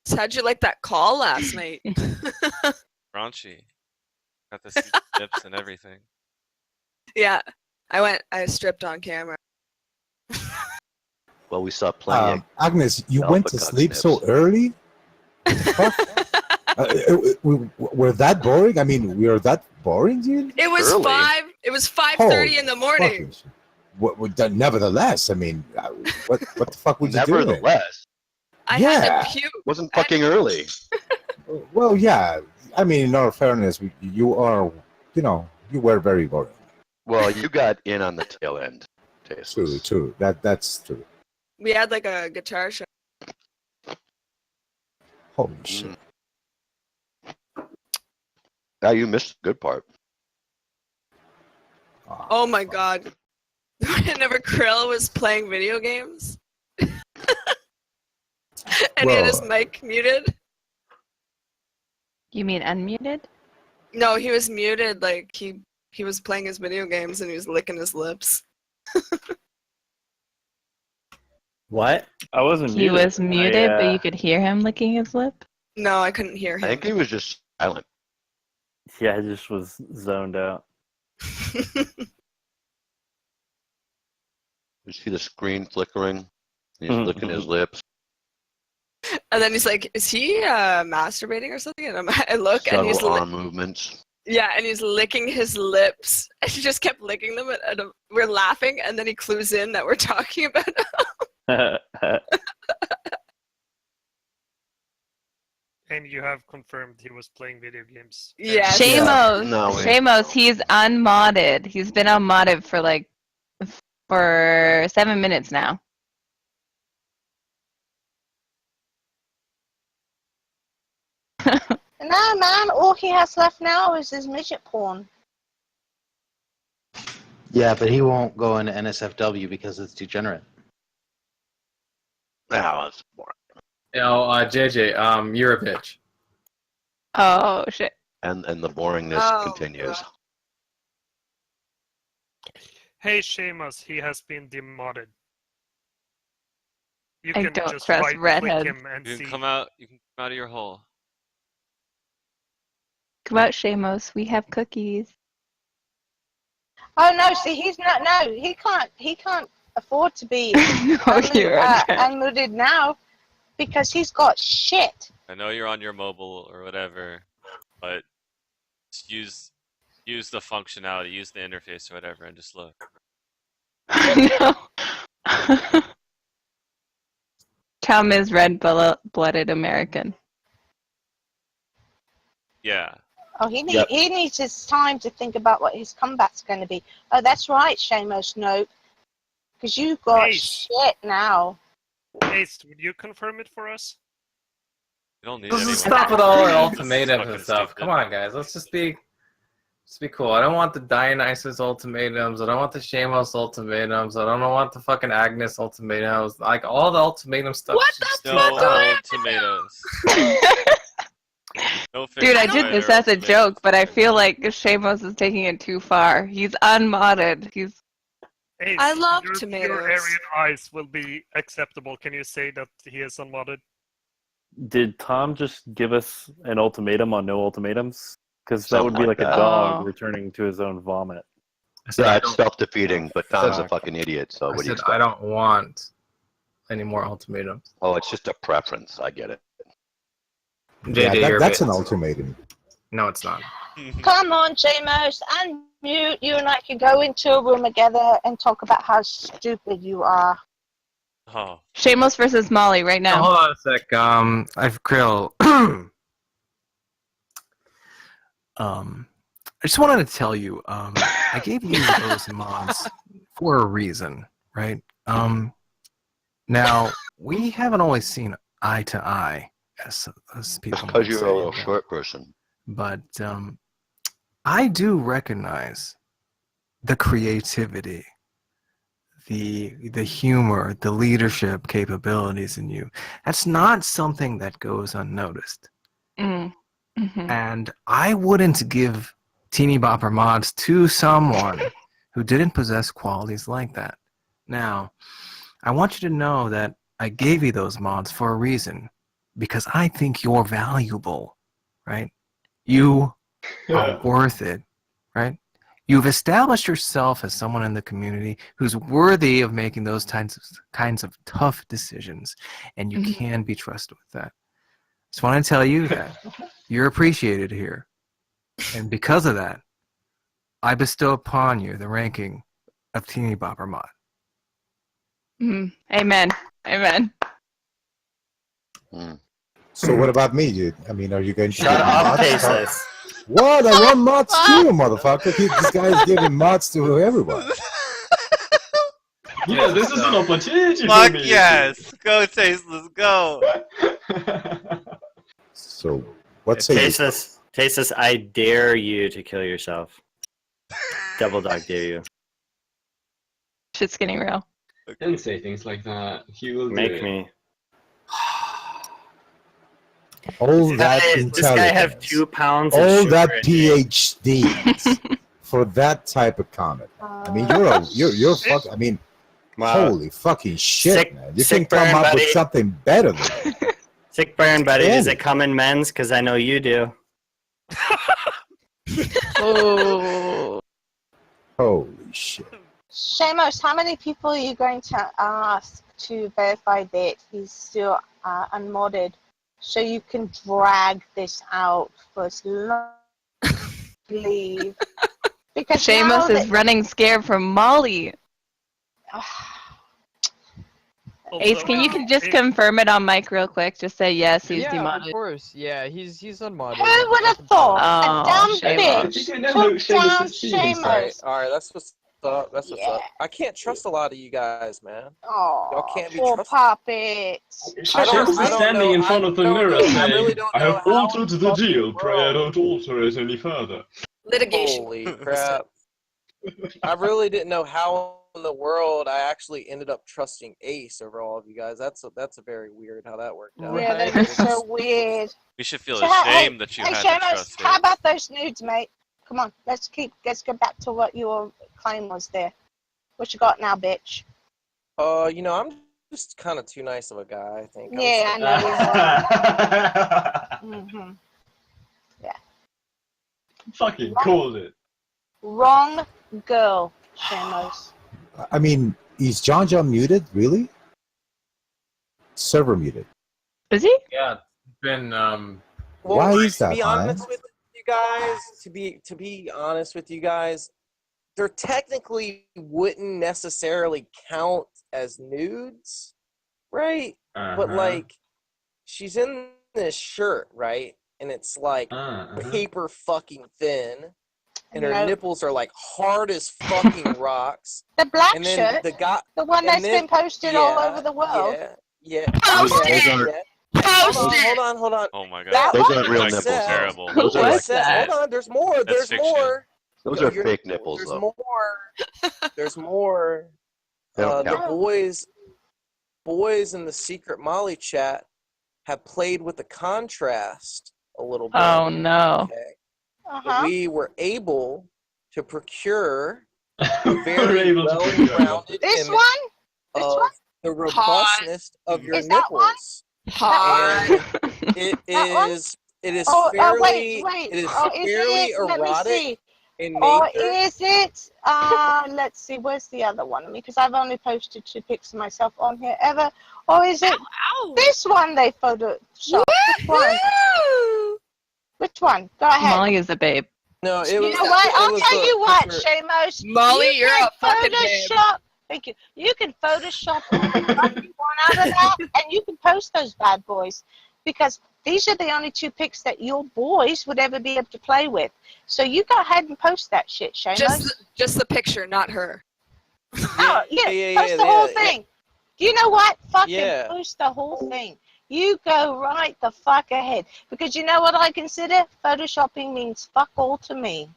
So how'd you like that call last night? Raunchy. Got the see tips and everything. Yeah. I stripped on camera. Well, we saw plenty of. Agnes, you alpha went to cuck sleep snips. so early? We're that boring? I mean, we are that boring, dude? It was Early. 5:30 in the morning. Nevertheless, I mean, what the fuck would you do then? Nevertheless, I Yeah. had to puke. wasn't fucking early. Well, yeah. I mean, in all fairness, you are, you were very boring. Well, you got in on the tail end. Tasteless. True. That's true. We had like a guitar show. Holy shit. Now you missed the good part. Oh my god. Whenever Krill was playing video games. And he had his Well, mic muted. You mean unmuted? No, he was muted. Like he was playing his video games and he was licking his lips. What? I wasn't He muted. was muted, but I, you could hear him licking his lip. No, I couldn't hear I him. think he was just silent. yeah, I just was zoned out. You see the screen flickering. He's licking his lips. And then he's like, "Is he masturbating or something?" And I look, and Subtle he's arm movements. yeah, and he's licking his lips. And he just kept licking them, and we're laughing. And then he clues in that we're talking about him. And you have confirmed he was playing video games. Yes. Shamos, No, Shamos, he's unmodded. He's been unmodded for 7 minutes now. No, man, all he has left now is his midget porn. Yeah, but he won't go into NSFW because it's degenerate. that's boring. JJ, you're a bitch. Oh shit. And the boringness Oh, continues. Hey, Seamus, he has been demodded. You I can don't just trust right-click redheads. him and You see. can come out. You can come out of your hole. Come out, Shamos. We have cookies. Oh no, see, he's not. No, he can't afford to be No, you're okay. unmuted now because he's got shit. I know you're on your mobile or whatever, but just use the functionality, use the interface or whatever, and just look. No. Tom is red-blooded American. Yeah. Oh, he Yep. needs his time to think about what his comeback's going to be. Oh, that's right, Seamus Nope, because you've got Ace. shit now. Ace, would you confirm it for us? You don't need Let's anyone. just stop with all the This is ultimatums fucking and stuff. stupid. Come on, guys. Let's just be cool. I don't want the Dionysus ultimatums. I don't want the Shamos ultimatums. I don't want the fucking Agnes ultimatums. Like all the ultimatum stuff. What is just the too No far. tomatoes. No Dude, I fish did this spider as a ultimatums. joke, but I feel like Shamos is taking it too far. He's unmodded. He's Ace, I love your tomatoes. Aryan eyes will be acceptable. Can you say that he is unmodded? Did Tom just give us an ultimatum on no ultimatums? Because that Something would be like like a that. dog Oh. returning to his own vomit. I said, Yeah, I it's don't, self-defeating, but Tom's a Fuck. fucking idiot, so I what do you said I expect? don't want any more ultimatums. Oh, it's just a preference. I get it. JJ, yeah, you're a that's bitch. an ultimatum. No, it's not. Come on, Seamus, unmute. You and I can go into a room together and talk about how stupid you are. Oh. Shamos versus Molly right Oh, now. hold on a sec. I've Krill. I just wanted to tell you, I gave you those mods for a reason, right? Now we haven't always seen eye to eye, as people Just might because you're say, a little short person. but I do recognize the creativity, the humor, the leadership capabilities in you. That's not something that goes unnoticed. Mm-hmm. And I wouldn't give teeny bopper mods to someone who didn't possess qualities like that. Now, I want you to know that I gave you those mods for a reason, because I think you're valuable, right? You are worth it, right? You've established yourself as someone in the community who's worthy of making those kinds of tough decisions, and you can be trusted with that. Just want to tell you that you're appreciated here, and because of that, I bestow upon you the ranking of Teeny Bopper Mod. Amen. Amen. So what about me, dude? I mean, are you going to Shut give me up, mods? Tasteless. What? I want mods too, motherfucker. This guy is giving mods to everyone. Yeah, this is an opportunity for Fuck me. yes! Go Tasteless, go! So, what say you? Tasteless, I dare you to kill yourself. Double dog dare you. Shit's getting real. Don't say things like that. He will do Make it. me. All that This guy have intelligence, 2 pounds of all sugar that a day. PhDs for that type of comment. I mean, you're fuck. I mean, Wow. holy fucking shit, Sick- man! You sick can come burn, up with buddy. something better than that. Sick burn, buddy. Does Candy. it come in men's? Because I know you do. Oh. Holy shit! Shamos, how many people are you going to ask to verify that he's still unmodded, so you can drag this out for as long as you leave? Because now Seamus is that- running scared from Molly. Ace, can you just confirm it on mic real quick? Just say yes, he's Yeah, of demodded. course. Yeah, he's unmodded. Who would have thought Oh, a dumb Seamus. bitch took down Shamos? Alright, that's what's up. That's what's up. I can't trust a lot of you guys, man. Oh, Y'all can't be poor trusted. puppets. Seamus is standing in front of the mirror I really saying, don't I know have how altered the deal, pray I don't alter it any further. Litigation. Holy crap. I really didn't know how in the world I actually ended up trusting Ace over all of you guys. That's a very weird how that worked out. Yeah, that is so weird. We should feel So, ashamed that you hey, had to Shamos, trust how it. about those nudes, mate? Come on, let's go back to what your claim was there. What you got now, bitch? You know, I'm just kind of too nice of a guy, I think. Yeah, I know you are. Mm-hmm. Yeah. Fucking called it. Wrong girl, Shamos. I mean, is John muted? Really? Server muted. Is he? Yeah, it's been Why is To that, be man? honest with you guys, to be honest with you guys, there technically wouldn't necessarily count as nudes, right? But like, she's in this shirt, right? And it's like paper fucking thin, and her No. nipples are like hard as fucking rocks. The black And then shirt, the guy, the one and that's then- been posted all over the world. Yeah. Post Hold on. Oh my god. That Those one? aren't real I nipples, said- though. Terrible. Those are like Hold on, there's more. That's There's fiction. more. those Yo, are fake nipples, There's though. more. There's more. They don't The count. boys in the secret Molly chat have played with the contrast a little bit. Oh no. Okay. We were able to procure a We're very able to procure well-rounded This image one? This of one? the robustness of your Is that one? nipples. And it That is it is Oh, fairly wait. it is Oh, is fairly it? Let me erotic see. in Or nature. is it? Let's see. Where's the other one? Because I've only posted 2 pics of myself on here ever. Or is it this one they photoshopped? Which one? Which one? Go ahead. Molly is a babe. No, it You was. know what? it I'll was tell the you what, picture- Shamos. Molly, you you're can a fucking babe. Photoshop. Thank you. You can Photoshop what you want out of that, and you can post those bad boys, because these are the only 2 pics that your boys would ever be able to play with. So you go ahead and post that shit, Shamos. Just the picture, not her. Oh, yeah, post the whole thing. Do you know what? Fucking Yeah. post the whole thing. You go right the fuck ahead. Because you know what I consider? Photoshopping means fuck all to me.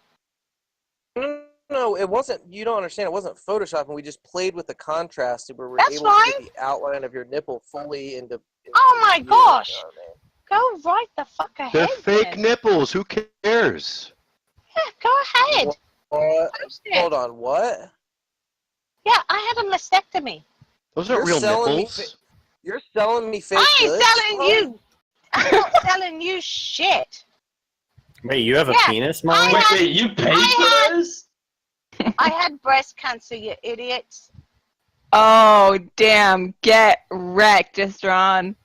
No, it wasn't. You don't understand. It wasn't Photoshopping. We just played with the contrast, and we were That's able to fine. get the outline of your nipple fully into. Oh my view, gosh. you know what I mean? Go right the fuck ahead. They're fake then. nipples. Who cares? Yeah, go ahead. What? Post it. Hold on. What? Yeah, I had a mastectomy. Those aren't You're real selling me nipples. You're selling me fake I ain't goods? selling you. I'm not selling you shit. Wait, you have a Yeah, penis, Molly? Wait, you paid for this? I had breast cancer, you idiots. Oh damn! Get wrecked, Distron.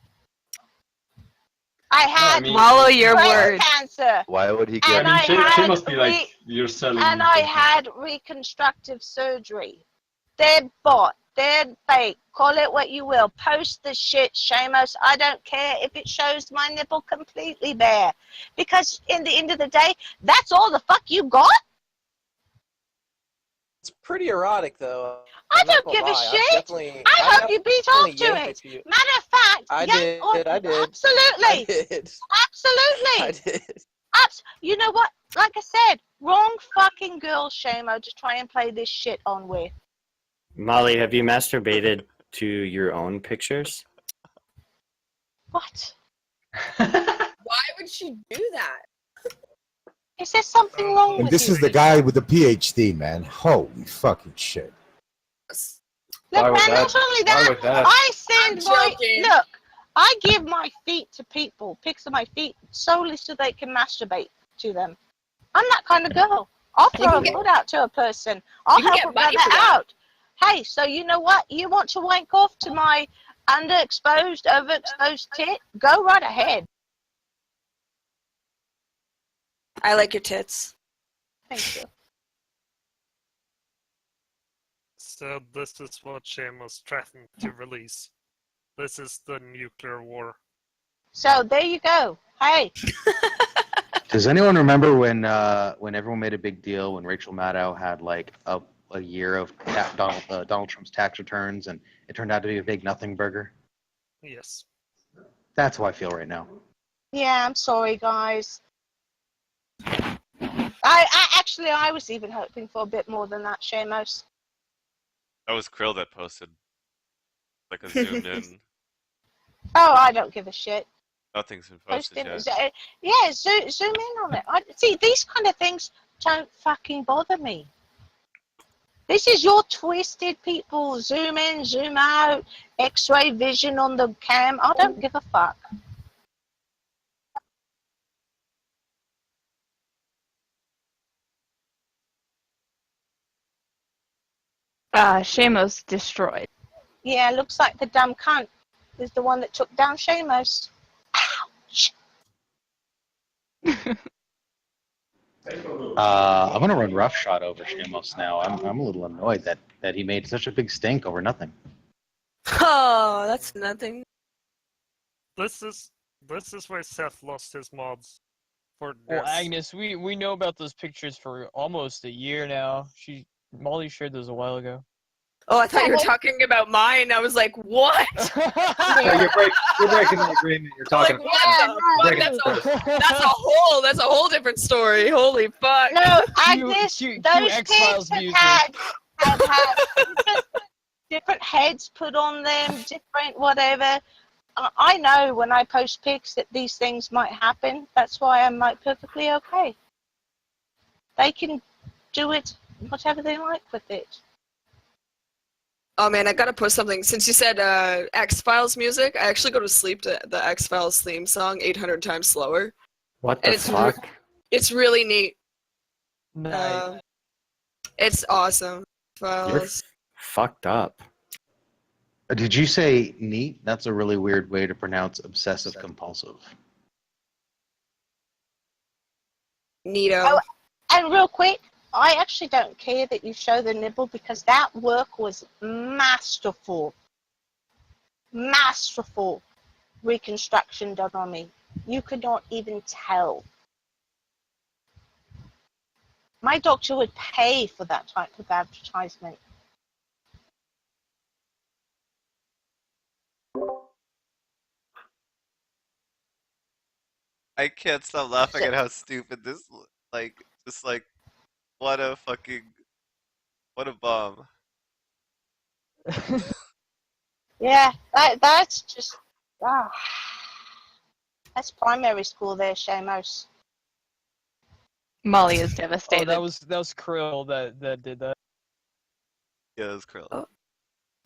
I had Swallow your breast words. cancer. Why would he And get? I She had must be like, you're selling. And I had reconstructive surgery. They're bought. They're fake. Call it what you will. Post the shit, Shamos. I don't care if it shows my nipple completely bare. Because in the end of the day, that's all the fuck you got? It's pretty erotic, though. I I'm not don't gonna give a lie. shit. I hope you beat off to definitely it. yanked you. Matter of fact, I yank off- did. I did. Absolutely. I did. Absolutely. I did. You know what? Like I said, wrong fucking girl, Shamo, to try and play this shit on with. Molly, have you masturbated to your own pictures? What? What could she do that? Is there something wrong And with this you? is the guy with the PhD, man. Holy fucking shit. Look, Why would man, that- not only why that, would that- I send I'm my joking. look. I give my feet to people, pics of my feet, solely so they can masturbate to them. I'm that kind of girl. I'll You throw can a get- foot out to a person. I'll you can help get a money brother for that. out. Hey, so you know what? You want to wank off to my underexposed, overexposed tit? Go right ahead. I like your tits. Thank you. So this is what Seamus threatened to release. This is the nuclear war. So there you go. Hey, Does anyone remember when everyone made a big deal when Rachel Maddow had like a year of Donald Trump's tax returns and it turned out to be a big nothing burger? Yes. That's how I feel right now. yeah, I'm sorry, guys. I was even hoping for a bit more than that, Seamus. That was Krill that posted like a zoomed in. Oh, I don't give a shit. Nothing's been Post posted in, yet. yeah, zoom in on it. See, these kind of things don't fucking bother me. This is your twisted people. Zoom in, zoom out, X-ray vision on the cam. I don't give a fuck. Shamos destroyed. Yeah, looks like the dumb cunt is the one that took down Shamos. Ouch. I'm gonna run roughshod over Shamos now. I'm a little annoyed that he made such a big stink over nothing. Oh, that's nothing. This is where Seth lost his mods. For Well, this. Agnes, we know about those pictures for almost a year now. Molly shared those a while ago. Oh, I thought you were talking about mine. I was like, what? No, you're breaking the agreement. You're talking Like, about. what the fuck? That's a whole different story. Holy fuck. No, Agnes, Cue those X-Files kids have music. had different heads put on them, different whatever. I know when I post pics that these things might happen. That's why I'm like perfectly okay. They can do it whatever they like with it. Oh man, I gotta post something. Since you said X-Files music, I actually go to sleep to the X-Files theme song 800 times slower. What And the fuck? It's really neat. Nice. It's awesome. You're Files. fucked up. Did you say neat? That's a really weird way to pronounce obsessive compulsive. Neato. Oh, and real quick, I actually don't care that you show the nibble because that work was masterful. Masterful reconstruction done on me. You could not even tell. My doctor would pay for that type of advertisement. I can't stop laughing at how stupid this just like what a bomb. Yeah, that's just that's primary school there, Shamos. Molly is Oh, devastated. that was Krill that did that. Yeah, that's Krill.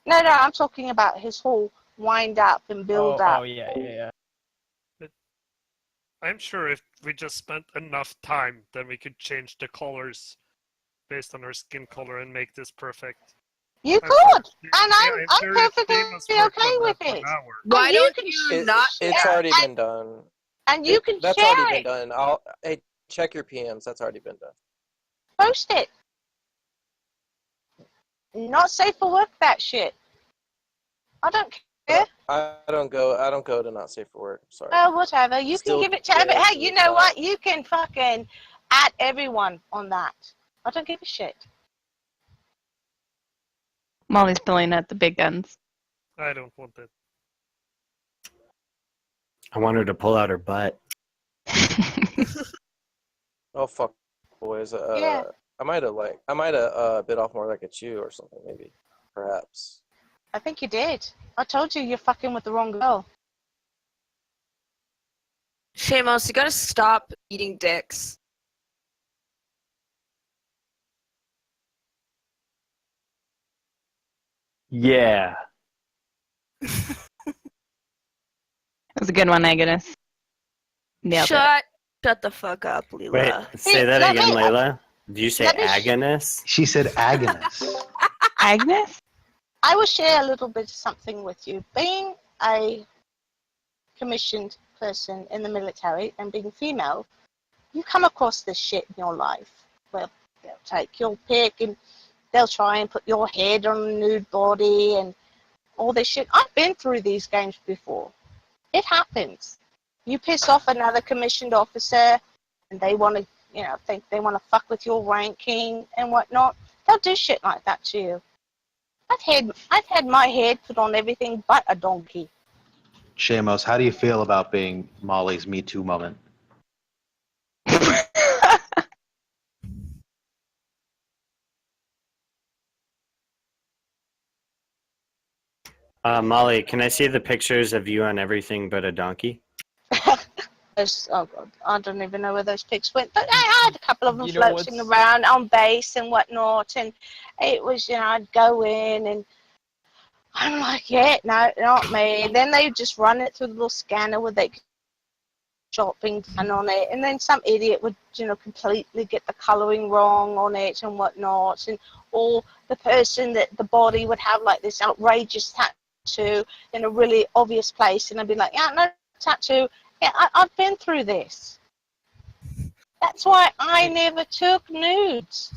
No, I'm talking about his whole wind up and build up. Oh yeah. I'm sure if we just spent enough time, then we could change the colors based on her skin color and make this perfect. You I'm could, sure- and yeah, I'm sure perfectly Seamus worked okay on with that for it. an hour. Why And don't can you not It's share already it, been done. and you can That's share already it. been done. Hey, check your PMs. That's already been done. Post it. Not safe for work. That shit. I don't care. I don't go to not safe for work. Sorry. Oh, whatever. You Still can give it to every. good, Hey, you know fine. what? You can fucking at everyone on that. I don't give a shit. Molly's pulling out the big guns. I don't want it. I want her to pull out her butt. Oh fuck, boys. Yeah. I might have bit off more like a chew or something, maybe, perhaps. I think you did. I told you you're fucking with the wrong girl. Shamos, you gotta stop eating dicks. Yeah. That was a good one, Agnes. Nailed it. Shut the fuck up, Leela. Wait, say that let again, me- Layla. Did you say let me sh- agonist? She said Agnes. Agnes? I will share a little bit of something with you. Being a commissioned person in the military and being female, you come across this shit in your life where they'll take your pic and they'll try and put your head on a nude body and all this shit. I've been through these games before. It happens. You piss off another commissioned officer and they want to, think they want to fuck with your ranking and whatnot. They'll do shit like that to you. I've had my head put on everything but a donkey. Shamos, how do you feel about being Molly's Me Too moment? Molly, can I see the pictures of you on everything but a donkey? Oh God, I don't even know where those pics went, but I had a couple of them You know floating what's- around on base and whatnot, and it was, I'd go in and I'm like, yeah, no, not me. Then they just run it through the little scanner with the shopping done on it, and then some idiot would, completely get the colouring wrong on it and whatnot, and or the person that the body would have like this outrageous tattoo in a really obvious place, and I'd be like, yeah, no tattoo. Yeah, I've been through this. That's why I never took nudes.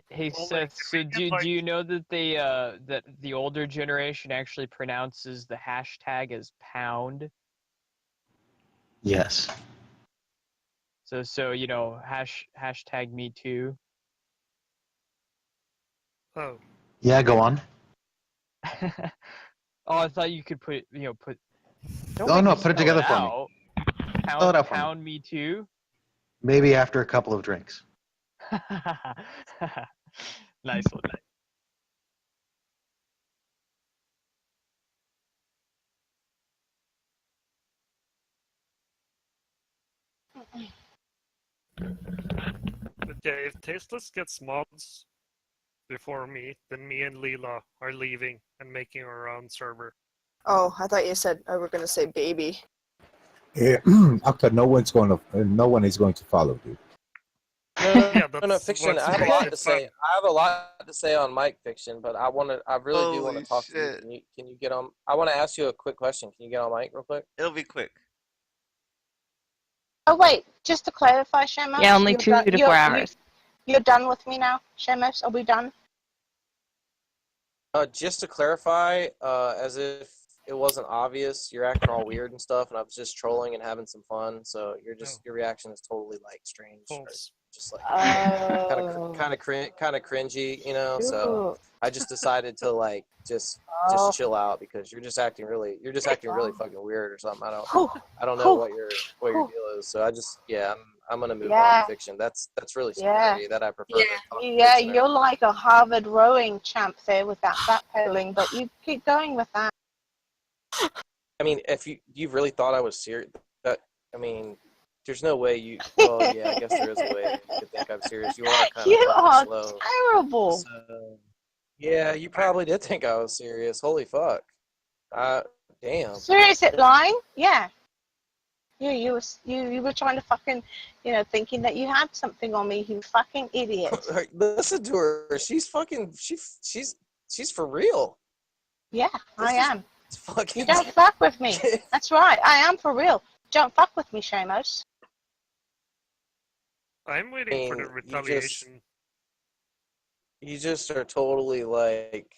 Hey Well, Seth, so do you know that they that the older generation actually pronounces the hashtag as pound? Yes. So hashtag me too. Oh. Yeah, go on. Oh, I thought you could put put. Don't Oh, make no, me put it spell together for me. out. Spell it out for me. Pound me too. Maybe after a couple of drinks. Nice one. But yeah, if Tasteless gets mods before me, then me and Leela are leaving and making our own server. Oh, I thought you said I were gonna say baby. Yeah, okay, no one is going to follow, dude. No, Fiction. I have a lot to say. I have a lot to say on Mike, Fiction, but I really do want to talk to you. Can you get on? I want to ask you a quick question. Can you get on Mike real quick? It'll be quick. Oh wait, just to clarify, Shamos. Yeah, only you're 2 done- to you're- 4 you- hours. You're done with me now, Shamos? Are we done? Just to clarify, as if it wasn't obvious, you're acting all weird and stuff, and I was just trolling and having some fun. So your reaction is totally like strange, or just like kind of cringy, So Ooh. I just decided to like just Oh. chill out because you're just acting really fucking weird or something. Whew. I don't know Whew. what your deal is. So I'm gonna move Yeah. on, Fiction. That's really Yeah. scary. That I prefer to talk to Yeah, Fiction. you're like a Harvard rowing champ there with that backpedaling, but you keep going with that. I mean, if you really thought I was serious, there's no way you. Well, yeah, I guess there is a way you could think I'm serious. You are kind of You fucking are slow. terrible. So, yeah, you probably did think I was serious. Holy fuck. Damn. Serious at line? Yeah. You were trying to fucking, thinking that you had something on me, you fucking idiot. Listen to her. She's fucking. She's for real. Yeah, I am. Fucking. You don't fuck with me. That's right. I am for real. Don't fuck with me, Shamos. I'm waiting for the retaliation. You just are totally like.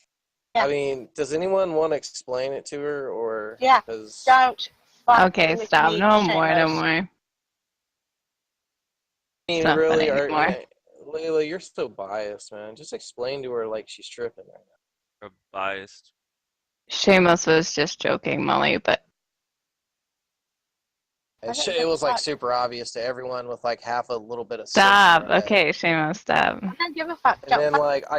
I mean, does anyone want to explain it to her or? Yeah. Don't fuck Okay, with stop. me, No more, no Shamos. more. I mean, It's not really, funny anymore. Layla, you're so biased, man. Just explain to her like she's tripping right now. Or biased. Shamos was just joking, Molly, but It was like super obvious to everyone with like half a little bit of sense. stop. in their head. Okay, Shamos, stop. I don't give a fuck. And then like I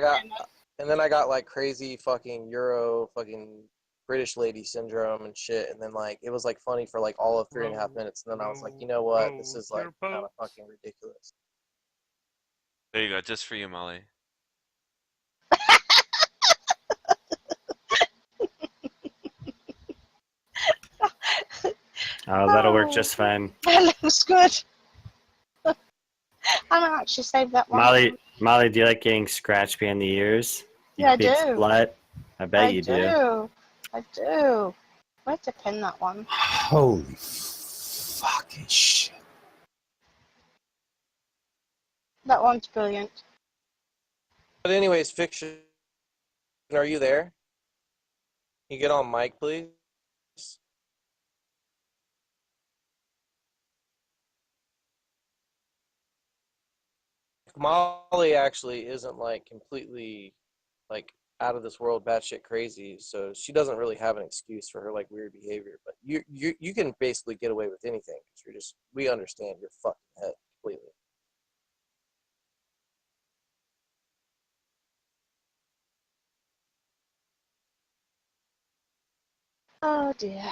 got like crazy fucking Euro fucking British lady syndrome and shit, and then like it was like funny for like all of 3.5 minutes, and then I was like, you know what, this is like kind of fucking ridiculous. There you go, just for you, Molly. Oh, that'll work just fine. That looks good. I'm gonna actually save that one. Molly, do you like getting scratched behind the ears? You Yeah, I big do. slut. I bet you do. I do. Where's to pin that one? Holy fucking shit. That one's brilliant. But anyways, Fiction, are you there? Can you get on mic, please? Molly actually isn't like completely like out of this world batshit crazy, so she doesn't really have an excuse for her like weird behavior. But you can basically get away with anything because you're just, we understand your fucking head completely. Oh dear.